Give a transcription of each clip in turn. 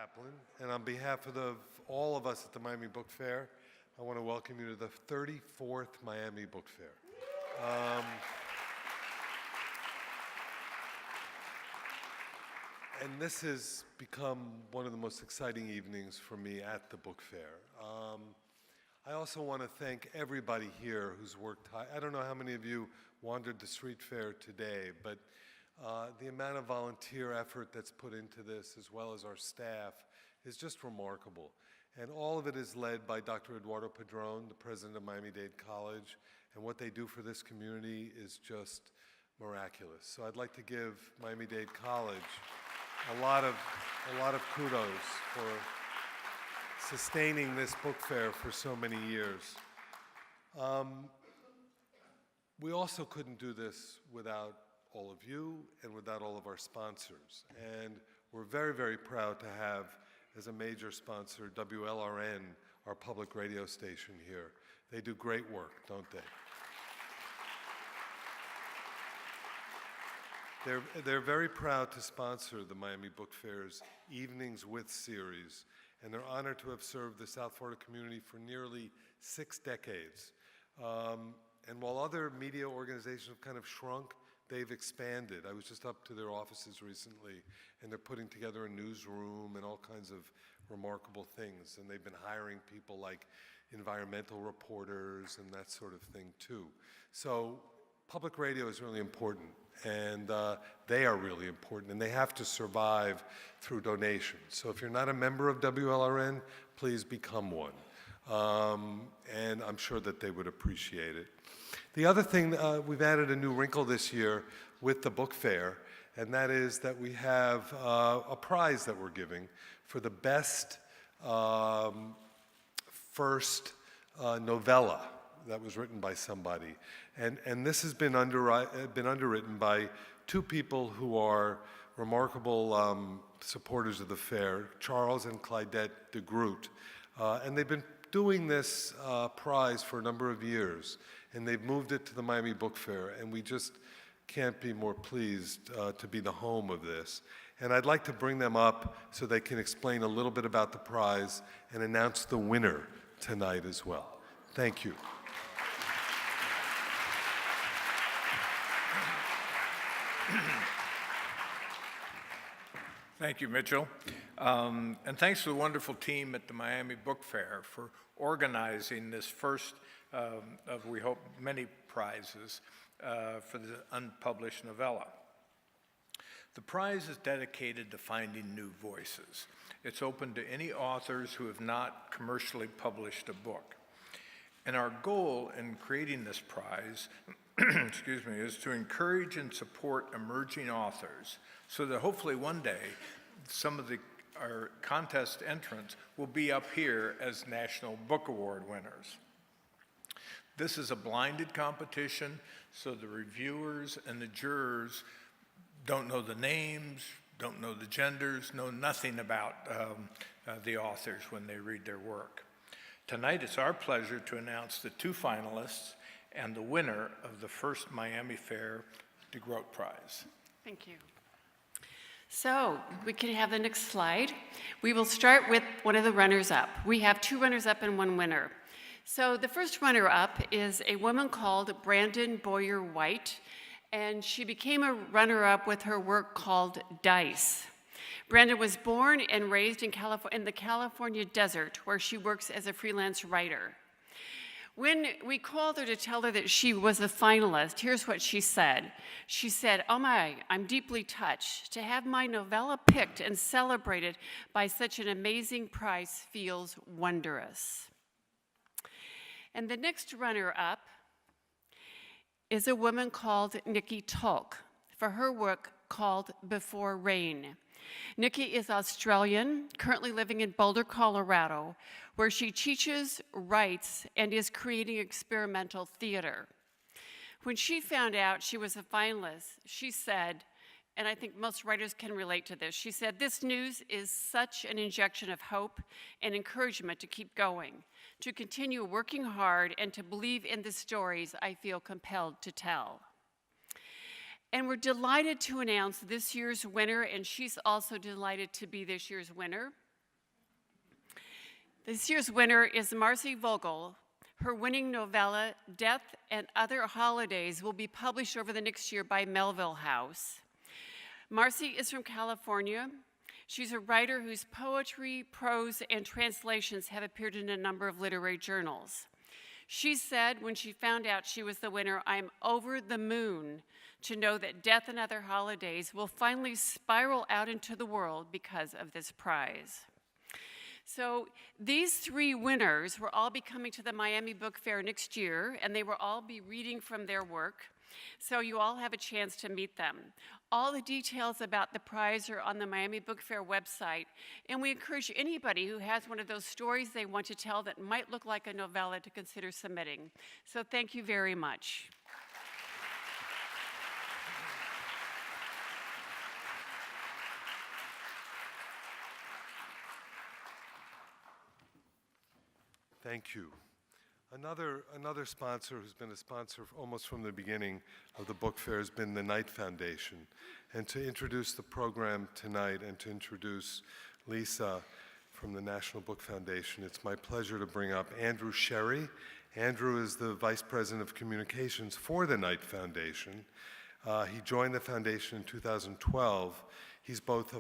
Kaplan, and on behalf of all of us at the Miami Book Fair, I want to welcome you to the 34th Miami Book Fair. And this has become one of the most exciting evenings for me at the book fair. I also want to thank everybody here who's worked hard. I don't know how many of you wandered the street fair today, but the amount of volunteer effort that's put into this, as well as our staff, is just remarkable. And all of it is led by Dr. Eduardo Padron, the president of Miami-Dade College, and what they do for this community is just miraculous. So I'd like to give Miami-Dade College a lot of kudos for sustaining this book fair for so many years. We also couldn't do this without all of you and without all of our sponsors. And we're very, very proud to have as a major sponsor WLRN, our public radio station here. They do great work, don't they? They're very proud to sponsor the Miami Book Fair's Evenings With series, and they're honored to have served the South Florida community for nearly 6 decades. And while other media organizations have kind of shrunk, they've expanded. I was just up to their offices recently, and they're putting together a newsroom and all kinds of remarkable things, and they've been hiring people like environmental reporters and that sort of thing too. So public radio is really important, and they are really important, and they have to survive through donations. So if you're not a member of WLRN, please become one. And I'm sure that they would appreciate it. The other thing, we've added a new wrinkle this year with the book fair, and that is that we have a prize that we're giving for the best first novella that was written by somebody. And this has been underwritten by 2 people who are remarkable supporters of the fair, Charles and Clydette de Groot. And they've been doing this prize for a number of years, and they've moved it to the Miami Book Fair, and we just can't be more pleased to be the home of this. And I'd like to bring them up so they can explain a little bit about the prize and announce the winner tonight as well. Thank you. Thank you, Mitchell. And thanks to the wonderful team at the Miami Book Fair for organizing this first of, we hope, many prizes for the unpublished novella. The prize is dedicated to finding new voices. It's open to any authors who have not commercially published a book. And our goal in creating this prize excuse me, is to encourage and support emerging authors so that hopefully one day some of our contest entrants will be up here as National Book Award winners. This is a blinded competition, so the reviewers and the jurors don't know the names, don't know the genders, know nothing about the authors when they read their work. Tonight it's our pleasure to announce the 2 finalists and the winner of the first Miami Fair de Groot Prize. Thank you. So we can have the next slide. We will start with one of the runners-up. We have 2 runners-up and 1 winner. So the first runner-up is a woman called Brandon Boyer White, and she became a runner-up with her work called Dice. Brandon was born and raised in the California desert, where she works as a freelance writer. When we called her to tell her that she was a finalist, here's what she said. She said, "Oh my, I'm deeply touched. To have my novella picked and celebrated by such an amazing prize feels wondrous." And the next runner-up is a woman called Nikki Tulk for her work called Before Rain. Nikki is Australian, currently living in Boulder, Colorado, where she teaches, writes, and is creating experimental theater. When she found out she was a finalist, she said, and I think most writers can relate to this, she said, "This news is such an injection of hope and encouragement to keep going, to continue working hard, and to believe in the stories I feel compelled to tell." And we're delighted to announce this year's winner, and she's also delighted to be this year's winner. This year's winner is Marcy Vogel. Her winning novella, Death and Other Holidays, will be published over the next year by Melville House. Marcy is from California. She's a writer whose poetry, prose, and translations have appeared in a number of literary journals. She said when she found out she was the winner, "I'm over the moon to know that Death and Other Holidays will finally spiral out into the world because of this prize." So these three winners will all be coming to the Miami Book Fair next year, and they will all be reading from their work. So you all have a chance to meet them. All the details about the prize are on the Miami Book Fair website, and we encourage anybody who has one of those stories they want to tell that might look like a novella to consider submitting. So thank you very much. Thank you. Another sponsor who's been a sponsor almost from the beginning of the book fair has been the Knight Foundation. And to introduce the program tonight and to introduce Lisa from the National Book Foundation, it's my pleasure to bring up Andrew Sherry. Andrew is the Vice President of Communications for the Knight Foundation. He joined the foundation in 2012. He's both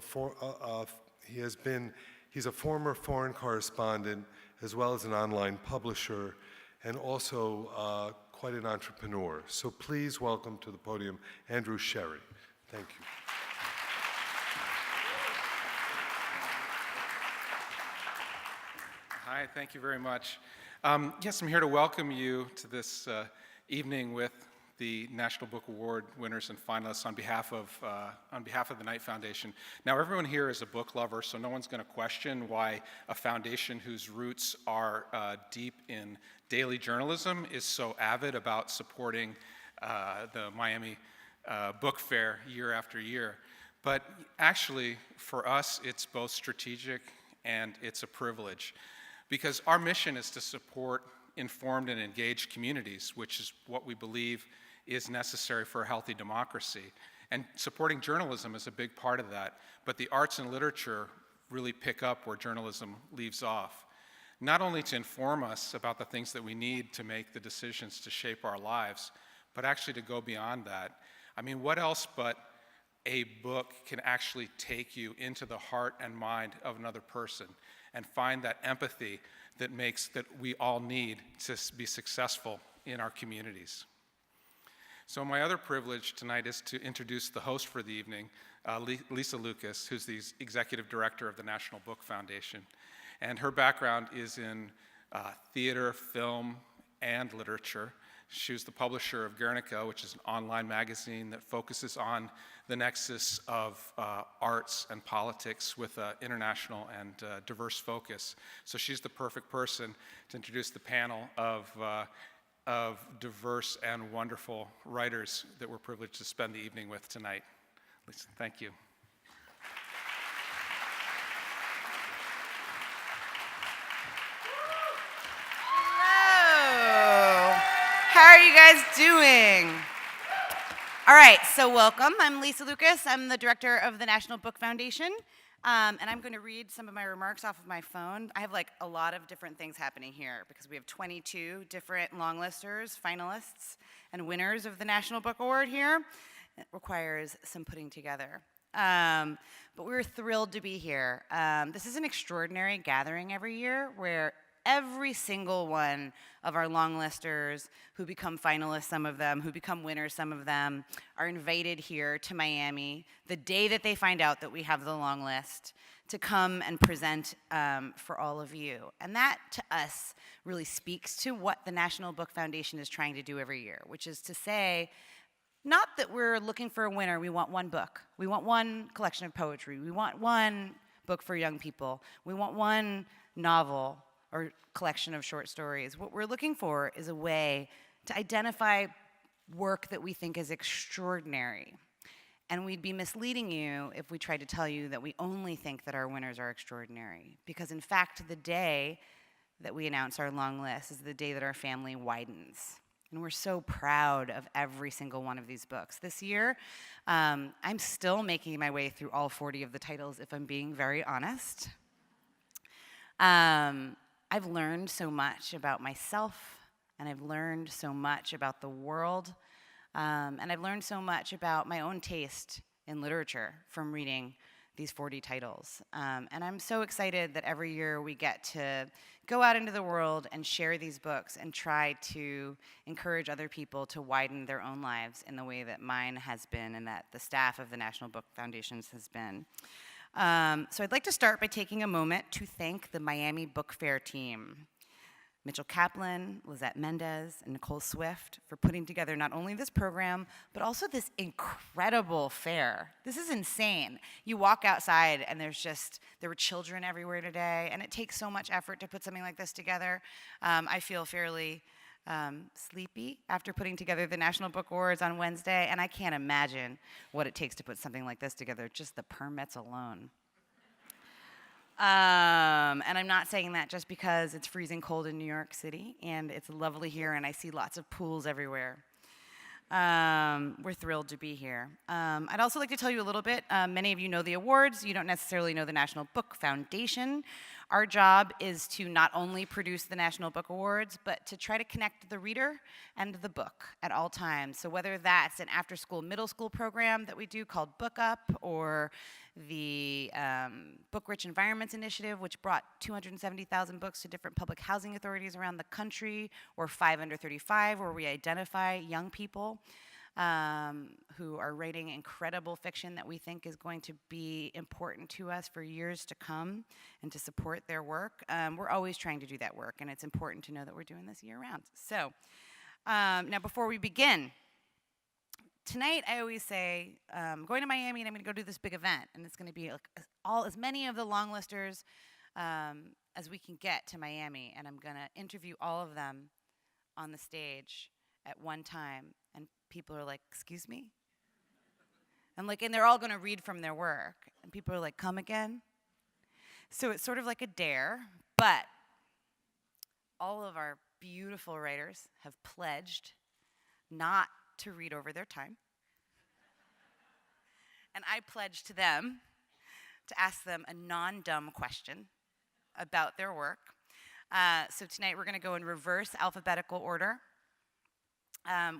he's a former foreign correspondent as well as an online publisher, and also quite an entrepreneur. So please welcome to the podium Andrew Sherry. Thank you. Hi, thank you very much. Yes, I'm here to welcome you to this evening with the National Book Award winners and finalists on behalf of the Knight Foundation. Now, everyone here is a book lover, so no one's going to question why a foundation whose roots are deep in daily journalism is so avid about supporting the Miami Book Fair year after year. But actually, for us, it's both strategic and it's a privilege, because our mission is to support informed and engaged communities, which is what we believe is necessary for a healthy democracy. And supporting journalism is a big part of that, but the arts and literature really pick up where journalism leaves off. Not only to inform us about the things that we need to make the decisions to shape our lives, but actually to go beyond that. I mean, what else but a book can actually take you into the heart and mind of another person and find that empathy that we all need to be successful in our communities. So my other privilege tonight is to introduce the host for the evening, Lisa Lucas, who's the Executive Director of the National Book Foundation. And her background is in theater, film, and literature. She was the publisher of Guernica, which is an online magazine that focuses on the nexus of arts and politics with an international and diverse focus. So she's the perfect person to introduce the panel of diverse and wonderful writers that we're privileged to spend the evening with tonight. Lisa, thank you. Hello. How are you guys doing? All right, so welcome. I'm Lisa Lucas. I'm the director of the National Book Foundation. And I'm going to read some of my remarks off of my phone. I have like a lot of different things happening here because we have 22 different longlisters, finalists, and winners of the National Book Award here. It requires some putting together. But we're thrilled to be here. This is an extraordinary gathering every year where every single one of our longlisters who become finalists, some of them, who become winners, some of them, are invited here to Miami the day that they find out that we have the long list to come and present for all of you. And that, to us, really speaks to what the National Book Foundation is trying to do every year, which is to say, not that we're looking for a winner, we want one book. We want one collection of poetry. We want one book for young people. We want one novel or collection of short stories. What we're looking for is a way to identify work that we think is extraordinary. And we'd be misleading you if we tried to tell you that we only think that our winners are extraordinary. Because in fact, the day that we announce our long list is the day that our family widens. And we're so proud of every single one of these books. This year, I'm still making my way through all 40 of the titles, if I'm being very honest. I've learned so much about myself, and I've learned so much about the world, and I've learned so much about my own taste in literature from reading these 40 titles. And I'm so excited that every year we get to go out into the world and share these books and try to encourage other people to widen their own lives in the way that mine has been and that the staff of the National Book Foundations has been. So I'd like to start by taking a moment to thank the Miami Book Fair team. Mitchell Kaplan, Lizette Mendez, and Nicole Swift for putting together not only this program, but also this incredible fair. This is insane. You walk outside and there were children everywhere today, and it takes so much effort to put something like this together. I feel fairly sleepy after putting together the National Book Awards on Wednesday, and I can't imagine what it takes to put something like this together, just the permits alone. And I'm not saying that just because it's freezing cold in New York City and it's lovely here and I see lots of pools everywhere. We're thrilled to be here. I'd also like to tell you a little bit. Many of you know the awards. You don't necessarily know the National Book Foundation. Our job is to not only produce the National Book Awards, but to try to connect the reader and the book at all times. So whether that's an after-school, middle school program that we do called Book Up, or the Book Rich Environments Initiative, which brought 270,000 books to different public housing authorities around the country, or 5 Under 35, where we identify young people who are writing incredible fiction that we think is going to be important to us for years to come, and to support their work. We're always trying to do that work, and it's important to know that we're doing this year-round. So, now before we begin, tonight I always say, I'm going to Miami and I'm going to go do this big event, and it's going to be like as many of the long listers as we can get to Miami, and I'm going to interview all of them on the stage at one time, and people are like, excuse me? And they're all going to read from their work, and people are like, come again? So it's sort of like a dare, but all of our beautiful writers have pledged not to read over their time. And I pledge to them to ask them a non-dumb question about their work. So tonight we're going to go in reverse alphabetical order,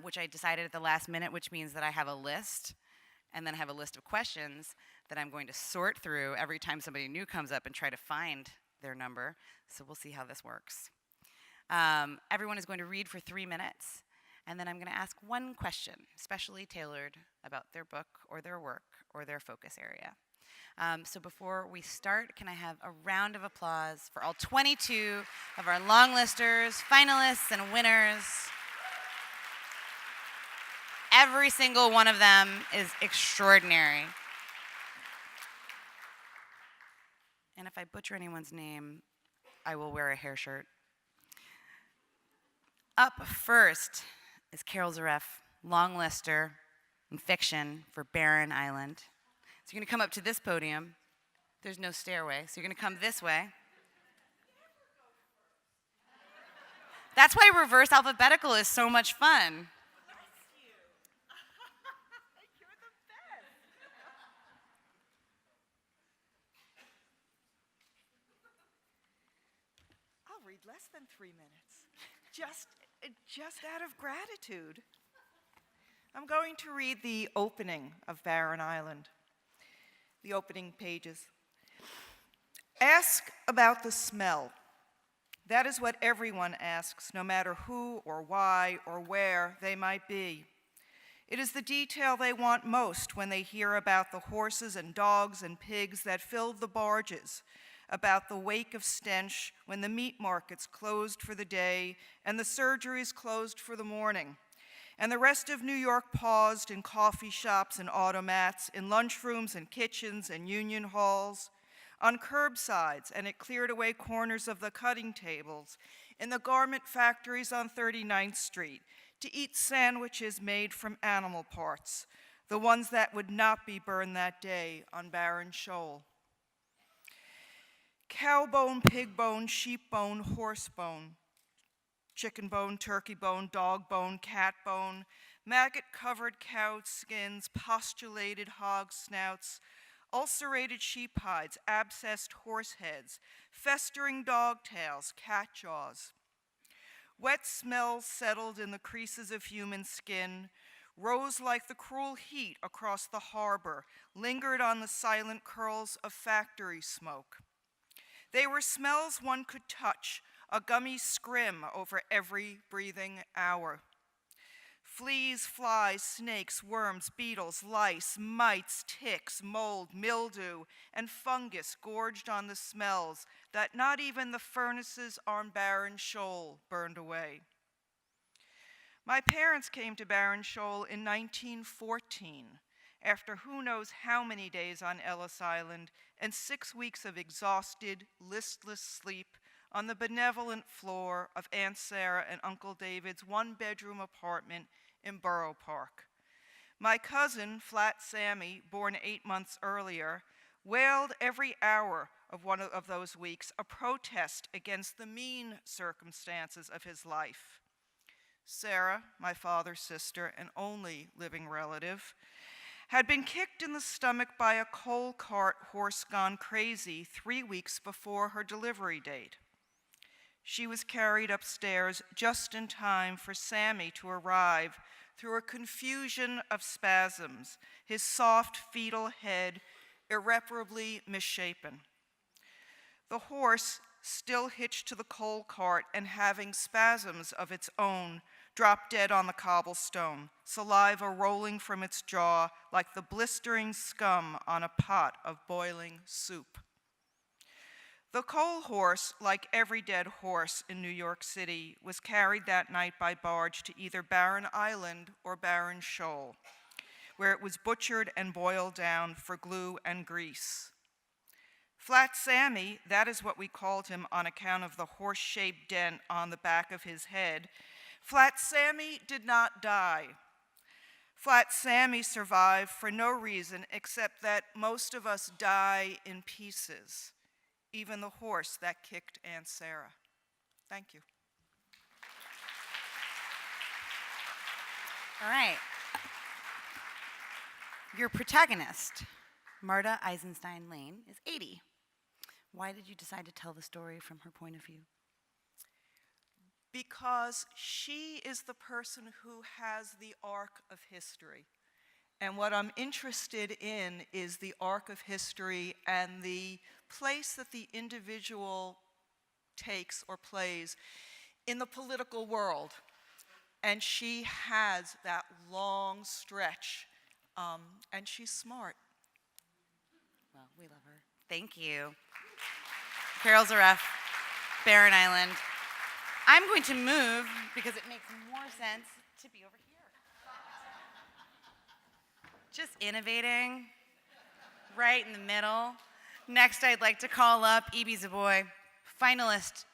which I decided at the last minute, which means that I have a list, and then I have a list of questions that I'm going to sort through every time somebody new comes up and try to find their number. So we'll see how this works. Everyone is going to read for 3 minutes, and then I'm going to ask one question, specially tailored about their book or their work or their focus area. So before we start, can I have a round of applause for all 22 of our long listers, finalists, and winners? Every single one of them is extraordinary. And if I butcher anyone's name, I will wear a hair shirt. Up first is Carol Zareff, long lister in fiction for Barren Island. So you're going to come up to this podium. There's no stairway, so you're going to come this way. That's why reverse alphabetical is so much fun. I'll read less than 3 minutes, just out of gratitude. I'm going to read the opening of Barren Island, the opening pages. Ask about the smell. That is what everyone asks, no matter who or why or where they might be. It is the detail they want most when they hear about the horses and dogs and pigs that filled the barges, about the wake of stench when the meat markets closed for the day and the surgeries closed for the morning, and the rest of New York paused in coffee shops and automats, in lunchrooms and kitchens and union halls, on curbsides and it cleared away corners of the cutting tables, in the garment factories on 39th Street, to eat sandwiches made from animal parts, the ones that would not be burned that day on Barren Shoal. Cow bone, pig bone, sheep bone, horse bone, chicken bone, turkey bone, dog bone, cat bone, maggot-covered cow skins, postulated hog snouts, ulcerated sheep hides, abscessed horse heads, festering dog tails, cat jaws. Wet smells settled in the creases of human skin, rose like the cruel heat across the harbor, lingered on the silent curls of factory smoke. They were smells one could touch, a gummy scrim over every breathing hour. Fleas, flies, snakes, worms, beetles, lice, mites, ticks, mold, mildew, and fungus gorged on the smells that not even the furnaces on Barren Shoal burned away. My parents came to Barren Shoal in 1914, after who knows how many days on Ellis Island and 6 weeks of exhausted, listless sleep on the benevolent floor of Aunt Sarah and Uncle David's one-bedroom apartment in Borough Park. My cousin, Flat Sammy, born 8 months earlier, wailed every hour of one of those weeks, a protest against the mean circumstances of his life. Sarah, my father's sister and only living relative, had been kicked in the stomach by a coal cart horse gone crazy 3 weeks before her delivery date. She was carried upstairs just in time for Sammy to arrive through a confusion of spasms, his soft fetal head irreparably misshapen. The horse, still hitched to the coal cart and having spasms of its own, dropped dead on the cobblestone, saliva rolling from its jaw like the blistering scum on a pot of boiling soup. The coal horse, like every dead horse in New York City, was carried that night by barge to either Barren Island or Barren Shoal, where it was butchered and boiled down for glue and grease. Flat Sammy, that is what we called him on account of the horse-shaped dent on the back of his head, Flat Sammy did not die. Flat Sammy survived for no reason except that most of us die in pieces, even the horse that kicked Aunt Sarah. Thank you. All right. Your protagonist, Marta Eisenstein Lane, is 80. Why did you decide to tell the story from her point of view? Because she is the person who has the arc of history. And what I'm interested in is the arc of history and the place that the individual takes or plays in the political world. And she has that long stretch, and she's smart. Well, we love her. Thank you. Carol Zaref, Barren Island. I'm going to move because it makes more sense to be over here. Just innovating, right in the middle. Next, I'd like to call up E.B. Zaboy, finalist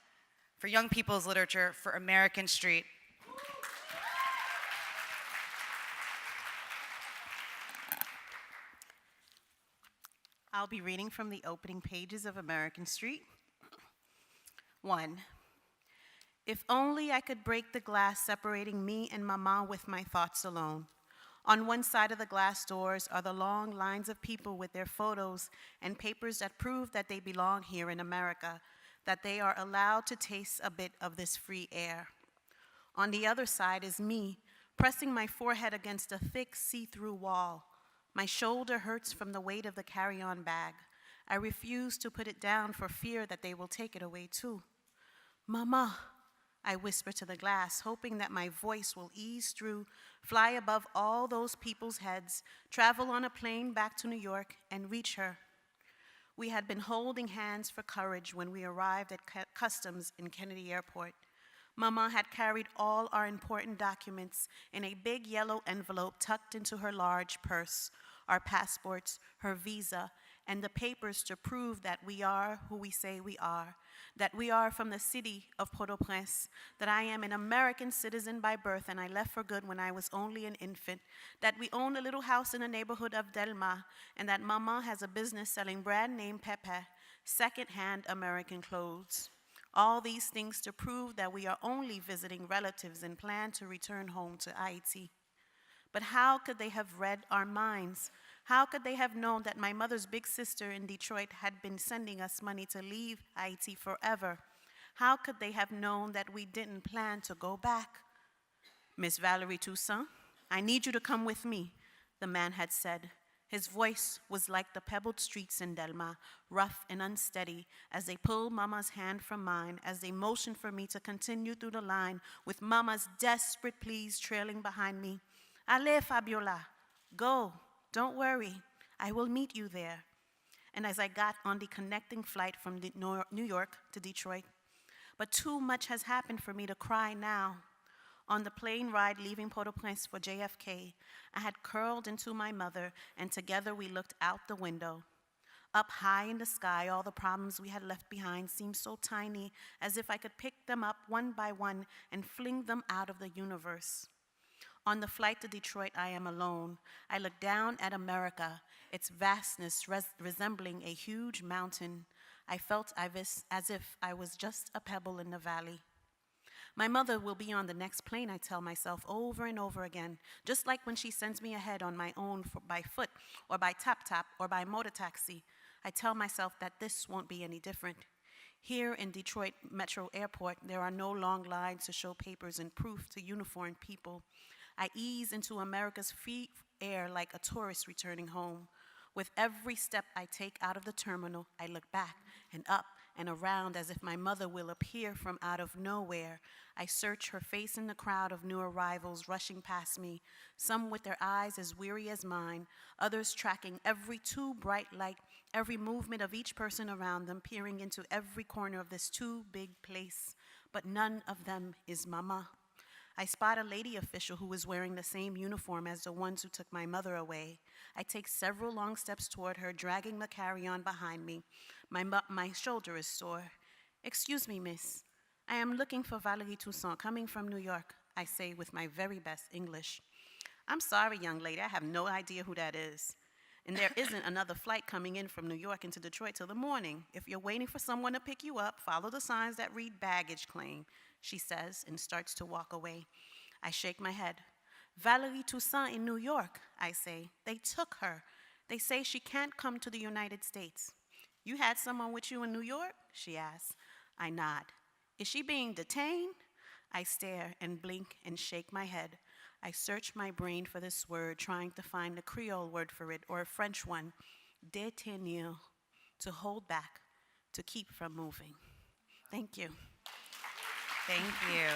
for Young People's Literature for American Street. I'll be reading from the opening pages of American Street. 1. If only I could break the glass separating me and Mama with my thoughts alone. On one side of the glass doors are the long lines of people with their photos and papers that prove that they belong here in America, that they are allowed to taste a bit of this free air. On the other side is me, pressing my forehead against a thick see-through wall. My shoulder hurts from the weight of the carry-on bag. I refuse to put it down for fear that they will take it away too. Mama, I whisper to the glass, hoping that my voice will ease through, fly above all those people's heads, travel on a plane back to New York, and reach her. We had been holding hands for courage when we arrived at customs in Kennedy Airport. Mama had carried all our important documents in a big yellow envelope tucked into her large purse, our passports, her visa, and the papers to prove that we are who we say we are, that we are from the city of Port-au-Prince, that I am an American citizen by birth and I left for good when I was only an infant, that we own a little house in the neighborhood of Delma, and that Mama has a business selling brand name Pepe, second-hand American clothes. All these things to prove that we are only visiting relatives and plan to return home to Haiti. But how could they have read our minds? How could they have known that my mother's big sister in Detroit had been sending us money to leave Haiti forever? How could they have known that we didn't plan to go back? Miss Valerie Toussaint, I need you to come with me, the man had said. His voice was like the pebbled streets in Delma, rough and unsteady, as they pulled Mama's hand from mine, as they motioned for me to continue through the line, with Mama's desperate pleas trailing behind me. Allez, Fabiola, go, don't worry, I will meet you there. And as I got on the connecting flight from New York to Detroit, but too much has happened for me to cry now. On the plane ride leaving Port-au-Prince for JFK, I had curled into my mother, and together we looked out the window. Up high in the sky, all the problems we had left behind seemed so tiny, as if I could pick them up one by one and fling them out of the universe. On the flight to Detroit, I am alone. I look down at America, its vastness resembling a huge mountain. I felt as if I was just a pebble in the valley. My mother will be on the next plane, I tell myself over and over again, just like when she sends me ahead on my own by foot or by tap-tap or by motor taxi. I tell myself that this won't be any different. Here in Detroit Metro Airport, there are no long lines to show papers and proof to uniformed people. I ease into America's free air like a tourist returning home. With every step I take out of the terminal, I look back and up and around as if my mother will appear from out of nowhere. I search her face in the crowd of new arrivals rushing past me, some with their eyes as weary as mine, others tracking every too bright light, every movement of each person around them, peering into every corner of this too big place. But none of them is Mama. I spot a lady official who is wearing the same uniform as the ones who took my mother away. I take several long steps toward her, dragging the carry-on behind me. My shoulder is sore. Excuse me, miss. I am looking for Valerie Toussaint, coming from New York, I say with my very best English. I'm sorry, young lady, I have no idea who that is. And there isn't another flight coming in from New York into Detroit till the morning. If you're waiting for someone to pick you up, follow the signs that read baggage claim, she says, and starts to walk away. I shake my head. Valerie Toussaint in New York, I say. They took her. They say she can't come to the United States. You had someone with you in New York? She asks. I nod. Is she being detained? I stare and blink and shake my head. I search my brain for this word, trying to find a Creole word for it, or a French one. Détenir, to hold back, to keep from moving. Thank you. Thank you.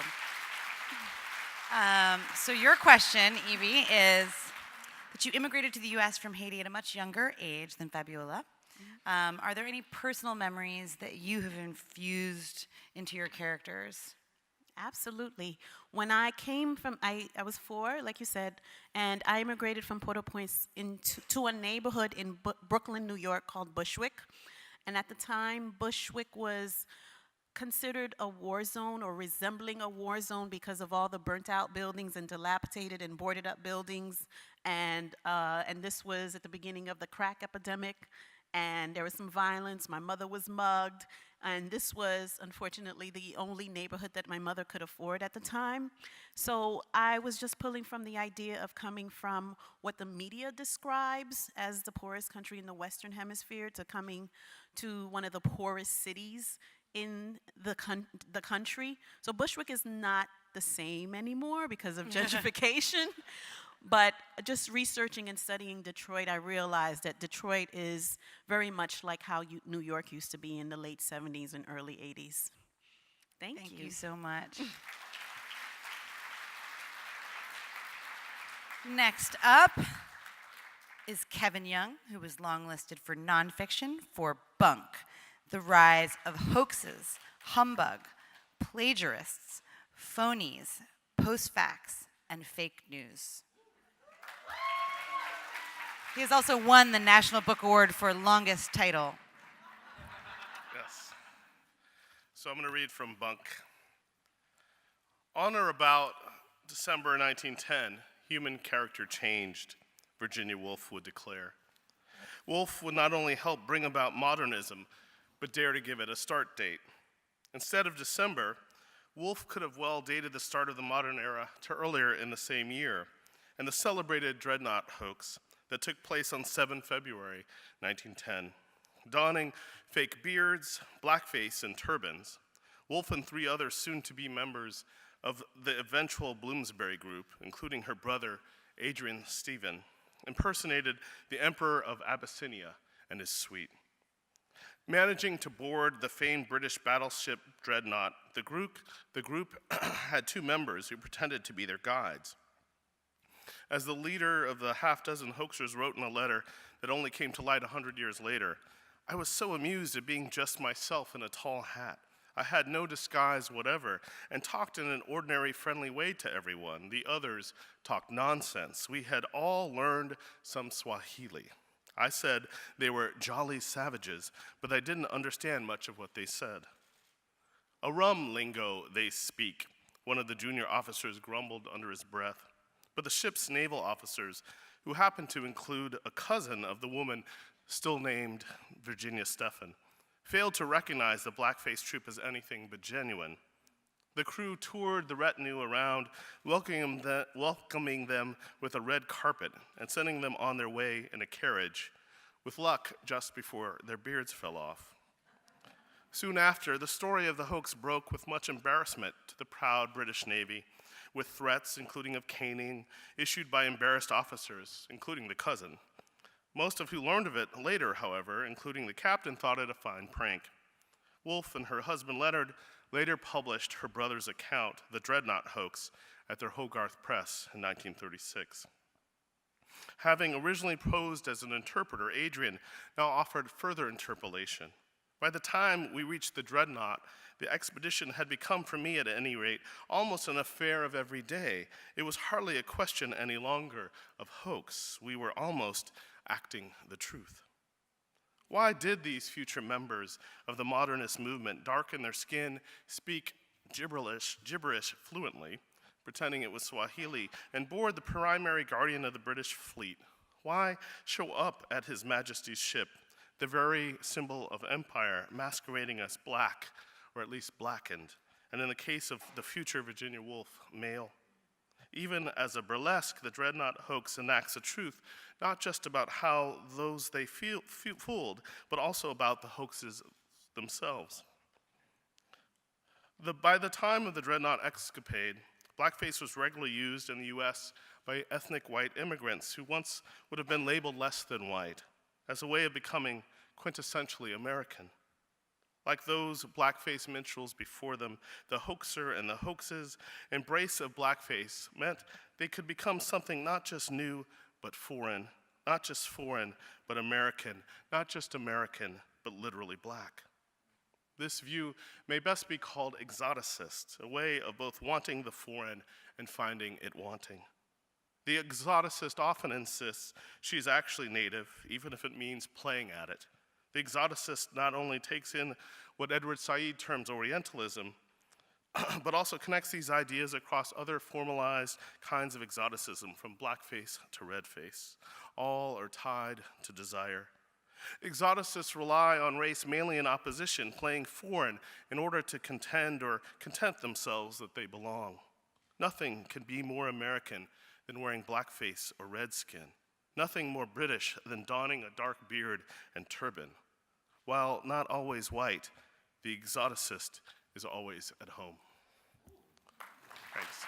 So your question, Evie, is that you immigrated to the U.S. from Haiti at a much younger age than Fabiola. Are there any personal memories that you have infused into your characters? Absolutely. When I came from, I was 4, like you said, and I immigrated from Port-au-Prince to a neighborhood in Brooklyn, New York called Bushwick. And at the time, Bushwick was considered a war zone or resembling a war zone because of all the burnt out buildings and dilapidated and boarded up buildings. And this was at the beginning of the crack epidemic. And there was some violence. My mother was mugged. And this was, unfortunately, the only neighborhood that my mother could afford at the time. So I was just pulling from the idea of coming from what the media describes as the poorest country in the Western Hemisphere to coming to one of the poorest cities in the country. So Bushwick is not the same anymore because of gentrification. But just researching and studying Detroit, I realized that Detroit is very much like how New York used to be in the late 70s and early 80s. Thank you. You so much. Next up is Kevin Young, who was longlisted for nonfiction for Bunk, The Rise of Hoaxes, Humbug, Plagiarists, Phonies, Postfacts, and Fake News. He has also won the National Book Award for longest title. Yes. So I'm going to read from Bunk. On or about December 1910, human character changed, Virginia Woolf would declare. Woolf would not only help bring about modernism, but dare to give it a start date. Instead of December, Woolf could have well dated the start of the modern era to earlier in the same year, and the celebrated dreadnought hoax that took place on 7 February 1910. Donning fake beards, blackface, and turbans, Woolf and 3 other soon-to-be members of the eventual Bloomsbury group, including her brother, Adrian Stephen, impersonated the Emperor of Abyssinia and his suite. Managing to board the famed British battleship Dreadnought, the group had 2 members who pretended to be their guides. As the leader of the half-dozen hoaxers wrote in a letter that only came to light 100 years later, "I was so amused at being just myself in a tall hat. I had no disguise whatever and talked in an ordinary friendly way to everyone. The others talked nonsense. We had all learned some Swahili. I said they were jolly savages, but I didn't understand much of what they said. A rum lingo they speak," one of the junior officers grumbled under his breath. But the ship's naval officers, who happened to include a cousin of the woman still named Virginia Stephan, failed to recognize the blackface troupe as anything but genuine. The crew toured the retinue around, welcoming them with a red carpet and sending them on their way in a carriage, with luck just before their beards fell off. Soon after, the story of the hoax broke with much embarrassment to the proud British Navy, with threats, including of caning, issued by embarrassed officers, including the cousin. Most of who learned of it later, however, including the captain, thought it a fine prank. Woolf and her husband Leonard later published her brother's account, The Dreadnought Hoax, at their Hogarth Press in 1936. Having originally posed as an interpreter, Adrian now offered further interpolation. By the time we reached the Dreadnought, the expedition had become, for me at any rate, almost an affair of every day. It was hardly a question any longer of hoax. We were almost acting the truth. Why did these future members of the modernist movement darken their skin, speak gibberish fluently, pretending it was Swahili, and board the primary guardian of the British fleet? Why show up at His Majesty's ship, the very symbol of empire, masquerading as black, or at least blackened, and in the case of the future Virginia Woolf, male? Even as a burlesque, the Dreadnought hoax enacts a truth, not just about how those they fooled, but also about the hoaxes themselves. By the time of the Dreadnought escapade, blackface was regularly used in the US by ethnic white immigrants who once would have been labeled less than white, as a way of becoming quintessentially American. Like those blackface minstrels before them, the hoaxer and the hoax's embrace of blackface meant they could become something not just new, but foreign, not just foreign, but American, not just American, but literally black. This view may best be called exoticist, a way of both wanting the foreign and finding it wanting. The exoticist often insists she's actually native, even if it means playing at it. The exoticist not only takes in what Edward Said terms Orientalism, but also connects these ideas across other formalized kinds of exoticism, from blackface to redface. All are tied to desire. Exoticists rely on race mainly in opposition, playing foreign in order to contend or content themselves that they belong. Nothing can be more American than wearing blackface or red skin. Nothing more British than donning a dark beard and turban. While not always white, the exoticist is always at home. Thanks.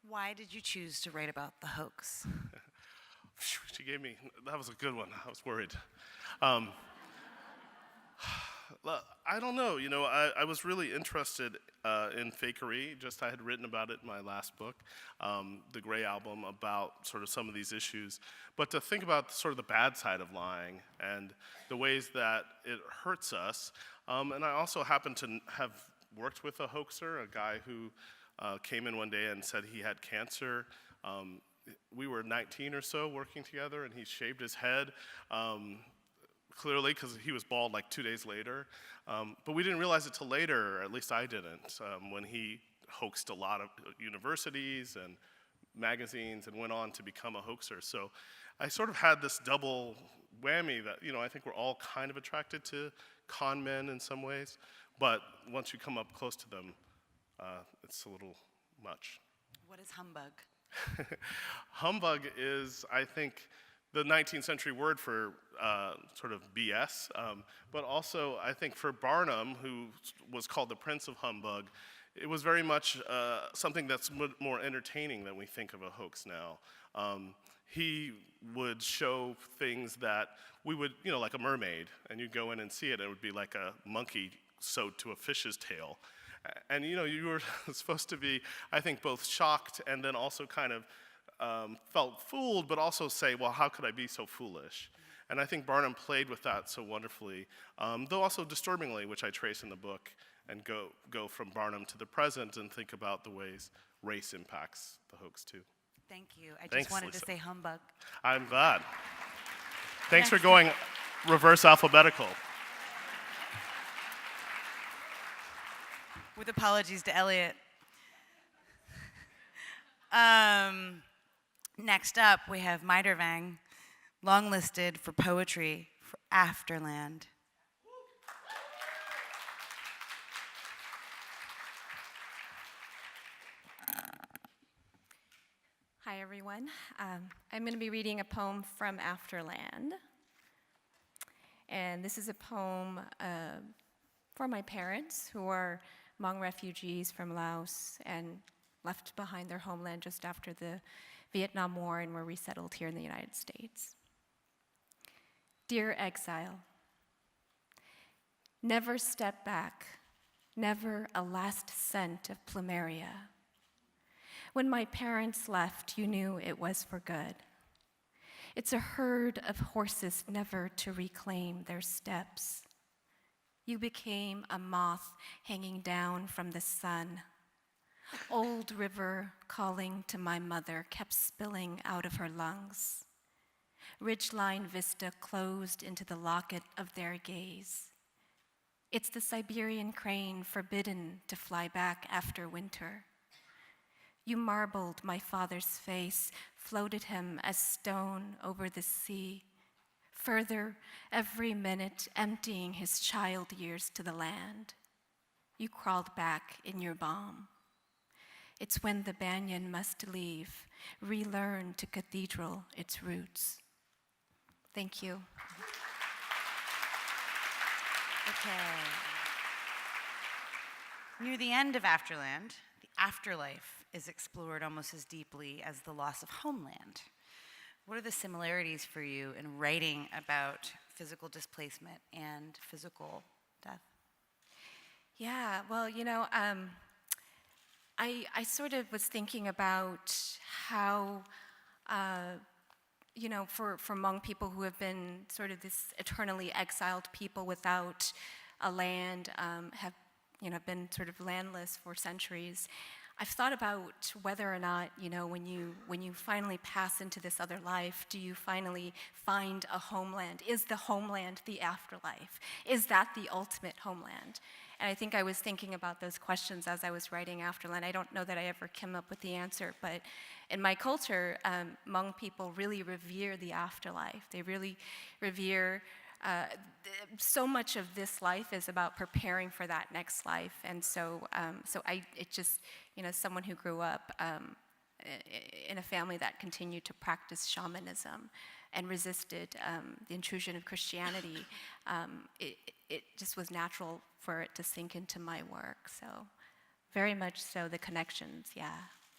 Why did you choose to write about the hoax? She gave me, that was a good one. I was worried. I don't know, I was really interested in fakery. I had written about it in my last book, The Gray Album, about sort of some of these issues. But to think about sort of the bad side of lying and the ways that it hurts us. And I also happen to have worked with a hoaxer, a guy who came in one day and said he had cancer. We were 19 or so working together, and he shaved his head. Clearly, because he was bald like 2 days later. But we didn't realize it till later, or at least I didn't, when he hoaxed a lot of universities and magazines and went on to become a hoaxer. So I sort of had this double whammy that, I think we're all kind of attracted to con men in some ways, but once you come up close to them, it's a little much. What is humbug? Humbug is, I think, the 19th century word for sort of BS, but also I think for Barnum, who was called the Prince of Humbug, it was very much something that's more entertaining than we think of a hoax now. He would show things that we would, like a mermaid, and you'd go in and see it, and it would be like a monkey sewed to a fish's tail. And you were supposed to be, I think, both shocked and then also kind of felt fooled, but also say, well, how could I be so foolish? And I think Barnum played with that so wonderfully, though also disturbingly, which I trace in the book, and go from Barnum to the present and think about the ways race impacts the hoax too. Thank you. I just Thanks, wanted Lisa. to say humbug. I'm glad. Thanks for going reverse alphabetical. With apologies to Elliot. Next up, we have Meidervang, longlisted for poetry for Afterland. Hi, everyone. I'm going to be reading a poem from Afterland. And this is a poem for my parents, who are Hmong refugees from Laos and left behind their homeland just after the Vietnam War and were resettled here in the United States. Dear exile, never step back, never a last scent of plumeria. When my parents left, you knew it was for good. It's a herd of horses never to reclaim their steps. You became a moth hanging down from the sun. Old river calling to my mother kept spilling out of her lungs. Ridgeline vista closed into the locket of their gaze. It's the Siberian crane forbidden to fly back after winter. You marbled my father's face, floated him as stone over the sea, further every minute emptying his child years to the land. You crawled back in your bomb. It's when the banyan must leave, relearn to cathedral its roots. Thank you. Okay. Near the end of Afterland, the afterlife is explored almost as deeply as the loss of homeland. What are the similarities for you in writing about physical displacement and physical death? Yeah, well, I sort of was thinking about how, for Hmong people who have been sort of this eternally exiled people without a land, have been sort of landless for centuries. I've thought about whether or not, when you finally pass into this other life, do you finally find a homeland? Is the homeland the afterlife? Is that the ultimate homeland? And I think I was thinking about those questions as I was writing Afterland. I don't know that I ever came up with the answer, but in my culture, Hmong people really revere the afterlife. They really revere so much of this life is about preparing for that next life, and so someone who grew up in a family that continued to practice shamanism and resisted the intrusion of Christianity, it just was natural for it to sink into my work. So, very much so, the connections. Yeah,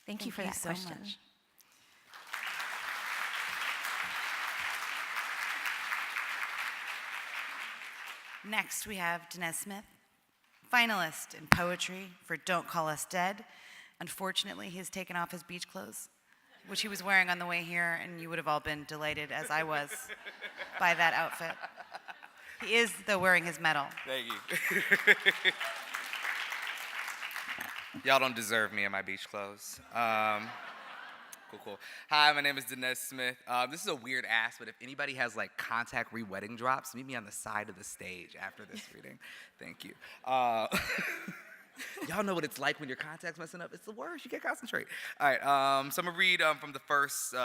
thank you for that question. Much. Next, we have Dinesh Smith, finalist in poetry for Don't Call Us Dead. Unfortunately, he has taken off his beach clothes, which he was wearing on the way here, and you would have all been delighted, as I was, by that outfit. He is, though, wearing his medal. Thank you. Y'all don't deserve me in my beach clothes. Cool. Hi, my name is Dinesh Smith. This is a weird ask, but if anybody has like contact re-wedding drops, meet me on the side of the stage after this reading. Thank you. Y'all know what it's like when your contact's messing up. It's the worst. You can't concentrate. All right. So I'm gonna read from the first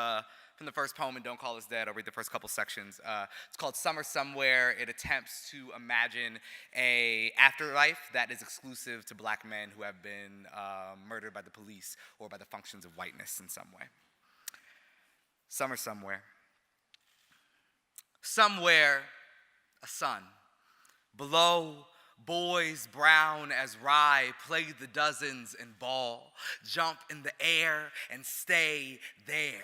from the first poem in Don't Call Us Dead. I'll read the first couple sections. It's called Summer Somewhere. It attempts to imagine a afterlife that is exclusive to black men who have been murdered by the police or by the functions of whiteness in some way. Summer Somewhere. Somewhere, a sun. Below, boys brown as rye play the dozens and ball, jump in the air and stay there.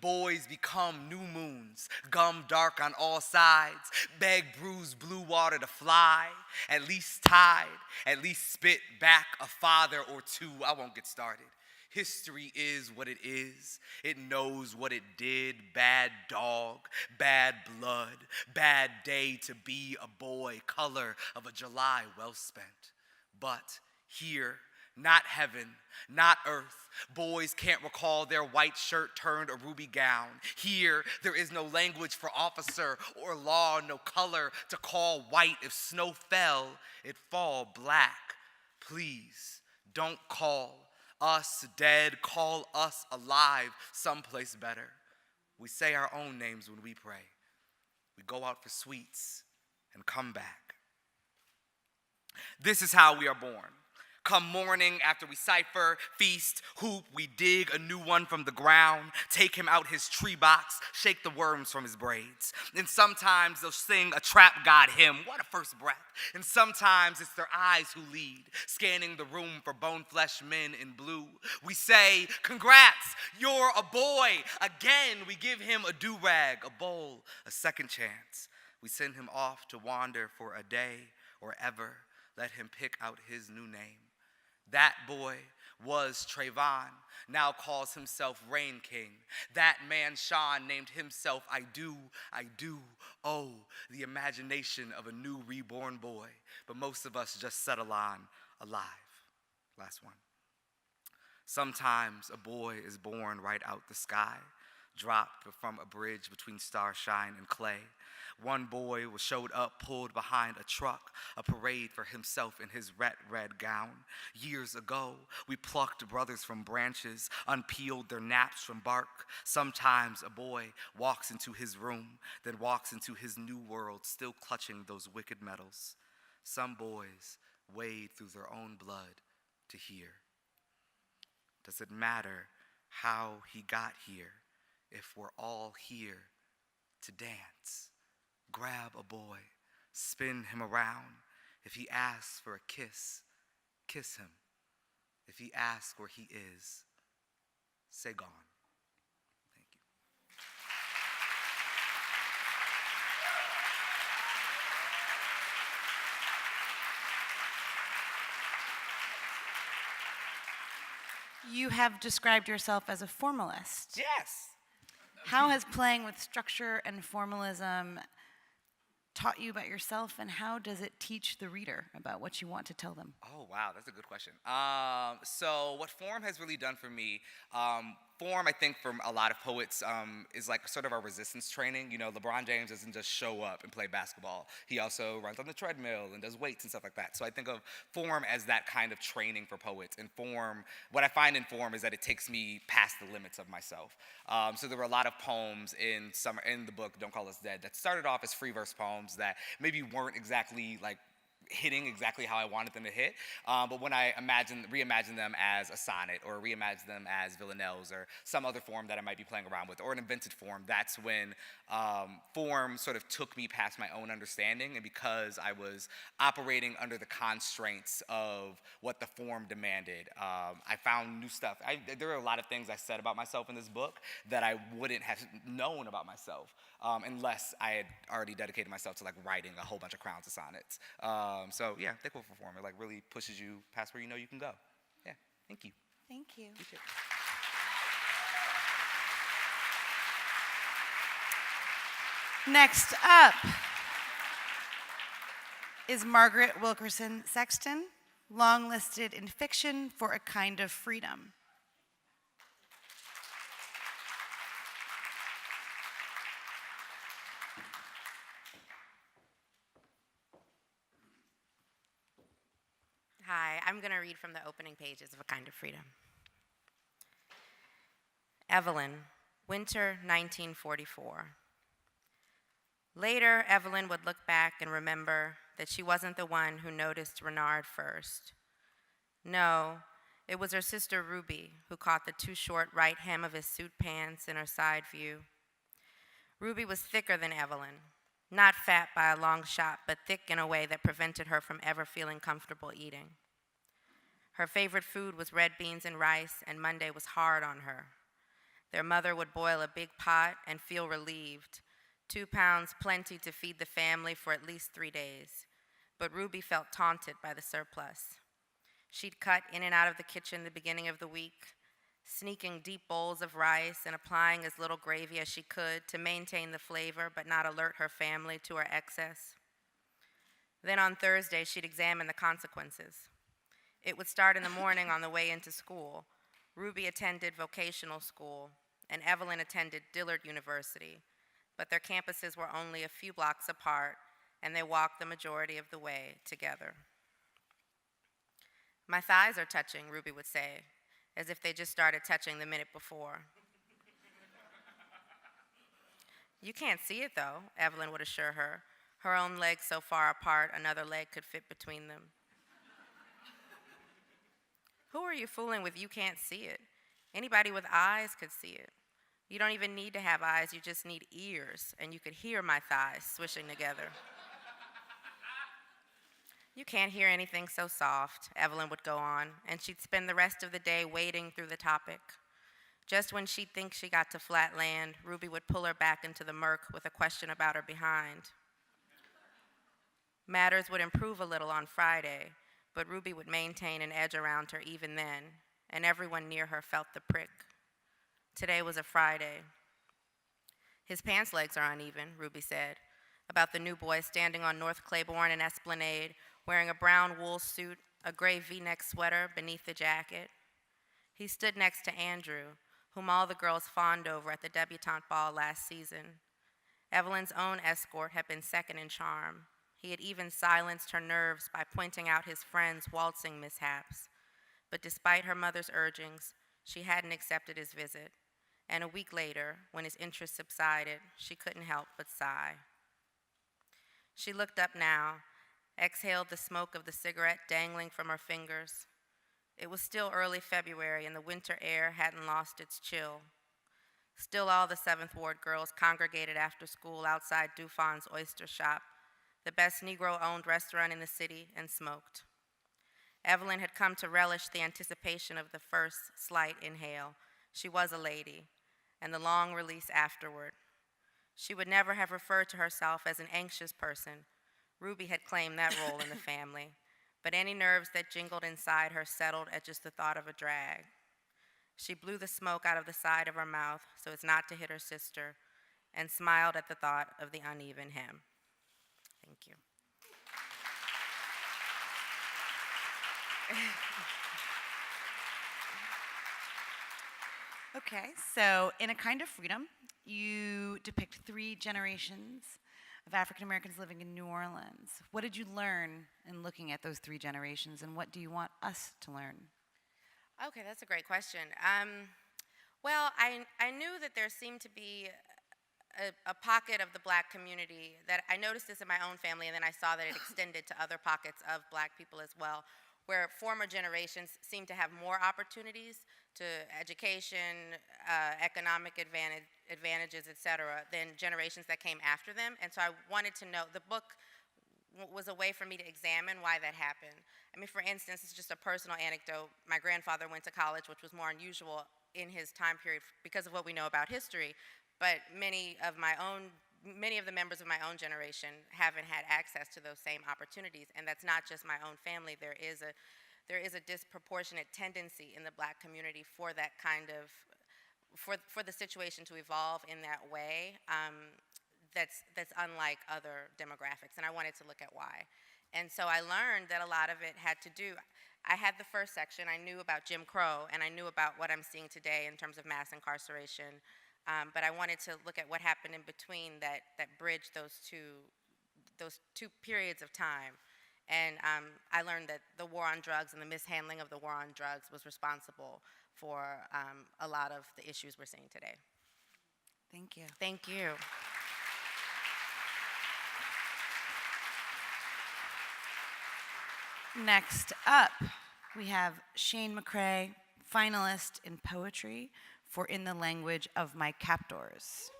Boys become new moons, gum dark on all sides, beg bruised blue water to fly, at least tide, at least spit back a father or two. I won't get started. History is what it is. It knows what it did. Bad dog, bad blood, bad day to be a boy, color of a July well spent. But here, not heaven, not earth. Boys can't recall their white shirt turned a ruby gown. Here, there is no language for officer or law, no color to call white. If snow fell, it fall black. Please, don't call us dead, call us alive, someplace better. We say our own names when we pray. We go out for sweets and come back. This is how we are born. Come morning after we cipher, feast, hoop, we dig a new one from the ground, take him out his tree box, shake the worms from his braids. And sometimes they'll sing a trap god hymn, what a first breath. And sometimes it's their eyes who lead, scanning the room for bone flesh men in blue. We say, congrats, you're a boy. Again, we give him a do-rag, a bowl, a second chance. We send him off to wander for a day or ever. Let him pick out his new name. That boy was Trayvon, now calls himself Rain King. That man Sean named himself I do. Oh, the imagination of a new reborn boy. But most of us just settle on alive. Last one. Sometimes a boy is born right out the sky, dropped from a bridge between starshine and clay. One boy was showed up, pulled behind a truck, a parade for himself in his red gown. Years ago, we plucked brothers from branches, unpeeled their naps from bark. Sometimes a boy walks into his room, then walks into his new world, still clutching those wicked metals. Some boys wade through their own blood to hear. Does it matter how he got here if we're all here to dance? Grab a boy, spin him around. If he asks for a kiss, kiss him. If he asks where he is, say gone. Thank you. You have described yourself as a formalist. Yes. How has playing with structure and formalism taught you about yourself, and how does it teach the reader about what you want to tell them? Oh, wow, that's a good question. So what form has really done for me, form, I think, for a lot of poets is like sort of our resistance training. You know, LeBron James doesn't just show up and play basketball. He also runs on the treadmill and does weights and stuff like that. So I think of form as that kind of training for poets. And form, what I find in form is that it takes me past the limits of myself. So there were a lot of poems in the book, Don't Call Us Dead, that started off as free verse poems that maybe weren't exactly like hitting exactly how I wanted them to hit, but when I reimagine them as a sonnet or reimagine them as villanelles or some other form that I might be playing around with, or an invented form, that's when form sort of took me past my own understanding, and because I was operating under the constraints of what the form demanded, I found new stuff. There are a lot of things I said about myself in this book that I wouldn't have known about myself unless I had already dedicated myself to like writing a whole bunch of crowns of sonnets. So yeah, thankful for form. It like really pushes you past where you know you can go. Yeah, thank you. Thank you. Appreciate it. Next up is Margaret Wilkerson Sexton, long-listed in fiction for A Kind of Freedom. Hi, I'm going to read from the opening pages of A Kind of Freedom. Evelyn, Winter 1944. Later, Evelyn would look back and remember that she wasn't the one who noticed Renard first. No, it was her sister Ruby who caught the too short right hem of his suit pants in her side view. Ruby was thicker than Evelyn, not fat by a long shot, but thick in a way that prevented her from ever feeling comfortable eating. Her favorite food was red beans and rice, and Monday was hard on her. Their mother would boil a big pot and feel relieved. 2 pounds plenty to feed the family for at least 3 days. But Ruby felt taunted by the surplus. She'd cut in and out of the kitchen the beginning of the week, sneaking deep bowls of rice and applying as little gravy as she could to maintain the flavor but not alert her family to her excess. Then on Thursday, she'd examine the consequences. It would start in the morning on the way into school. Ruby attended vocational school, and Evelyn attended Dillard University, but their campuses were only a few blocks apart, and they walked the majority of the way together. "My thighs are touching," Ruby would say, as if they just started touching the minute before. "You can't see it, though," Evelyn would assure her, her own legs so far apart another leg could fit between them. "Who are you fooling with? You can't see it. Anybody with eyes could see it. You don't even need to have eyes, you just need ears, and you could hear my thighs swishing together." "You can't hear anything so soft," Evelyn would go on, and she'd spend the rest of the day wading through the topic. Just when she'd think she got to flat land, Ruby would pull her back into the murk with a question about her behind. Matters would improve a little on Friday, but Ruby would maintain an edge around her even then, and everyone near her felt the prick. Today was a Friday. "His pants legs are uneven," Ruby said, about the new boy standing on North Claiborne and Esplanade, wearing a brown wool suit, a gray V-neck sweater beneath the jacket. He stood next to Andrew, whom all the girls fawned over at the debutante ball last season. Evelyn's own escort had been second in charm. He had even silenced her nerves by pointing out his friends' waltzing mishaps. But despite her mother's urgings, she hadn't accepted his visit. And a week later, when his interest subsided, she couldn't help but sigh. She looked up now, exhaled the smoke of the cigarette dangling from her fingers. It was still early February, and the winter air hadn't lost its chill. Still, all the 7th Ward girls congregated after school outside Dufon's Oyster Shop, the best Negro-owned restaurant in the city, and smoked. Evelyn had come to relish the anticipation of the first slight inhale. She was a lady, and the long release afterward. She would never have referred to herself as an anxious person. Ruby had claimed that role in the family, but any nerves that jingled inside her settled at just the thought of a drag. She blew the smoke out of the side of her mouth so as not to hit her sister, and smiled at the thought of the uneven hem. Thank you. Okay, so in A Kind of Freedom, you depict 3 generations of African Americans living in New Orleans. What did you learn in looking at those 3 generations, and what do you want us to learn? Okay, that's a great question. Well, I knew that there seemed to be a pocket of the Black community that I noticed this in my own family, and then I saw that it extended to other pockets of Black people as well, where former generations seem to have more opportunities to education, economic advantages, et cetera, than generations that came after them. And so I wanted to know, the book was a way for me to examine why that happened. I mean, for instance, it's just a personal anecdote. My grandfather went to college, which was more unusual in his time period because of what we know about history, but many of the members of my own generation haven't had access to those same opportunities, and that's not just my own family. There is a disproportionate tendency in the Black community for that kind of, for the situation to evolve in that way. That's unlike other demographics, and I wanted to look at why. And so I learned that a lot of it had to do, I had the first section, I knew about Jim Crow, and I knew about what I'm seeing today in terms of mass incarceration, but I wanted to look at what happened in between that bridged those two periods of time. And I learned that the war on drugs and the mishandling of the war on drugs was responsible for a lot of the issues we're seeing today. Thank you. Thank you. Next up, we have Shane McCrae, finalist in poetry for In the Language of My Captors.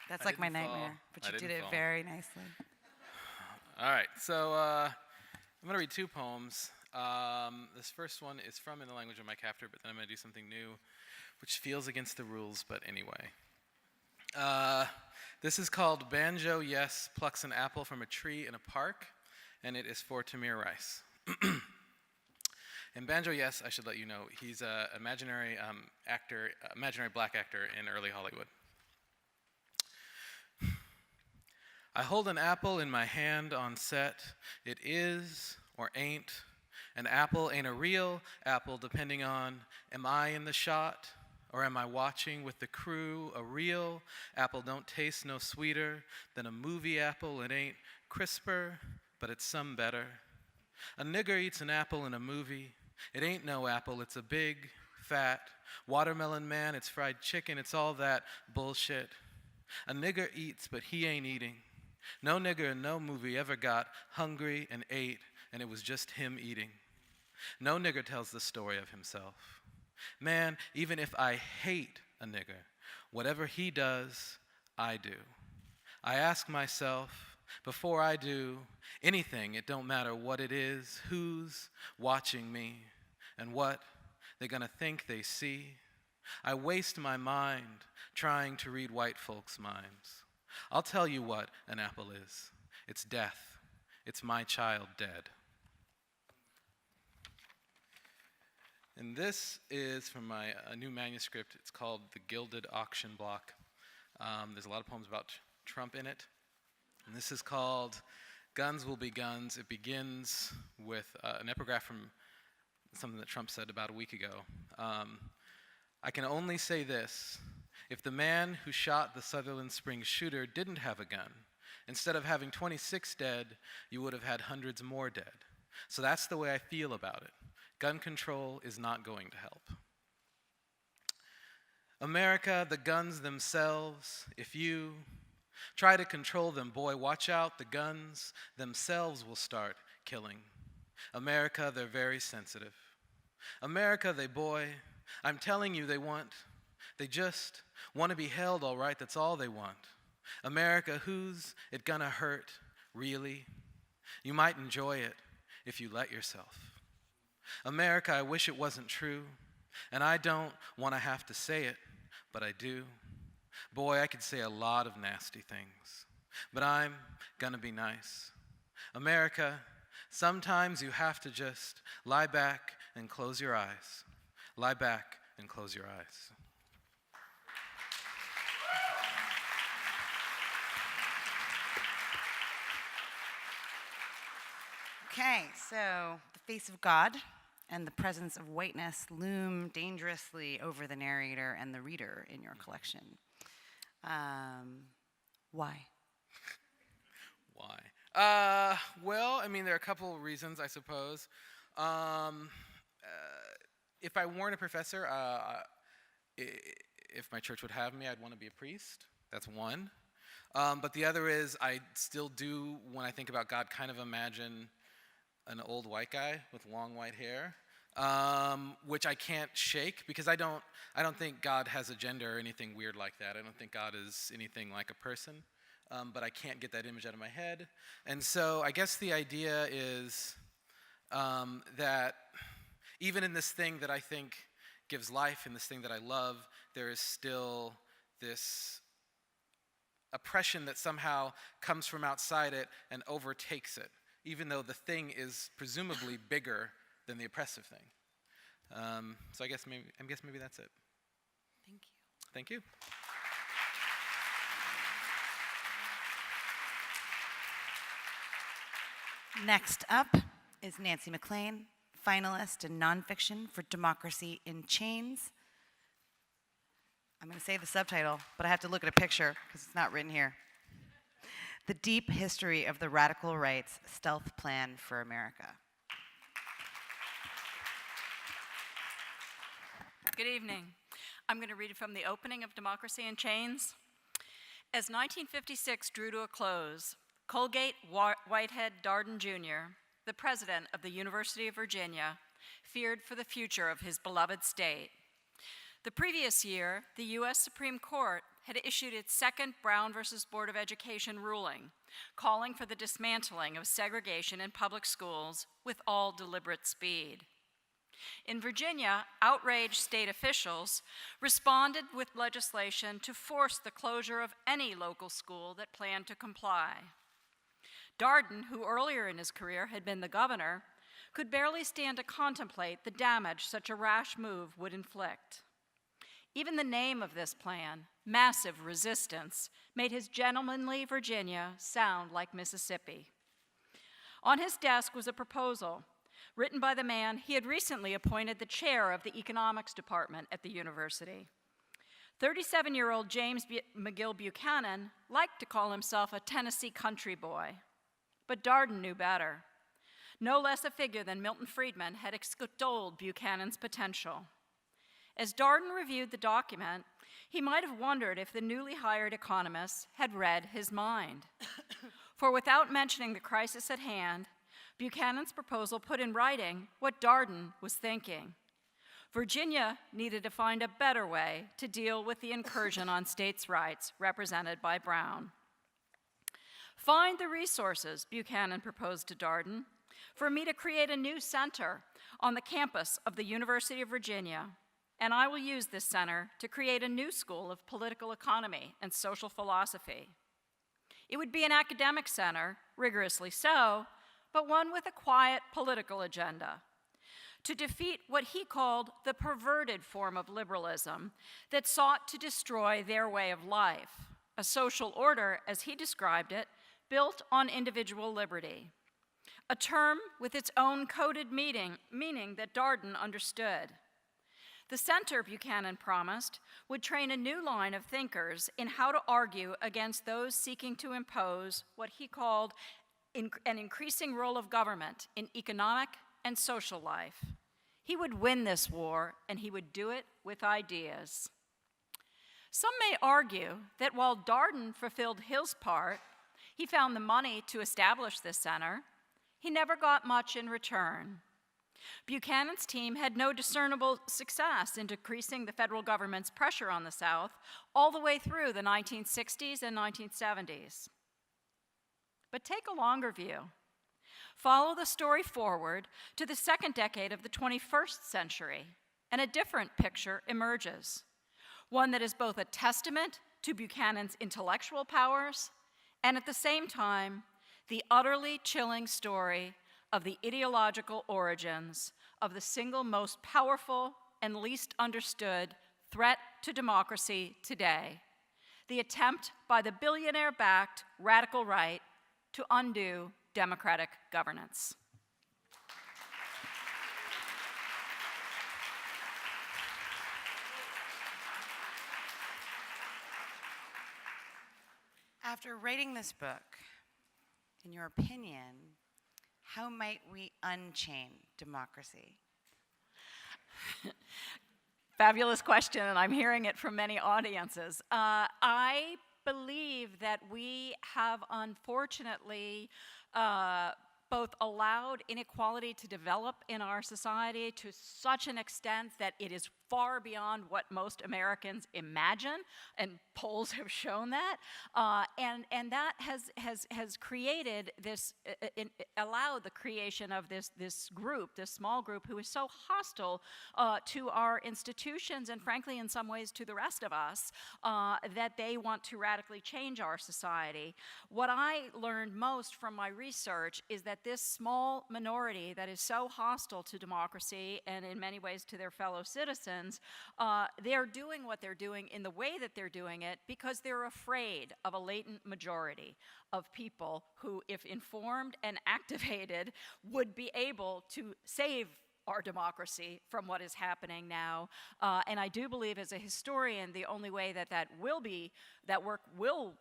That's like my didn't fall. nightmare, but I you did didn't it fall. very nicely. All right, so I'm going to read two poems. This first one is from In the Language of My Captor, but then I'm going to do something new, which feels against the rules, but anyway. This is called Banjo Yes Plucks an Apple from a Tree in a Park, and it is for Tamir Rice. And Banjo Yes, I should let you know, he's an imaginary actor, imaginary black actor in early Hollywood. I hold an apple in my hand on set. It is or ain't. An apple ain't a real apple depending on, am I in the shot or am I watching with the crew? A real apple don't taste no sweeter than a movie apple. It ain't crisper, but it's some better. A nigger eats an apple in a movie. It ain't no apple, it's a big, fat watermelon man. It's fried chicken, it's all that bullshit. A nigger eats, but he ain't eating. No nigger in no movie ever got hungry and ate, and it was just him eating. No nigger tells the story of himself. Man, even if I hate a nigger, whatever he does, I do. I ask myself, before I do anything, it don't matter what it is, who's watching me, and what they're gonna think they see. I waste my mind trying to read white folks' minds. I'll tell you what an apple is. It's death. It's my child dead. And this is from my new manuscript. It's called The Gilded Auction Block. There's a lot of poems about Trump in it. And this is called Guns Will Be Guns. It begins with an epigraph from something that Trump said about a week ago. I can only say this. If the man who shot the Sutherland Springs shooter didn't have a gun, instead of having 26 dead, you would have had hundreds more dead. So that's the way I feel about it. Gun control is not going to help. America, the guns themselves, if you try to control them, boy, watch out, the guns themselves will start killing. America, they're very sensitive. America, boy, I'm telling you, they just want to be held, all right, that's all they want. America, who's it gonna hurt, really? You might enjoy it if you let yourself. America, I wish it wasn't true, and I don't want to have to say it, but I do. Boy, I could say a lot of nasty things, but I'm gonna be nice. America, sometimes you have to just lie back and close your eyes. Lie back and close your eyes. Okay, so the face of God and the presence of whiteness loom dangerously over the narrator and the reader in your collection. Why? Why? Well, I mean, there are a couple of reasons, I suppose. If I weren't a professor, if my church would have me, I'd want to be a priest. That's one. But the other is I still do, when I think about God, kind of imagine an old white guy with long white hair, which I can't shake because I don't think God has a gender or anything weird like that. I don't think God is anything like a person, but I can't get that image out of my head. And so I guess the idea is that even in this thing that I think gives life, in this thing that I love, there is still this oppression that somehow comes from outside it and overtakes it, even though the thing is presumably bigger than the oppressive thing. So I guess maybe that's it. Thank you. Thank you. Next up is Nancy McLean, finalist in nonfiction for Democracy in Chains. I'm going to say the subtitle, but I have to look at a picture because it's not written here. The Deep History of the Radical Right's Stealth Plan for America. Good evening. I'm going to read from the opening of Democracy in Chains. As 1956 drew to a close, Colgate Whitehead Darden Jr., the president of the University of Virginia, feared for the future of his beloved state. The previous year, the U.S. Supreme Court had issued its second Brown versus Board of Education ruling, calling for the dismantling of segregation in public schools with all deliberate speed. In Virginia, outraged state officials responded with legislation to force the closure of any local school that planned to comply. Darden, who earlier in his career had been the governor, could barely stand to contemplate the damage such a rash move would inflict. Even the name of this plan, Massive Resistance, made his gentlemanly Virginia sound like Mississippi. On his desk was a proposal written by the man he had recently appointed the chair of the economics department at the university. 37-year-old James McGill Buchanan liked to call himself a Tennessee country boy, but Darden knew better. No less a figure than Milton Friedman had extolled Buchanan's potential. As Darden reviewed the document, he might have wondered if the newly hired economists had read his mind. For without mentioning the crisis at hand, Buchanan's proposal put in writing what Darden was thinking. Virginia needed to find a better way to deal with the incursion on states' rights represented by Brown. Find the resources, Buchanan proposed to Darden, for me to create a new center on the campus of the University of Virginia, and I will use this center to create a new school of political economy and social philosophy. It would be an academic center, rigorously so, but one with a quiet political agenda, to defeat what he called the perverted form of liberalism that sought to destroy their way of life, a social order, as he described it, built on individual liberty, a term with its own coded meaning that Darden understood. The center, Buchanan promised, would train a new line of thinkers in how to argue against those seeking to impose what he called an increasing role of government in economic and social life. He would win this war, and he would do it with ideas. Some may argue that while Darden fulfilled his part, he found the money to establish this center, he never got much in return. Buchanan's team had no discernible success in decreasing the federal government's pressure on the South all the way through the 1960s and 1970s. But take a longer view. Follow the story forward to the second decade of the 21st century, and a different picture emerges, one that is both a testament to Buchanan's intellectual powers and at the same time, the utterly chilling story of the ideological origins of the single most powerful and least understood threat to democracy today, the attempt by the billionaire-backed radical right to undo democratic governance. After writing this book, in your opinion, how might we unchain democracy? Fabulous question, and I'm hearing it from many audiences. I believe that we have unfortunately both allowed inequality to develop in our society to such an extent that it is far beyond what most Americans imagine, and polls have shown that. And that has created this, allowed the creation of this group, this small group who is so hostile to our institutions and frankly in some ways to the rest of us, that they want to radically change our society. What I learned most from my research is that this small minority that is so hostile to democracy and in many ways to their fellow citizens, they're doing what they're doing in the way that they're doing it because they're afraid of a latent majority of people who, if informed and activated, would be able to save our democracy from what is happening now. And I do believe as a historian, the only way that work will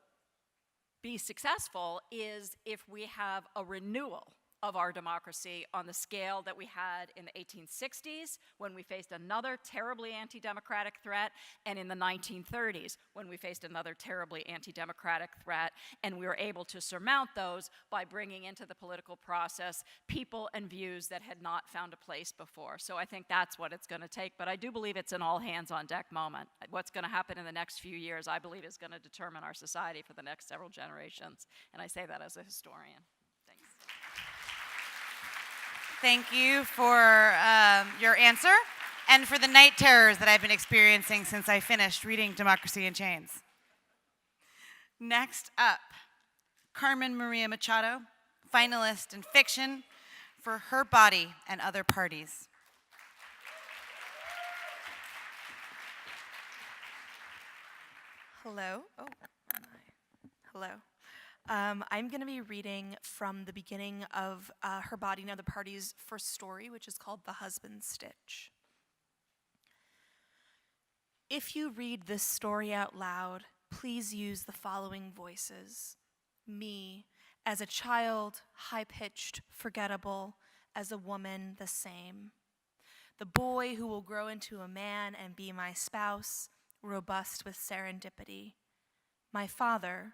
be successful is if we have a renewal of our democracy on the scale that we had in the 1860s when we faced another terribly anti-democratic threat, and in the 1930s when we faced another terribly anti-democratic threat, and we were able to surmount those by bringing into the political process people and views that had not found a place before. So I think that's what it's going to take, but I do believe it's an all-hands-on-deck moment. What's going to happen in the next few years, I believe, is going to determine our society for the next several generations, and I say that as a historian. Thanks. Thank you for your answer and for the night terrors that I've been experiencing since I finished reading Democracy in Chains. Next up, Carmen Maria Machado, finalist in fiction for Her Body and Other Parties. Hello. Oh, hello. I'm going to be reading from the beginning of Her Body and Other Parties' first story, which is called The Husband's Stitch. If you read this story out loud, please use the following voices. Me, as a child, high-pitched, forgettable, as a woman, the same. The boy who will grow into a man and be my spouse, robust with serendipity. My father,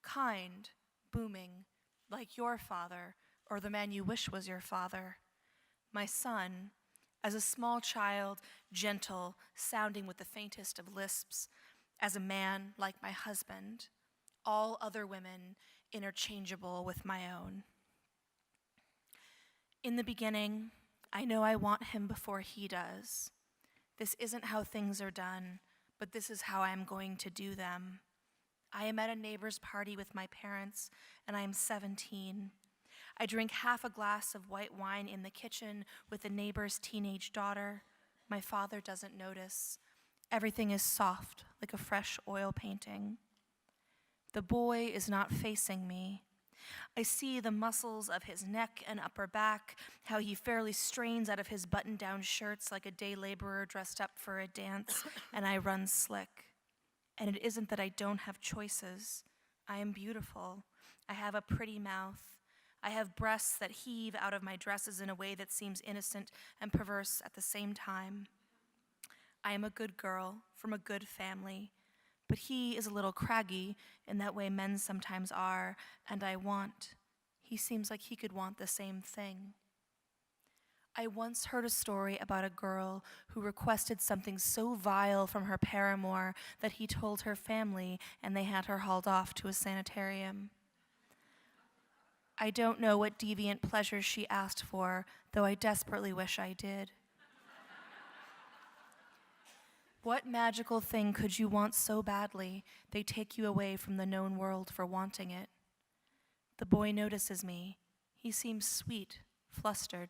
kind, booming, like your father, or the man you wish was your father. My son, as a small child, gentle, sounding with the faintest of lisps, as a man like my husband, all other women interchangeable with my own. In the beginning, I know I want him before he does. This isn't how things are done, but this is how I am going to do them. I am at a neighbor's party with my parents, and I am 17. I drink half a glass of white wine in the kitchen with the neighbor's teenage daughter. My father doesn't notice. Everything is soft, like a fresh oil painting. The boy is not facing me. I see the muscles of his neck and upper back, how he fairly strains out of his button-down shirts like a day laborer dressed up for a dance, and I run slick. And it isn't that I don't have choices. I am beautiful. I have a pretty mouth. I have breasts that heave out of my dresses in a way that seems innocent and perverse at the same time. I am a good girl from a good family, but he is a little craggy in that way men sometimes are, and he seems like he could want the same thing. I once heard a story about a girl who requested something so vile from her paramour that he told her family and they had her hauled off to a sanitarium. I don't know what deviant pleasure she asked for, though I desperately wish I did. What magical thing could you want so badly they take you away from the known world for wanting it? The boy notices me. He seems sweet, flustered.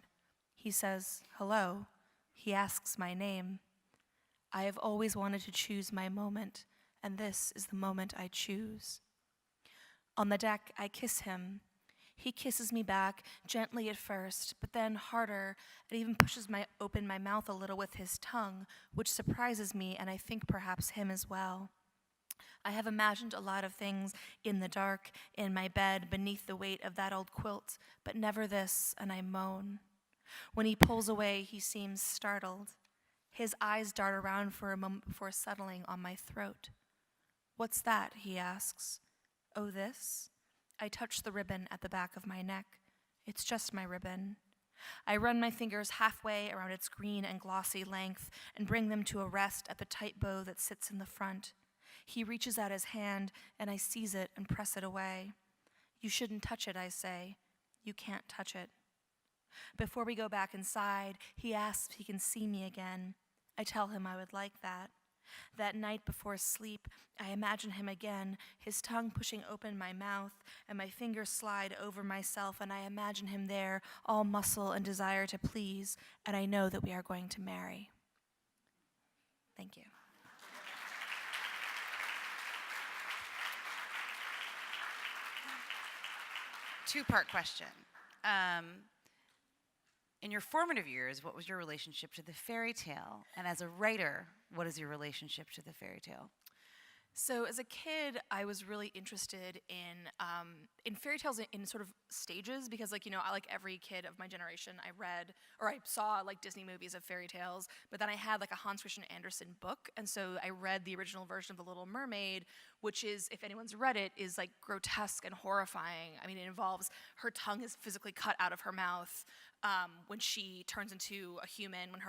He says, hello. He asks my name. I have always wanted to choose my moment, and this is the moment I choose. On the deck, I kiss him. He kisses me back, gently at first, but then harder, and even pushes open my mouth a little with his tongue, which surprises me, and I think perhaps him as well. I have imagined a lot of things in the dark, in my bed, beneath the weight of that old quilt, but never this, and I moan. When he pulls away, he seems startled. His eyes dart around for a moment before settling on my throat. What's that? He asks. Oh, this? I touch the ribbon at the back of my neck. It's just my ribbon. I run my fingers halfway around its green and glossy length and bring them to a rest at the tight bow that sits in the front. He reaches out his hand, and I seize it and press it away. You shouldn't touch it, I say. You can't touch it. Before we go back inside, he asks if he can see me again. I tell him I would like that. That night before sleep, I imagine him again, his tongue pushing open my mouth, and my fingers slide over myself, and I imagine him there, all muscle and desire to please, and I know that we are going to marry. Thank you. Two-part question. In your formative years, what was your relationship to the fairy tale? And as a writer, what is your relationship to the fairy tale? So as a kid, I was really interested in fairy tales in sort of stages because, like, I like every kid of my generation, I read or I saw like Disney movies of fairy tales, but then I had like a Hans Christian Andersen book, and so I read the original version of The Little Mermaid, which is, if anyone's read it, is like grotesque and horrifying. I mean, it involves her tongue is physically cut out of her mouth when she turns into a human. When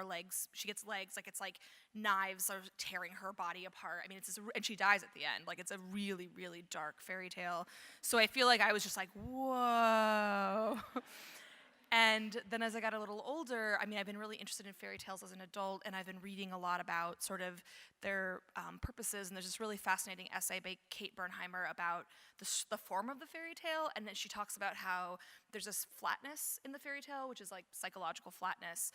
she gets legs, like it's like knives are tearing her body apart. I mean, and she dies at the end. Like, it's a really, really dark fairy tale. So I feel like I was just like, whoa. And then as I got a little older, I mean, I've been really interested in fairy tales as an adult, and I've been reading a lot about sort of their purposes. And there's this really fascinating essay by Kate Bernheimer about the form of the fairy tale, and then she talks about how there's this flatness in the fairy tale, which is like psychological flatness,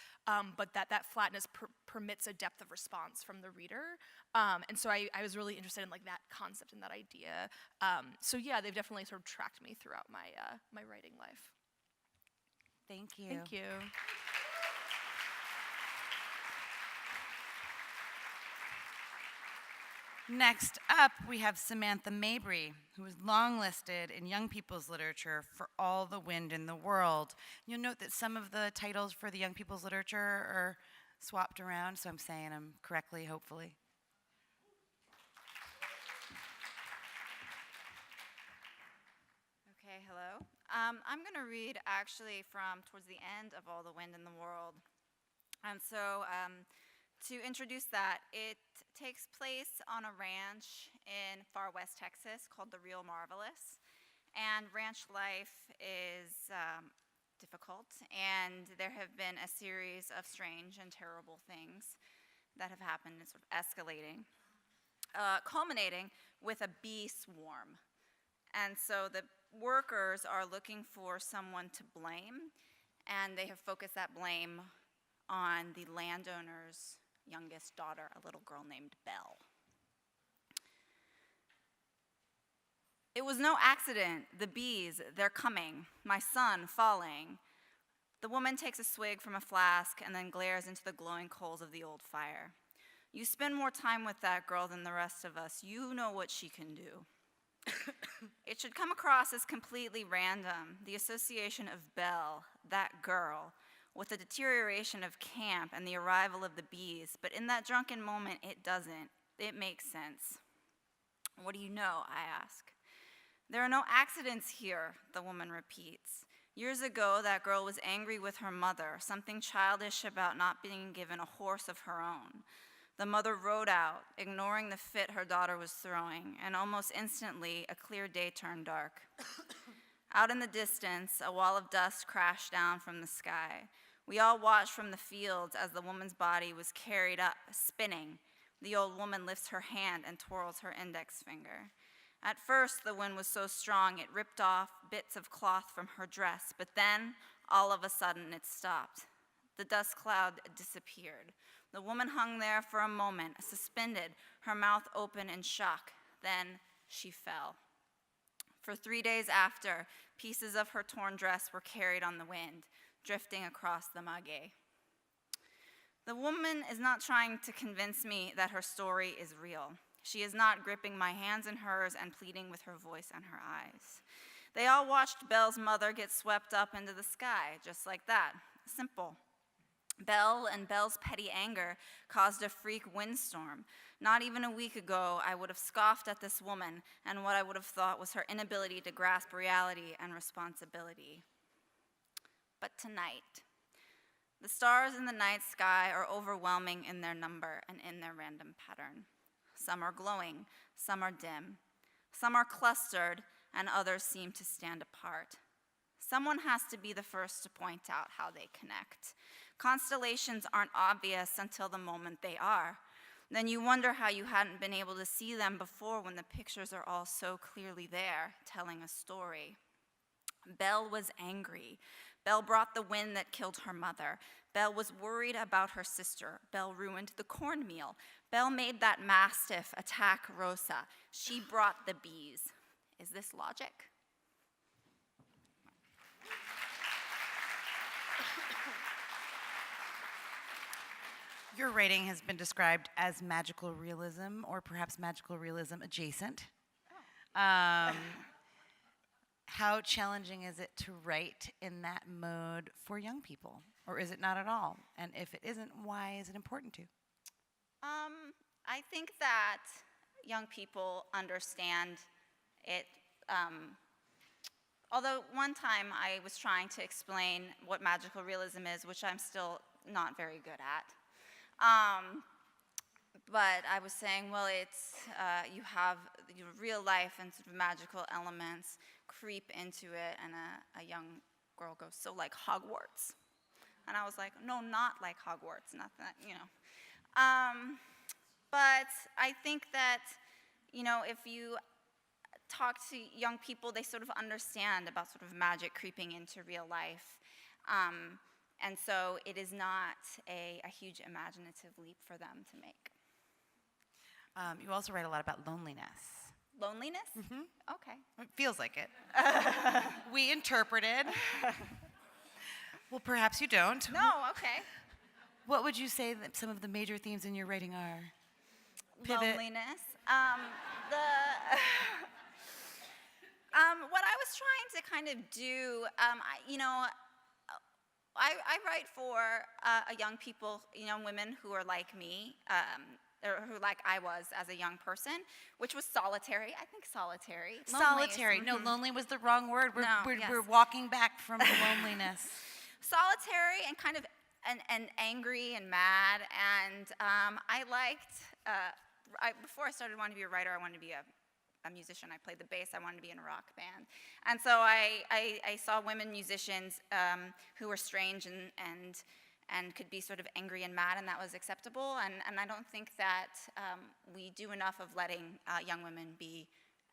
but that flatness permits a depth of response from the reader. And so I was really interested in like that concept and that idea. So yeah, they've definitely sort of tracked me throughout my my writing life. Thank you. Thank you. Next up, we have Samantha Mabry, who is longlisted in young people's literature for All the Wind in the World. You'll note that some of the titles for the young people's literature are swapped around, so I'm saying them correctly, hopefully. Okay, hello. I'm going to read actually from towards the end of All the Wind in the World. And so to introduce that, it takes place on a ranch in far west Texas called the Real Marvelous. And ranch life is difficult, and there have been a series of strange and terrible things that have happened and sort of escalating, culminating with a bee swarm. And so the workers are looking for someone to blame, and they have focused that blame on the landowner's youngest daughter, a little girl named Belle. It was no accident. The bees, they're coming. My son falling. The woman takes a swig from a flask and then glares into the glowing coals of the old fire. You spend more time with that girl than the rest of us. You know what she can do. It should come across as completely random, the association of Belle, that girl, with the deterioration of camp and the arrival of the bees, but in that drunken moment, it doesn't. It makes sense. What do you know, I ask. There are no accidents here, the woman repeats. Years ago, that girl was angry with her mother, something childish about not being given a horse of her own. The mother rode out, ignoring the fit her daughter was throwing, and almost instantly, a clear day turned dark. Out in the distance, a wall of dust crashed down from the sky. We all watched from the fields as the woman's body was carried up, spinning. The old woman lifts her hand and twirls her index finger. At first, the wind was so strong it ripped off bits of cloth from her dress, but then, all of a sudden, it stopped. The dust cloud disappeared. The woman hung there for a moment, suspended, her mouth open in shock. Then she fell. For 3 days after, pieces of her torn dress were carried on the wind, drifting across the maguey. The woman is not trying to convince me that her story is real. She is not gripping my hands in hers and pleading with her voice and her eyes. They all watched Belle's mother get swept up into the sky, just like that. Simple. Belle and Belle's petty anger caused a freak windstorm. Not even a week ago, I would have scoffed at this woman and what I would have thought was her inability to grasp reality and responsibility. But tonight, the stars in the night sky are overwhelming in their number and in their random pattern. Some are glowing, some are dim. Some are clustered, and others seem to stand apart. Someone has to be the first to point out how they connect. Constellations aren't obvious until the moment they are. Then you wonder how you hadn't been able to see them before when the pictures are all so clearly there, telling a story. Belle was angry. Belle brought the wind that killed her mother. Belle was worried about her sister. Belle ruined the cornmeal. Belle made that mastiff attack Rosa. She brought the bees. Is this logic? Your writing has been described as magical realism, or perhaps magical realism adjacent. How challenging is it to write in that mode for young people? Or is it not at all? And if it isn't, why is it important to? I think that young people understand it. Although one time I was trying to explain what magical realism is, which I'm still not very good at. But I was saying, well, it's you have real life and sort of magical elements creep into it, and a young girl goes, so like Hogwarts. And I was like, no, not like Hogwarts, not that, you know. But I think that, you know, if you talk to young people, they sort of understand about sort of magic creeping into real life. And so it is not a huge imaginative leap for them to make. You also write a lot about loneliness. Loneliness? Mm-hmm. Okay. It feels like it. We interpreted. Well, perhaps you don't. No, okay. What would you say that some of the major themes in your writing are? Pivot. Loneliness. What I was trying to kind of do, I write for young people, young women who are like me, or who like I was as a young person, which was solitary. I think solitary. Solitary. Lonely. No, lonely was the wrong word. We're Yes. walking back from the loneliness. Solitary and kind of and angry and mad. And I liked, before I started wanting to be a writer, I wanted to be a musician. I played the bass. I wanted to be in a rock band. And so I saw women musicians who were strange and could be sort of angry and mad, and that was acceptable. And I don't think that we do enough of letting young women be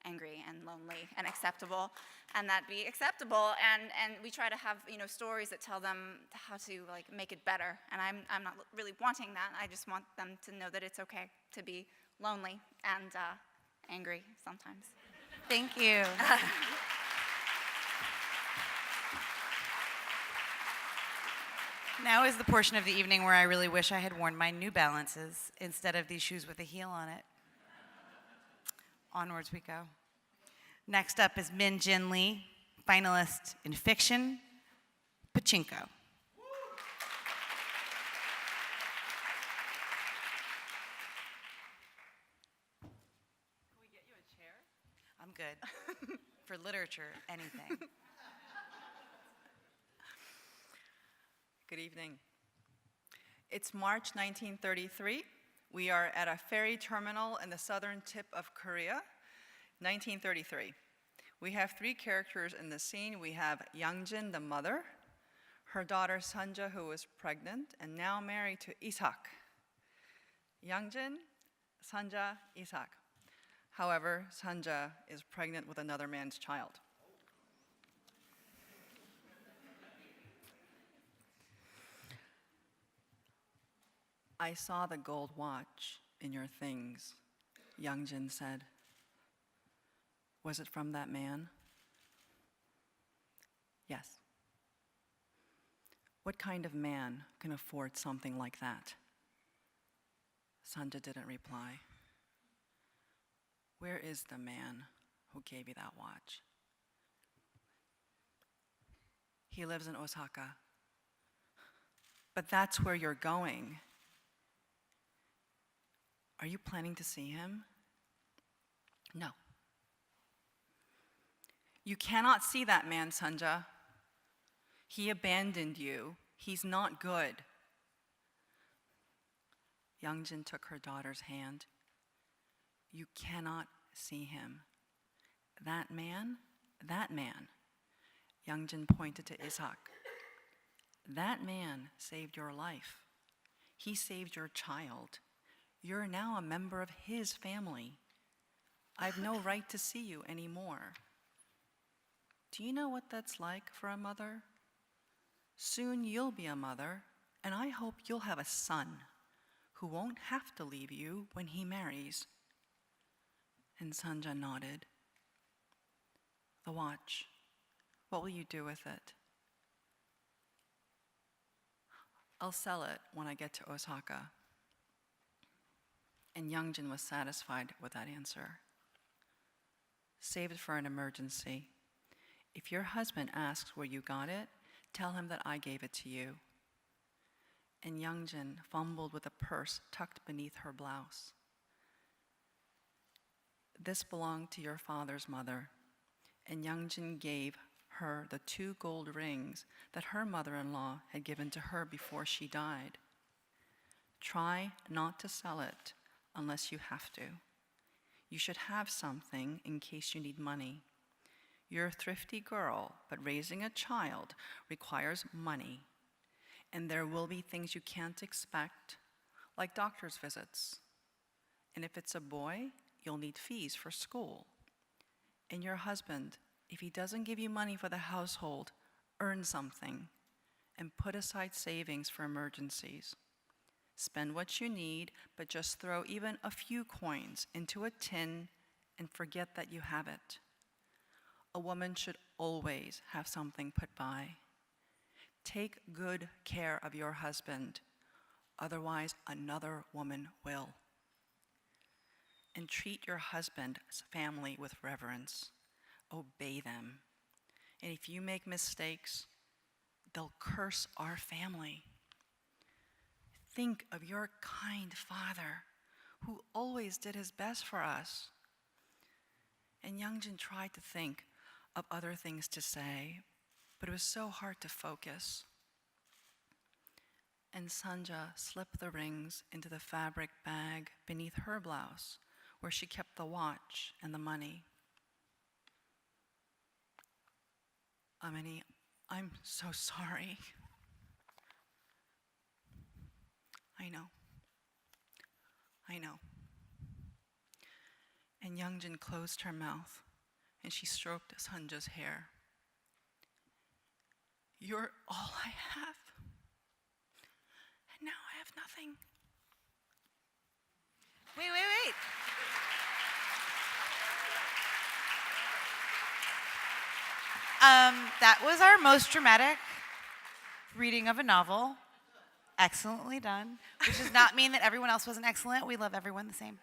angry and lonely and acceptable, and that be acceptable. And we try to have stories that tell them how to like make it better. And I'm not really wanting that. I just want them to know that it's okay to be lonely and angry sometimes. Thank you. Now is the portion of the evening where I really wish I had worn my New Balances instead of these shoes with a heel on it. Onwards we go. Next up is Min Jin Lee, finalist in fiction, Pachinko. Can we get you a chair? I'm good. For literature, anything. Good evening. It's March 1933. We are at a ferry terminal in the southern tip of Korea, 1933. We have three characters in the scene. We have Yangjin, the mother, her daughter Sanja, who is pregnant and now married to Isak. Yangjin, Sanja, Isak. However, Sanja is pregnant with another man's child. I saw the gold watch in your things, Youngjin said. Was it from that man? Yes. What kind of man can afford something like that? Sanja didn't reply. Where is the man who gave you that watch? He lives in Osaka. But that's where you're going. Are you planning to see him? No. You cannot see that man, Sanja. He abandoned you. He's not good. Youngjin took her daughter's hand. You cannot see him. That man, Youngjin pointed to Isak. That man saved your life. He saved your child. You're now a member of his family. I've no right to see you anymore. Do you know what that's like for a mother? Soon you'll be a mother, and I hope you'll have a son who won't have to leave you when he marries. And Sanja nodded. The watch, what will you do with it? I'll sell it when I get to Osaka. And Youngjin was satisfied with that answer. Save it for an emergency. If your husband asks where you got it, tell him that I gave it to you. And Youngjin fumbled with a purse tucked beneath her blouse. This belonged to your father's mother, and Youngjin gave her the 2 gold rings that her mother-in-law had given to her before she died. Try not to sell it unless you have to. You should have something in case you need money. You're a thrifty girl, but raising a child requires money. And there will be things you can't expect, like doctor's visits. And if it's a boy, you'll need fees for school. And your husband, if he doesn't give you money for the household, earn something and put aside savings for emergencies. Spend what you need, but just throw even a few coins into a tin and forget that you have it. A woman should always have something put by. Take good care of your husband, otherwise another woman will. And treat your husband's family with reverence. Obey them. And if you make mistakes, they'll curse our family. Think of your kind father who always did his best for us. And Youngjin tried to think of other things to say, but it was so hard to focus. And Sanja slipped the rings into the fabric bag beneath her blouse, where she kept the watch and the money. Amini, I'm so sorry. I know. And Youngjin closed her mouth, and she stroked Sanja's hair. You're all I have, and now I have nothing. Wait. That was our most dramatic reading of a novel. Excellently done, which does not mean that everyone else wasn't excellent. We love everyone the same.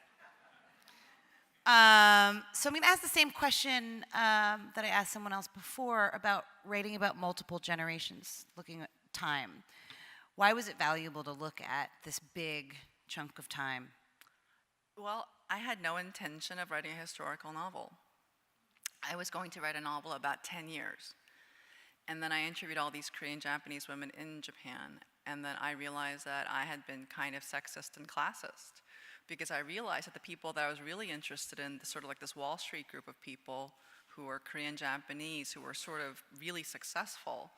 So I'm going to ask the same question that I asked someone else before about writing about multiple generations, looking at time. Why was it valuable to look at this big chunk of time? Well, I had no intention of writing a historical novel. I was going to write a novel about 10 years. And then I interviewed all these Korean Japanese women in Japan. And then I realized that I had been kind of sexist and classist, because I realized that the people that I was really interested in, sort of like this Wall Street group of people who were Korean Japanese, who were sort of really successful,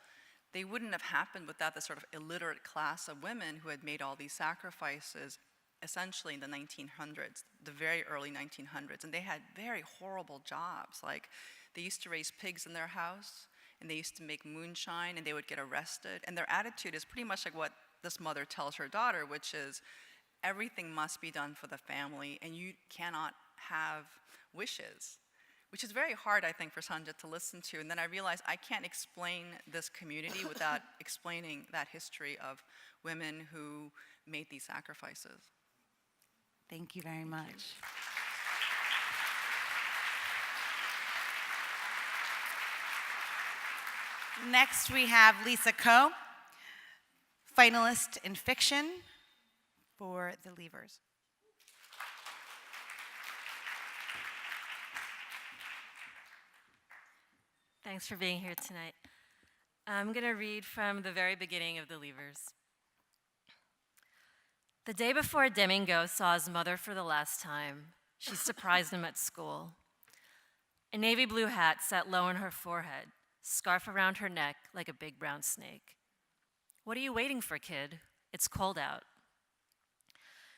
they wouldn't have happened without the sort of illiterate class of women who had made all these sacrifices essentially in the 1900s, the very early 1900s. And they had very horrible jobs. Like, they used to raise pigs in their house, and they used to make moonshine, and they would get arrested. And their attitude is pretty much like what this mother tells her daughter, which is, everything must be done for the family, and you cannot have wishes, which is very hard, I think, for Sanja to listen to. And then I realized I can't explain this community without explaining that history of women who made these sacrifices. Thank you very much. Next, we have Lisa Coe, finalist in fiction for The Leavers. Thanks for being here tonight. I'm going to read from the very beginning of The Leavers. The day before Domingo saw his mother for the last time, she surprised him at school. A navy blue hat sat low on her forehead, scarf around her neck like a big brown snake. "What are you waiting for, kid? It's cold out."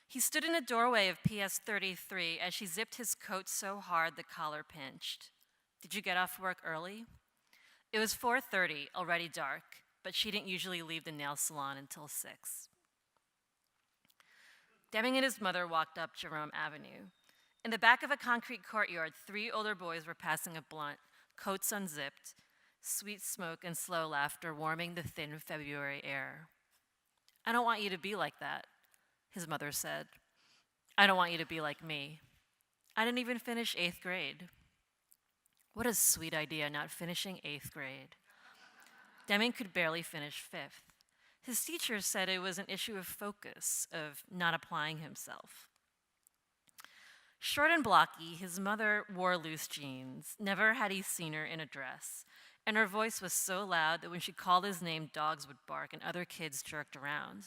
He stood in a doorway of PS 33 as she zipped his coat so hard the collar pinched. "Did you get off work early?" It was 4:30, already dark, but she didn't usually leave the nail salon until 6. Deming and his mother walked up Jerome Avenue. In the back of a concrete courtyard, 3 older boys were passing a blunt, coats unzipped, sweet smoke and slow laughter warming the thin February air. "I don't want you to be like that," his mother said. I don't want you to be like me. I didn't even finish 8th grade. What a sweet idea, not finishing 8th grade. Deming could barely finish 5th. His teacher said it was an issue of focus, of not applying himself. Short and blocky, his mother wore loose jeans. Never had he seen her in a dress. And her voice was so loud that when she called his name, dogs would bark and other kids jerked around.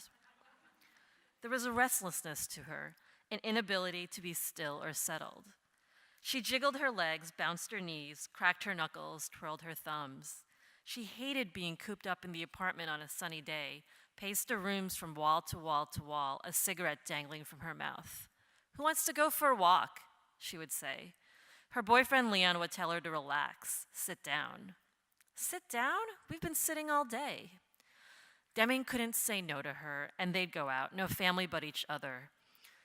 There was a restlessness to her, an inability to be still or settled. She jiggled her legs, bounced her knees, cracked her knuckles, twirled her thumbs. She hated being cooped up in the apartment on a sunny day, paced her rooms from wall to wall to wall, a cigarette dangling from her mouth. Who wants to go for a walk? She would say. Her boyfriend Leon would tell her to relax, sit down. Sit down? We've been sitting all day. Deming couldn't say no to her, and they'd go out, no family but each other.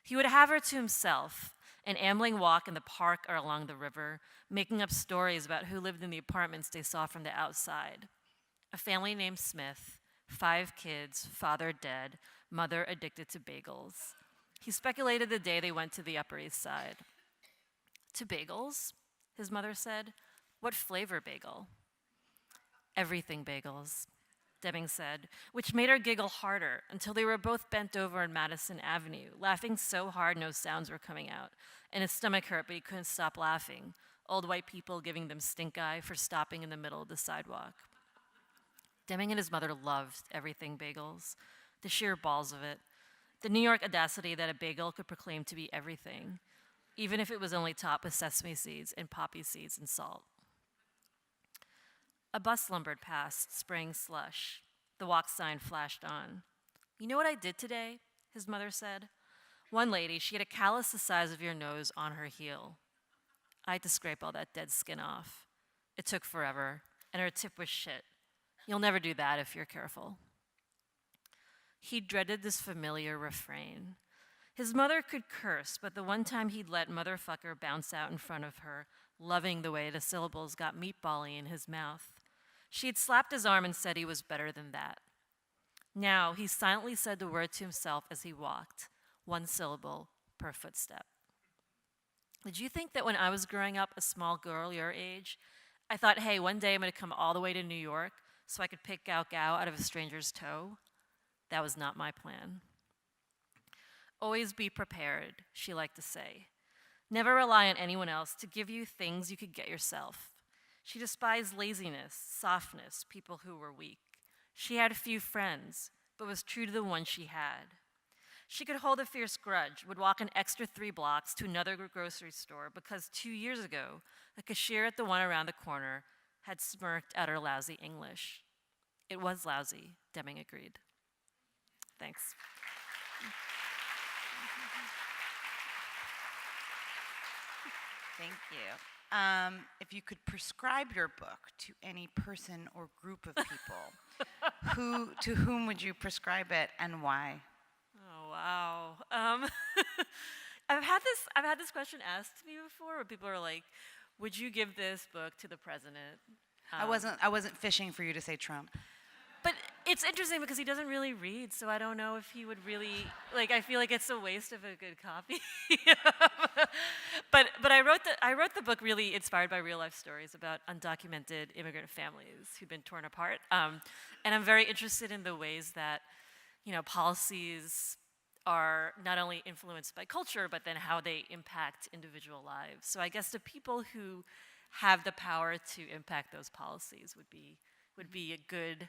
He would have her to himself, an ambling walk in the park or along the river, making up stories about who lived in the apartments they saw from the outside. A family named Smith, 5 kids, father dead, mother addicted to bagels. He speculated the day they went to the Upper East Side. To bagels? His mother said. What flavor bagel? Everything bagels, Deming said, which made her giggle harder until they were both bent over on Madison Avenue, laughing so hard no sounds were coming out, and his stomach hurt, but he couldn't stop laughing. Old white people giving them stink eye for stopping in the middle of the sidewalk. Deming and his mother loved everything bagels, the sheer balls of it, the New York audacity that a bagel could proclaim to be everything, even if it was only topped with sesame seeds and poppy seeds and salt. A bus lumbered past, spraying slush. The walk sign flashed on. You know what I did today? His mother said. One lady, she had a callus the size of your nose on her heel. I had to scrape all that dead skin off. It took forever, and her tip was shit. You'll never do that if you're careful. He dreaded this familiar refrain. His mother could curse, but the one time he'd let motherfucker bounce out in front of her, loving the way the syllables got meatball-y in his mouth. She had slapped his arm and said he was better than that. Now, he silently said the word to himself as he walked, 1 syllable per footstep. Did you think that when I was growing up, a small girl your age, I thought, hey, one day I'm going to come all the way to New York so I could pick Gao Gao out of a stranger's toe? That was not my plan. Always be prepared, she liked to say. Never rely on anyone else to give you things you could get yourself. She despised laziness, softness, people who were weak. She had few friends, but was true to the one she had. She could hold a fierce grudge, would walk an extra 3 blocks to another grocery store because 2 years ago, the cashier at the one around the corner had smirked at her lousy English. It was lousy, Deming agreed. Thanks. Thank you. If you could prescribe your book to any person or group of people, to whom would you prescribe it and why? Oh, wow. I've had this question asked to me before where people are like, would you give this book to the president? I wasn't fishing for you to say Trump. But it's interesting because he doesn't really read, so I don't know if he would really, I feel like it's a waste of a good copy. but I wrote the book really inspired by real life stories about undocumented immigrant families who'd been torn apart. And I'm very interested in the ways that, policies are not only influenced by culture, but then how they impact individual lives. So I guess the people who have the power to impact those policies would be a good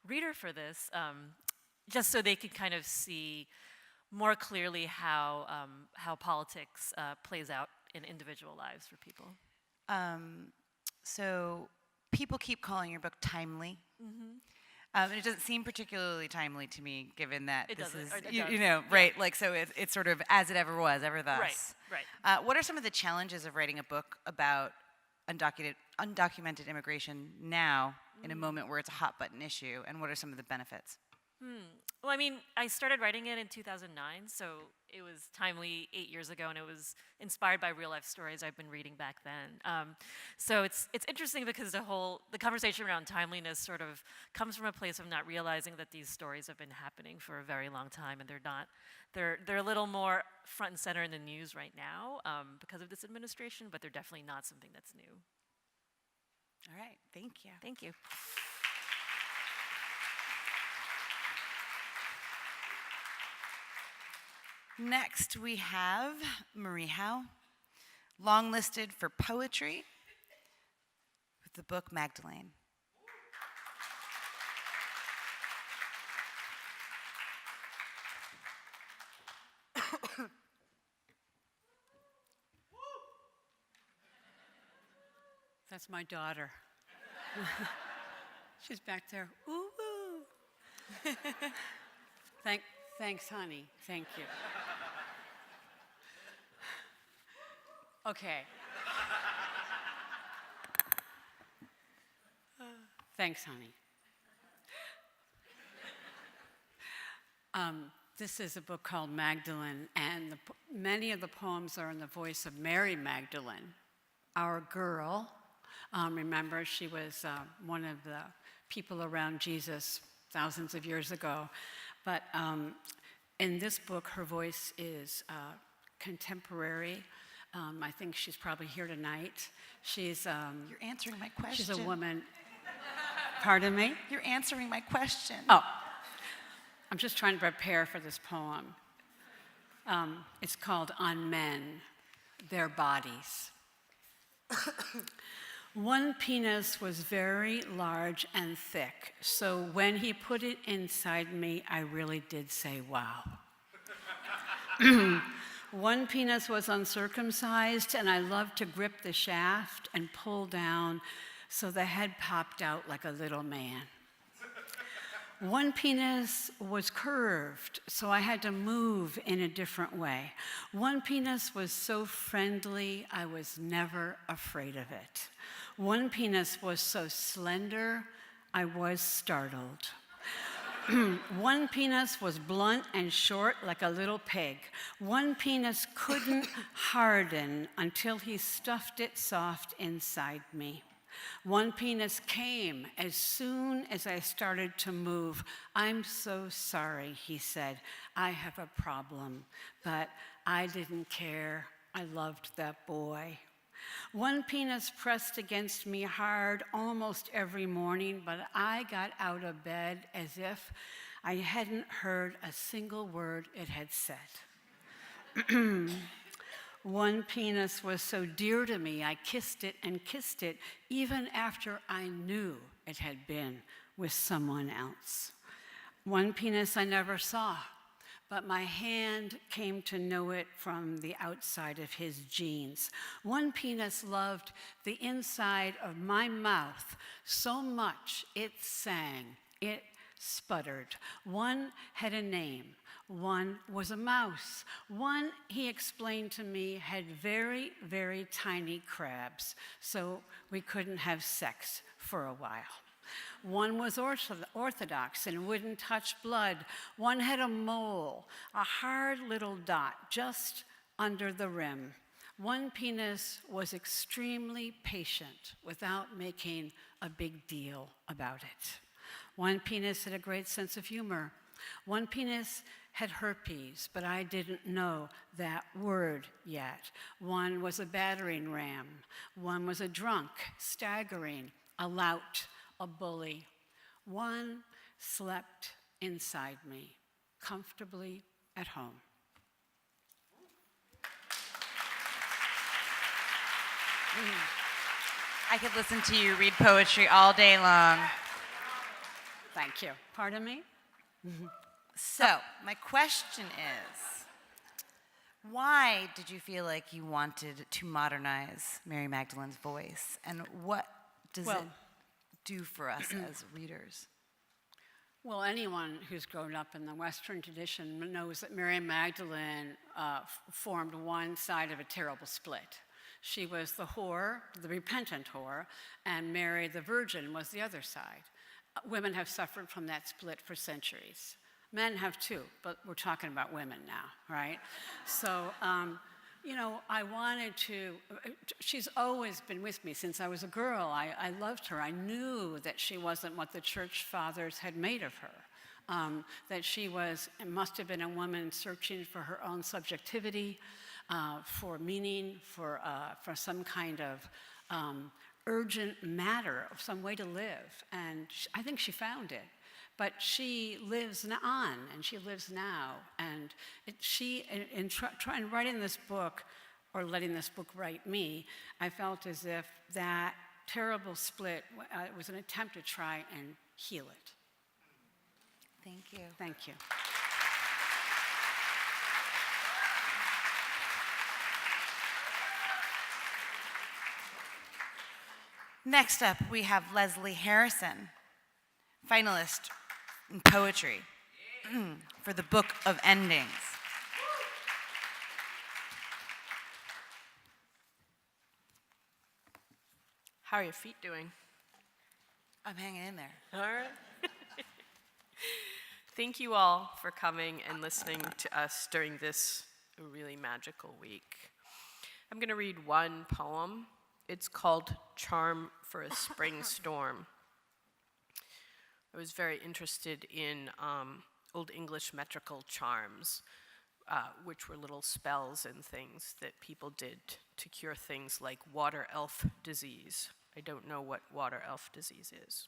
reader for this, just so they could kind of see more clearly how politics plays out in individual lives for people. So people keep calling your book timely. Mm-hmm. And it doesn't seem particularly timely to me, given that It this doesn't, is, or it you does. know, right? Like, so it's sort of as it ever was, ever thus. Right. What are some of the challenges of writing a book about undocumented immigration now, in a moment where it's a hot button issue, and what are some of the benefits? Well, I mean, I started writing it in 2009, so it was timely 8 years ago, and it was inspired by real life stories I've been reading back then. So it's interesting because the conversation around timeliness sort of comes from a place of not realizing that these stories have been happening for a very long time, and they're a little more front and center in the news right now because of this administration, but they're definitely not something that's new. All right, thank you. Thank you. Next, we have Marie Howe, longlisted for poetry with the book Magdalene. That's my daughter. She's back there. Ooh, ooh. Thanks, honey. Thank you. Okay. Thanks, honey. This is a book called Magdalene, and many of the poems are in the voice of Mary Magdalene, our girl. Remember, she was one of the people around Jesus thousands of years ago. But in this book, her voice is contemporary. I think she's probably here tonight. She's You're answering my question. she's a woman. Pardon me? You're answering my question. Oh, I'm just trying to prepare for this poem. It's called On Men, Their Bodies. One penis was very large and thick, so when he put it inside me, I really did say, wow. One penis was uncircumcised, and I loved to grip the shaft and pull down so the head popped out like a little man. One penis was curved, so I had to move in a different way. One penis was so friendly, I was never afraid of it. One penis was so slender, I was startled. One penis was blunt and short like a little pig. One penis couldn't harden until he stuffed it soft inside me. One penis came as soon as I started to move. I'm so sorry, he said. I have a problem, but I didn't care. I loved that boy. One penis pressed against me hard almost every morning, but I got out of bed as if I hadn't heard a single word it had said. One penis was so dear to me, I kissed it and kissed it, even after I knew it had been with someone else. One penis I never saw, but my hand came to know it from the outside of his jeans. One penis loved the inside of my mouth so much it sang, it sputtered. One had a name. One was a mouse. One, he explained to me, had very, very tiny crabs, so we couldn't have sex for a while. One was orthodox and wouldn't touch blood. One had a mole, a hard little dot just under the rim. One penis was extremely patient without making a big deal about it. One penis had a great sense of humor. One penis had herpes, but I didn't know that word yet. One was a battering ram. One was a drunk, staggering, a lout, a bully. One slept inside me, comfortably at home. I could listen to you read poetry all day long. Thank you. Pardon me? So, my question is, why did you feel like you wanted to modernize Mary Magdalene's voice? And what does it do for us as readers? Well, anyone who's grown up in the Western tradition knows that Mary Magdalene formed one side of a terrible split. She was the whore, the repentant whore, and Mary the Virgin was the other side. Women have suffered from that split for centuries. Men have too, but we're talking about women now, right? So, you know, I wanted to, she's always been with me since I was a girl. I loved her. I knew that she wasn't what the church fathers had made of her, that she must have been a woman searching for her own subjectivity, for meaning, for some kind of urgent matter, of some way to live. And I think she found it. But she lives on, and she lives now. And in trying writing this book, or letting this book write me, I felt as if that terrible split was an attempt to try and heal it. Thank you. Thank you. Next up, we have Leslie Harrison, finalist in poetry for the Book of Endings. How are your feet doing? I'm hanging in there. All right. Thank you all for coming and listening to us during this really magical week. I'm going to read one poem. It's called Charm for a Spring Storm. I was very interested in Old English metrical charms, which were little spells and things that people did to cure things like water elf disease. I don't know what water elf disease is.